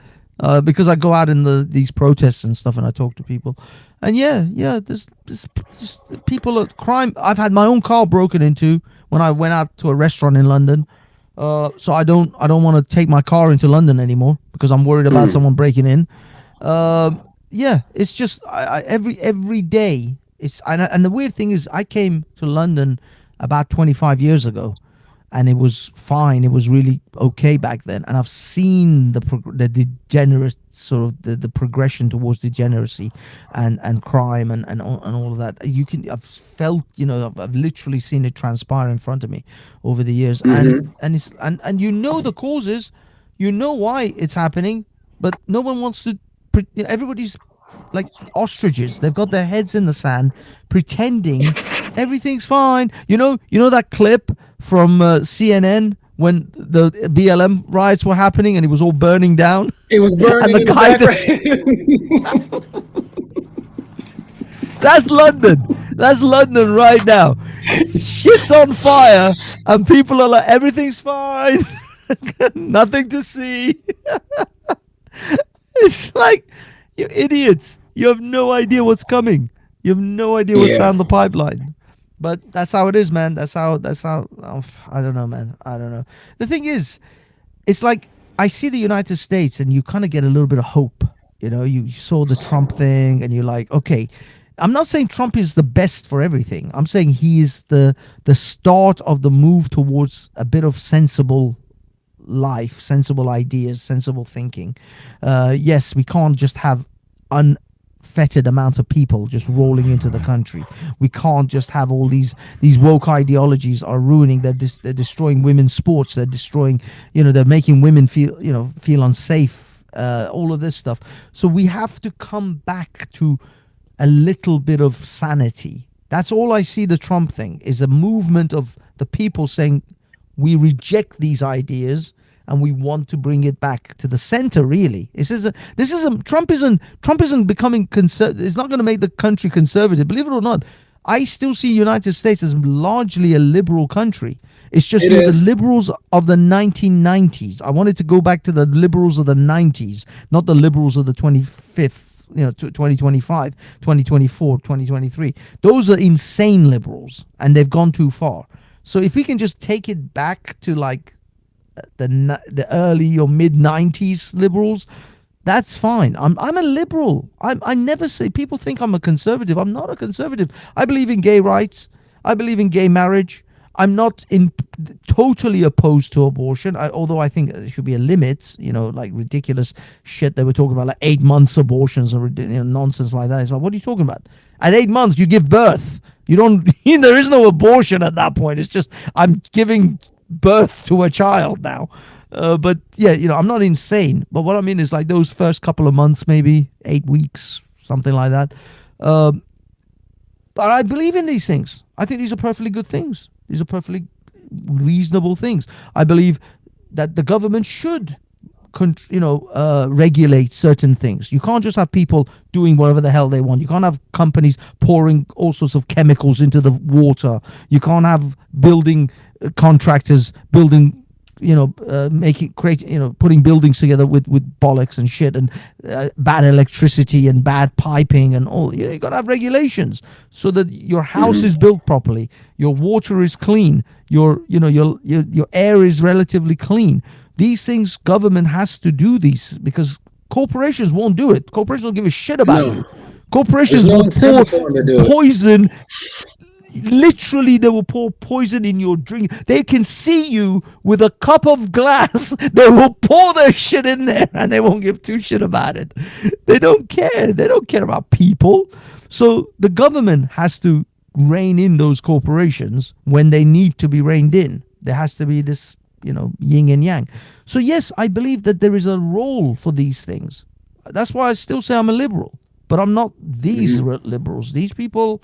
Because I go out in these protests and stuff, and I talk to people, and there's people at crime. I've had my own car broken into when I went out to a restaurant in London. So I don't want to take my car into London anymore because I'm worried about someone breaking in. It's just every day. And the weird thing is, I came to London about 25 years ago, and it was fine. It was really okay back then. And I've seen the degenerate sort of the progression towards degeneracy and crime and all of that. I've felt, I've literally seen it transpire in front of me over the years. And you know the causes, you know why it's happening, but no one wants to. Everybody's like ostriches. They've got their heads in the sand, pretending everything's fine. You know that clip from CNN when the BLM riots were happening and it was all burning down. It was burning. And the guy that's London. That's London right now. Shit's on fire, and people are like, everything's fine, nothing to see. It's like, you idiots. You have no idea what's coming. You have no idea what's down the pipeline. But that's how it is, man. That's how I don't know, man. I don't know. The thing is, it's like I see the United States and you kind of get a little bit of hope. You saw the Trump thing and you're like, okay, I'm not saying Trump is the best for everything. I'm saying he is the start of the move towards a bit of sensible life, sensible ideas, sensible thinking. Yes, we can't just have unfettered amount of people just rolling into the country. We can't just have all these woke ideologies are ruining. They're destroying women's sports. They're destroying. They're making women feel unsafe. All of this stuff. So we have to come back to a little bit of sanity. That's all I see. The Trump thing is a movement of the people saying we reject these ideas and we want to bring it back to the center. Really, Trump isn't becoming conservative. It's not going to make the country conservative. Believe it or not, I still see United States as largely a liberal country. It's just the liberals of the 1990s. I wanted to go back to the liberals of the 90s, not the liberals of the 25th. 2025, 2024, 2023. Those are insane liberals, and they've gone too far. So if we can just take it back to like the early or mid 90s liberals, that's fine. I'm a liberal. I never say, people think I'm a conservative. I'm not a conservative. I believe in gay rights. I believe in gay marriage. I'm not totally opposed to abortion, although I think there should be a limit, like ridiculous shit they were talking about, like 8 months abortions or nonsense like that. It's like, what are you talking about? At 8 months, you give birth. You don't, there is no abortion at that point. It's just, I'm giving birth to a child now. But yeah, I'm not insane. But what I mean is like those first couple of months, maybe 8 weeks, something like that. But I believe in these things. I think these are perfectly good things. These are perfectly reasonable things. I believe that the government should, regulate certain things. You can't just have people doing whatever the hell they want. You can't have companies pouring all sorts of chemicals into the water. You can't have building contractors building, putting buildings together with bollocks and shit and bad electricity and bad piping and all. You got to have regulations so that your house is built properly, your water is clean, your air is relatively clean. These things, government has to do these because corporations won't do it. Corporations don't give a shit about it. Corporations will pour poison. Literally, they will pour poison in your drink. They can see you with a cup of glass. They will pour their shit in there and they won't give two shit about it. They don't care. They don't care about people. So the government has to rein in those corporations when they need to be reined in. There has to be this, yin and yang. So yes, I believe that there is a role for these things. That's why I still say I'm a liberal, but I'm not these liberals. These people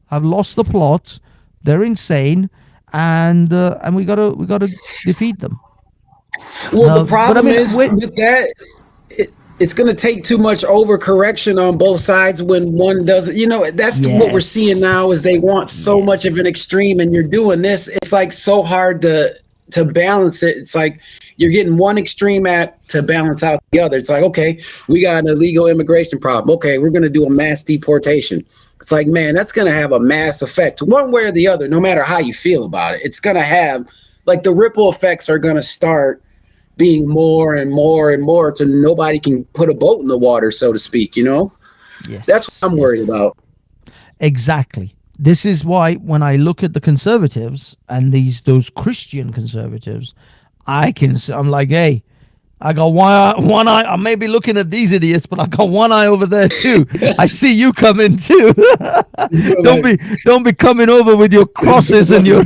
have lost the plot. They're insane, and we gotta defeat them. Well, the problem is with that, it's going to take too much overcorrection on both sides when one doesn't. That's what we're seeing now is they want so much of an extreme, and you're doing this. It's like so hard to balance it. It's like you're getting one extreme to balance out the other. It's like, okay, we got an illegal immigration problem. Okay, we're going to do a mass deportation. It's like, man, that's going to have a mass effect one way or the other, no matter how you feel about it. It's going to have, like, the ripple effects are going to start being more and more and more to nobody can put a boat in the water, so to speak, Yes. That's what I'm worried about. Exactly. This is why when I look at the conservatives and those Christian conservatives, I'm like, hey, I got one eye. I may be looking at these idiots, but I got one eye over there too. I see you coming too. Don't be coming over with your crosses and your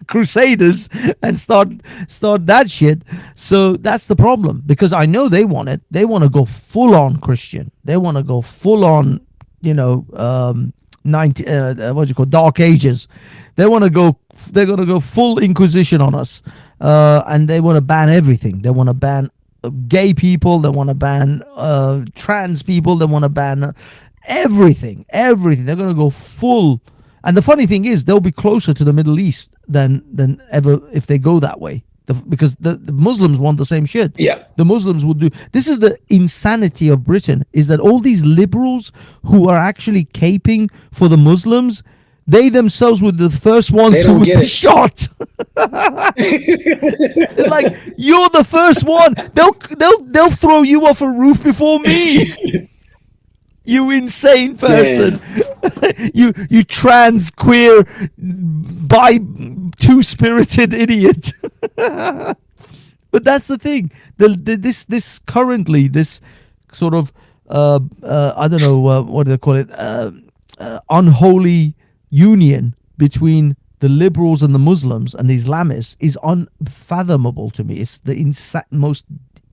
crusaders and start that shit. So that's the problem, because I know they want it. They want to go full on Christian. They want to go full on, Dark Ages. They're going to go full Inquisition on us, and they want to ban everything. They want to ban gay people. They want to ban trans people. They want to ban everything. They're going to go full. And the funny thing is, they'll be closer to the Middle East than ever if they go that way. Because the Muslims want the same shit. Yeah. The Muslims will do. This is the insanity of Britain, is that all these liberals who are actually caping for the Muslims, they themselves were the first ones who would be shot. It's like, you're the first one. They'll throw you off a roof before me. You insane person. you trans, queer, two-spirited idiot. But that's the thing. This currently, this sort of I don't know what do they call it, unholy union between the liberals and the Muslims and the Islamists is unfathomable to me. It's the most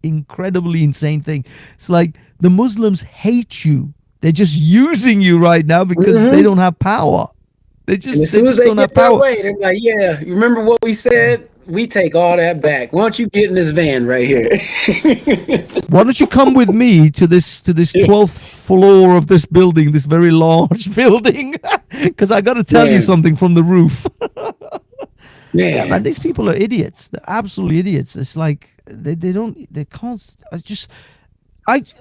incredibly insane thing. It's like the Muslims hate you. They're just using you right now because they don't have power. As soon as they get that way, they're like, yeah, you remember what we said? We take all that back. Why don't you get in this van right here? Why don't you come with me to this 12th floor of this building, this very large building? Because I got to tell you something from the roof. Yeah, man, these people are idiots. They're absolutely idiots. It's like they can't.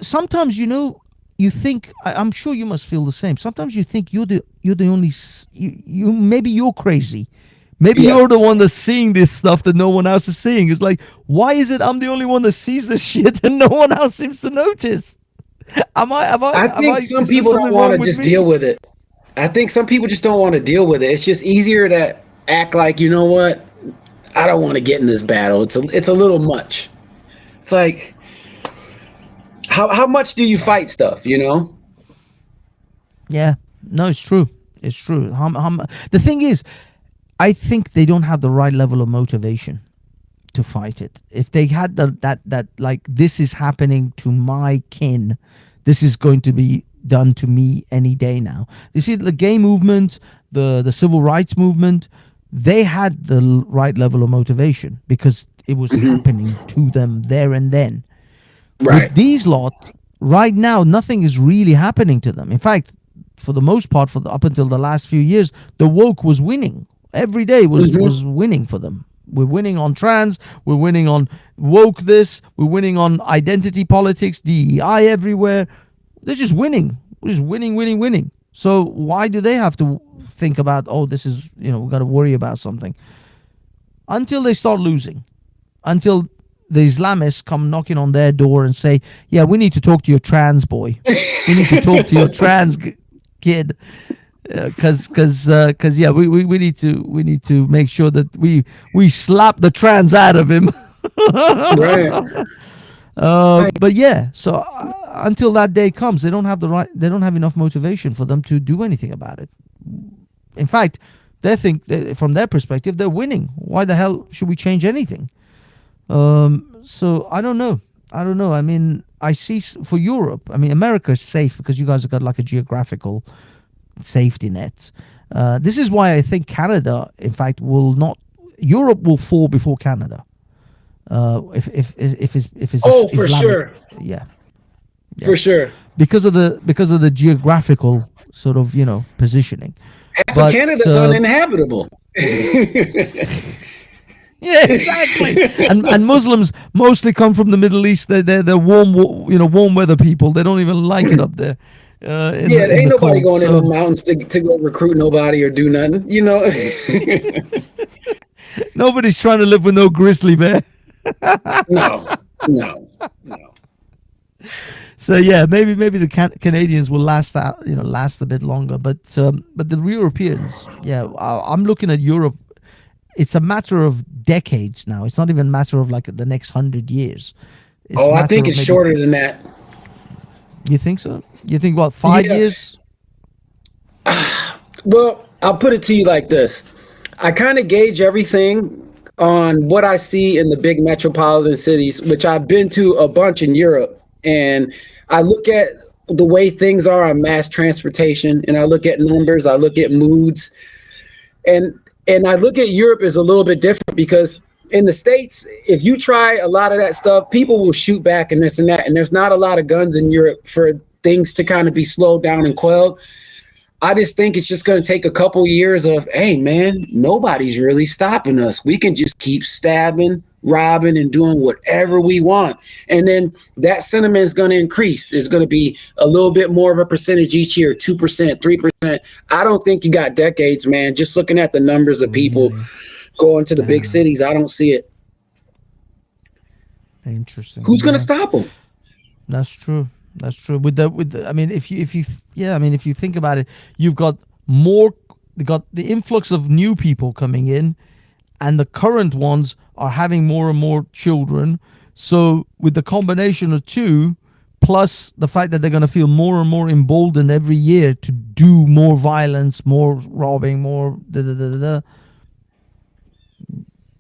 Sometimes, you think, I'm sure you must feel the same. Sometimes you think you're the only, maybe you're crazy, Maybe you're the one that's seeing this stuff that no one else is seeing. It's like, why is it I'm the only one that sees this shit and no one else seems to notice? I think some people don't want to just deal with it. I think some people just don't want to deal with it. It's just easier to act like, you know what? I don't want to get in this battle. It's a little much. It's like, how much do you fight stuff, you know? Yeah, no, it's true. It's true. The thing is, I think they don't have the right level of motivation to fight it. If they had that like, this is happening to my kin, this is going to be done to me any day now. You see, the gay movement, the civil rights movement, they had the right level of motivation because it was happening to them there and then. Right. With these lot, right now, nothing is really happening to them. In fact, for the most part, up until the last few years, the woke was winning. Every day was winning for them. We're winning on trans. We're winning on woke this. We're winning on identity politics, DEI everywhere. They're just winning. We're just winning, winning, winning. So why do they have to think about, oh, this is, we've got to worry about something? Until they start losing. Until the Islamists come knocking on their door and say, yeah, we need to talk to your trans boy. We need to talk to your trans kid. Because yeah, we need to make sure that we slap the trans out of him. Right. But yeah, so until that day comes, they don't have enough motivation for them to do anything about it. In fact, they think from their perspective they're winning. Why the hell should we change anything? So I don't know. I mean, I see for Europe. I mean, America is safe because you guys have got like a geographical safety net. This is why I think Canada, in fact, will not. Europe will fall before Canada. If it's for sure. Yeah. For sure. Because of the geographical sort of positioning. Half of Canada's uninhabitable. Yeah, exactly. and Muslims mostly come from the Middle East. They're warm, warm weather people. They don't even like it up there. There ain't nobody going in the mountains to go recruit nobody or do nothing. Nobody's trying to live with no grizzly bear. No. So yeah, maybe the Canadians will last a bit longer, but the Europeans, yeah, I'm looking at Europe. It's a matter of decades now. It's not even a matter of like the next 100 years. I think it's shorter than that. You think so? You think what, 5 years? Well, I'll put it to you like this. I kind of gauge everything on what I see in the big metropolitan cities, which I've been to a bunch in Europe. And I look at the way things are on mass transportation, and I look at numbers, I look at moods. And I look at Europe as a little bit different because in the States, if you try a lot of that stuff, people will shoot back and this and that. And there's not a lot of guns in Europe for things to kind of be slowed down and quelled. I just think it's just going to take a couple years of, hey, man, nobody's really stopping us. We can just keep stabbing, robbing, and doing whatever we want. And then that sentiment is going to increase. There's going to be a little bit more of a percentage each year, 2%, 3%. I don't think you got decades, man. Just looking at the numbers of people going to the big cities, I don't see it. Interesting. Who's going to stop them? That's true. That's true. I mean, if you think about it, you got the influx of new people coming in, and the current ones are having more and more children. So with the combination of two, plus the fact that they're going to feel more and more emboldened every year to do more violence, more robbing, more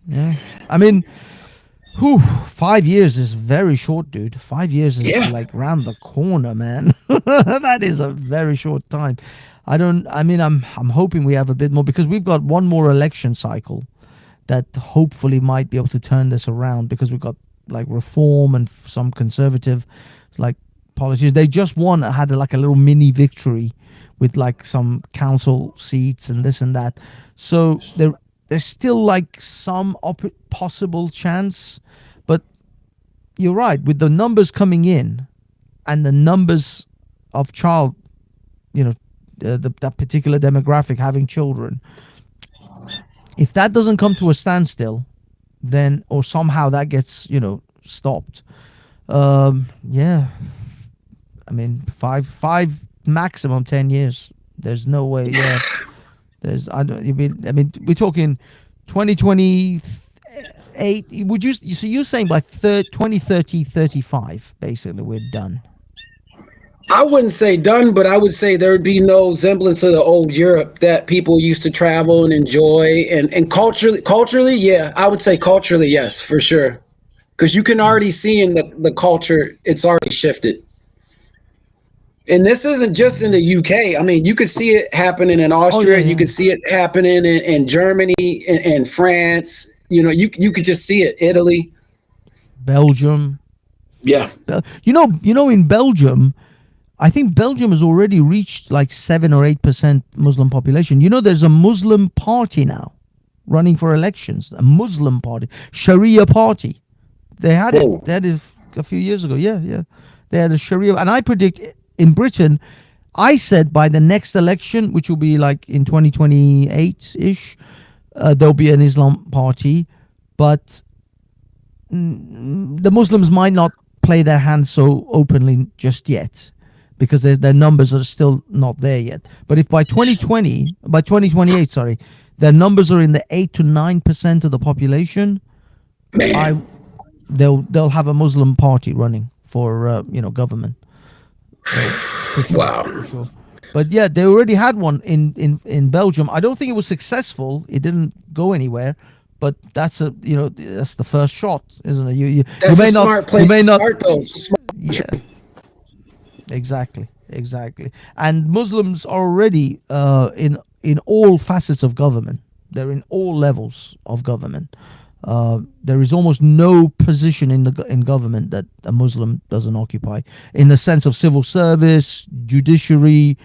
Yeah, I mean, 5 years is very short, dude. 5 years is like round the corner, man. That is a very short time. I'm hoping we have a bit more because we've got one more election cycle that hopefully might be able to turn this around because we've got like reform and some conservative like politicians. They just had like a little mini victory with like some council seats and this and that. So there's still like some possible chance. But you're right, with the numbers coming in and the numbers of that particular demographic having children, if that doesn't come to a standstill, then or somehow that gets stopped, yeah, I mean five maximum 10 years. There's no way. Yeah, there's I mean we're talking 2028. Would you so you're saying by 2030 35 basically we're done? I wouldn't say done, but I would say there would be no semblance of the old Europe that people used to travel and enjoy. And culturally, yeah, I would say culturally, yes, for sure. Because you can already see in the culture, it's already shifted. And this isn't just in the UK. I mean, you could see it happening in Austria. You could see it happening in Germany and France. You could just see it. Italy. Belgium. Yeah. In Belgium, I think Belgium has already reached like 7 or 8% Muslim population. There's a Muslim party now running for elections. A Muslim party, Sharia party. They had it. They had it a few years ago. Yeah. They had a Sharia, and I predict in Britain. I said by the next election, which will be like in 2028-ish, there'll be an Islam party, but the Muslims might not play their hand so openly just yet, because their numbers are still not there yet. But if by 2028, their numbers are in the 8 to 9% of the population, they'll have a Muslim party running for government. Wow. Sure. But yeah, they already had one in Belgium. I don't think it was successful. It didn't go anywhere. But that's that's the first shot, isn't it? That's a smart place to start, though. Yeah. Exactly. And Muslims are already in all facets of government. They're in all levels of government. There is almost no position in government that a Muslim doesn't occupy, in the sense of civil service, judiciary,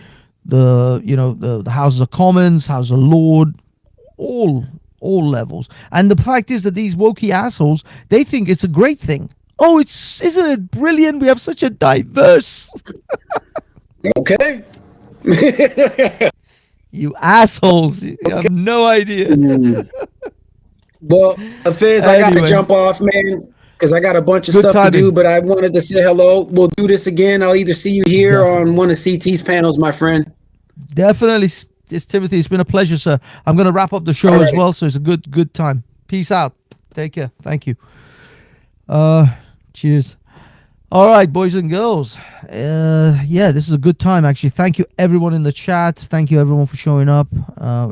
the Houses of Commons, House of Lords, all levels. And the fact is that these wokey assholes, they think it's a great thing. Oh, isn't it brilliant? We have such a diverse. Okay. You assholes! You have no idea. Well, Fizz, I gotta jump off, man, because I got a bunch of stuff to do. But I wanted to say hello. We'll do this again. I'll either see you here or on one of CT's panels, my friend. Definitely, Timothy. It's been a pleasure, sir. I'm going to wrap up the show as well, so it's a good time. Peace out. Take care. Thank you. Cheers. All right, boys and girls. Yeah, this is a good time, actually. Thank you, everyone in the chat. Thank you, everyone, for showing up.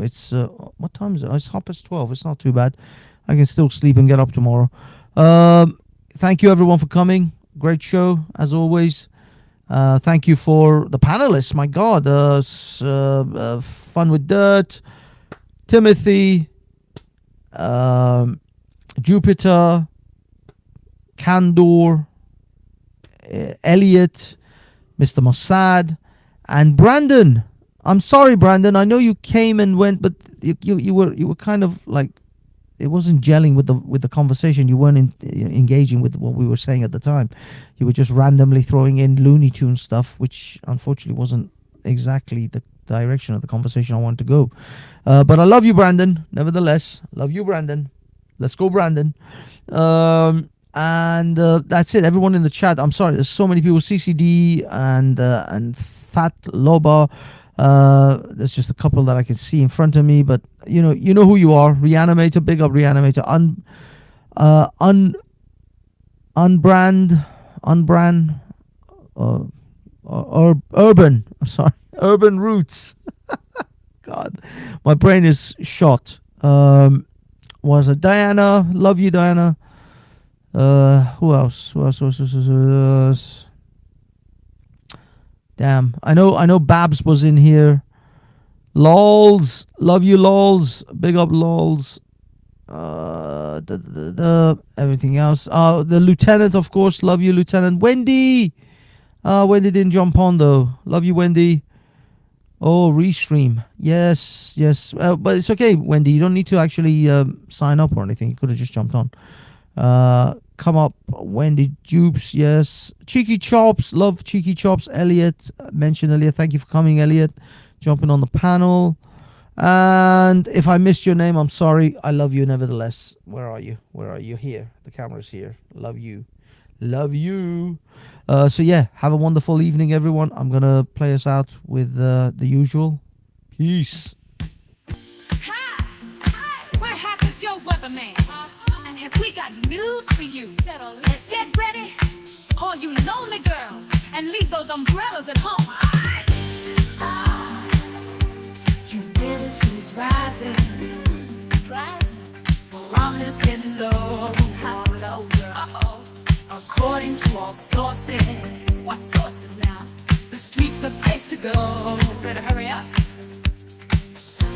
It's what time is it? It's 12:30. It's not too bad. I can still sleep and get up tomorrow. Thank you, everyone, for coming. Great show, as always. Thank you for the panelists. My God, Fun with Dirt, Timothy, Jupiter, Candor, Elliot, Mr. Mossad, and Brandon. I'm sorry, Brandon. I know you came and went, but you were kind of like, it wasn't gelling with the conversation. You weren't engaging with what we were saying at the time. You were just randomly throwing in Looney Tunes stuff, which unfortunately wasn't exactly the direction of the conversation I wanted to go. But I love you, Brandon. Nevertheless, love you, Brandon. Let's go, Brandon. And that's it. Everyone in the chat. I'm sorry. There's so many people. CCD and Fat Loba. There's just a couple that I can see in front of me, but you know who you are. Reanimator, big up Reanimator. Urban. I'm sorry, Urban Roots. God, my brain is shot. Was it Diana? Love you, Diana. Who else? Damn, I know Babs was in here. Lols, love you, Lols. Big up, Lols. Everything else. The Lieutenant, of course. Love you, Lieutenant. Wendy. Wendy didn't jump on though. Love you, Wendy. Oh, restream. Yes. But it's okay, Wendy. You don't need to actually sign up or anything. You could have just jumped on. Come up, Wendy Dupes, yes. Cheeky Chops, love Cheeky Chops. Elliot, mentioned earlier. Thank you for coming, Elliot. Jumping on the panel. And if I missed your name, I'm sorry. I love you nevertheless. Where are you? Where are you? Here. The camera's here. Love you. Love you. So yeah, have a wonderful evening, everyone. I'm going to play us out with the usual. Peace. Where happens your weatherman? And have we got news for you? Let's get ready, all you lonely girls, and leave those umbrellas at home. Humidity is rising. Barometer's getting low. According to all sources. What sources now? The street's the place to go. Better hurry up.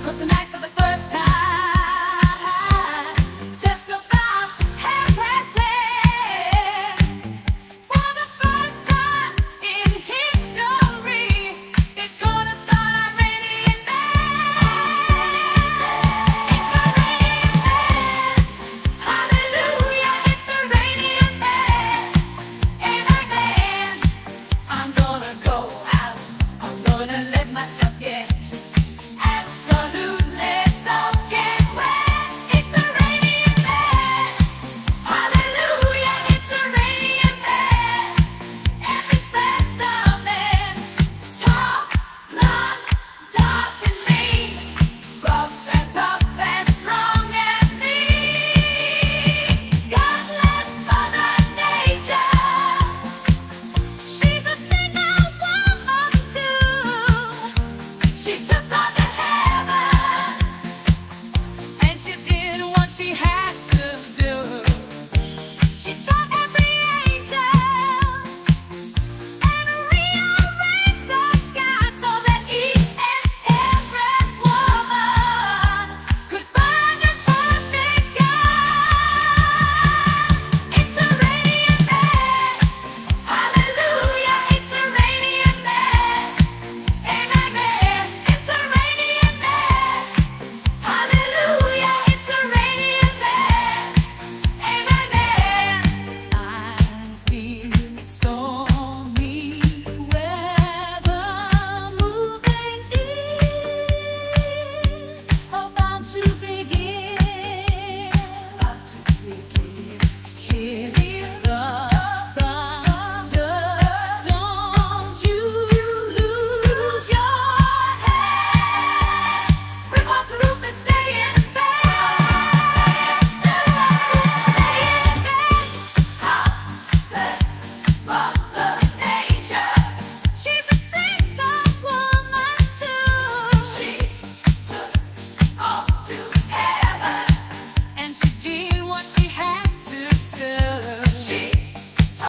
'Cause tonight for the first time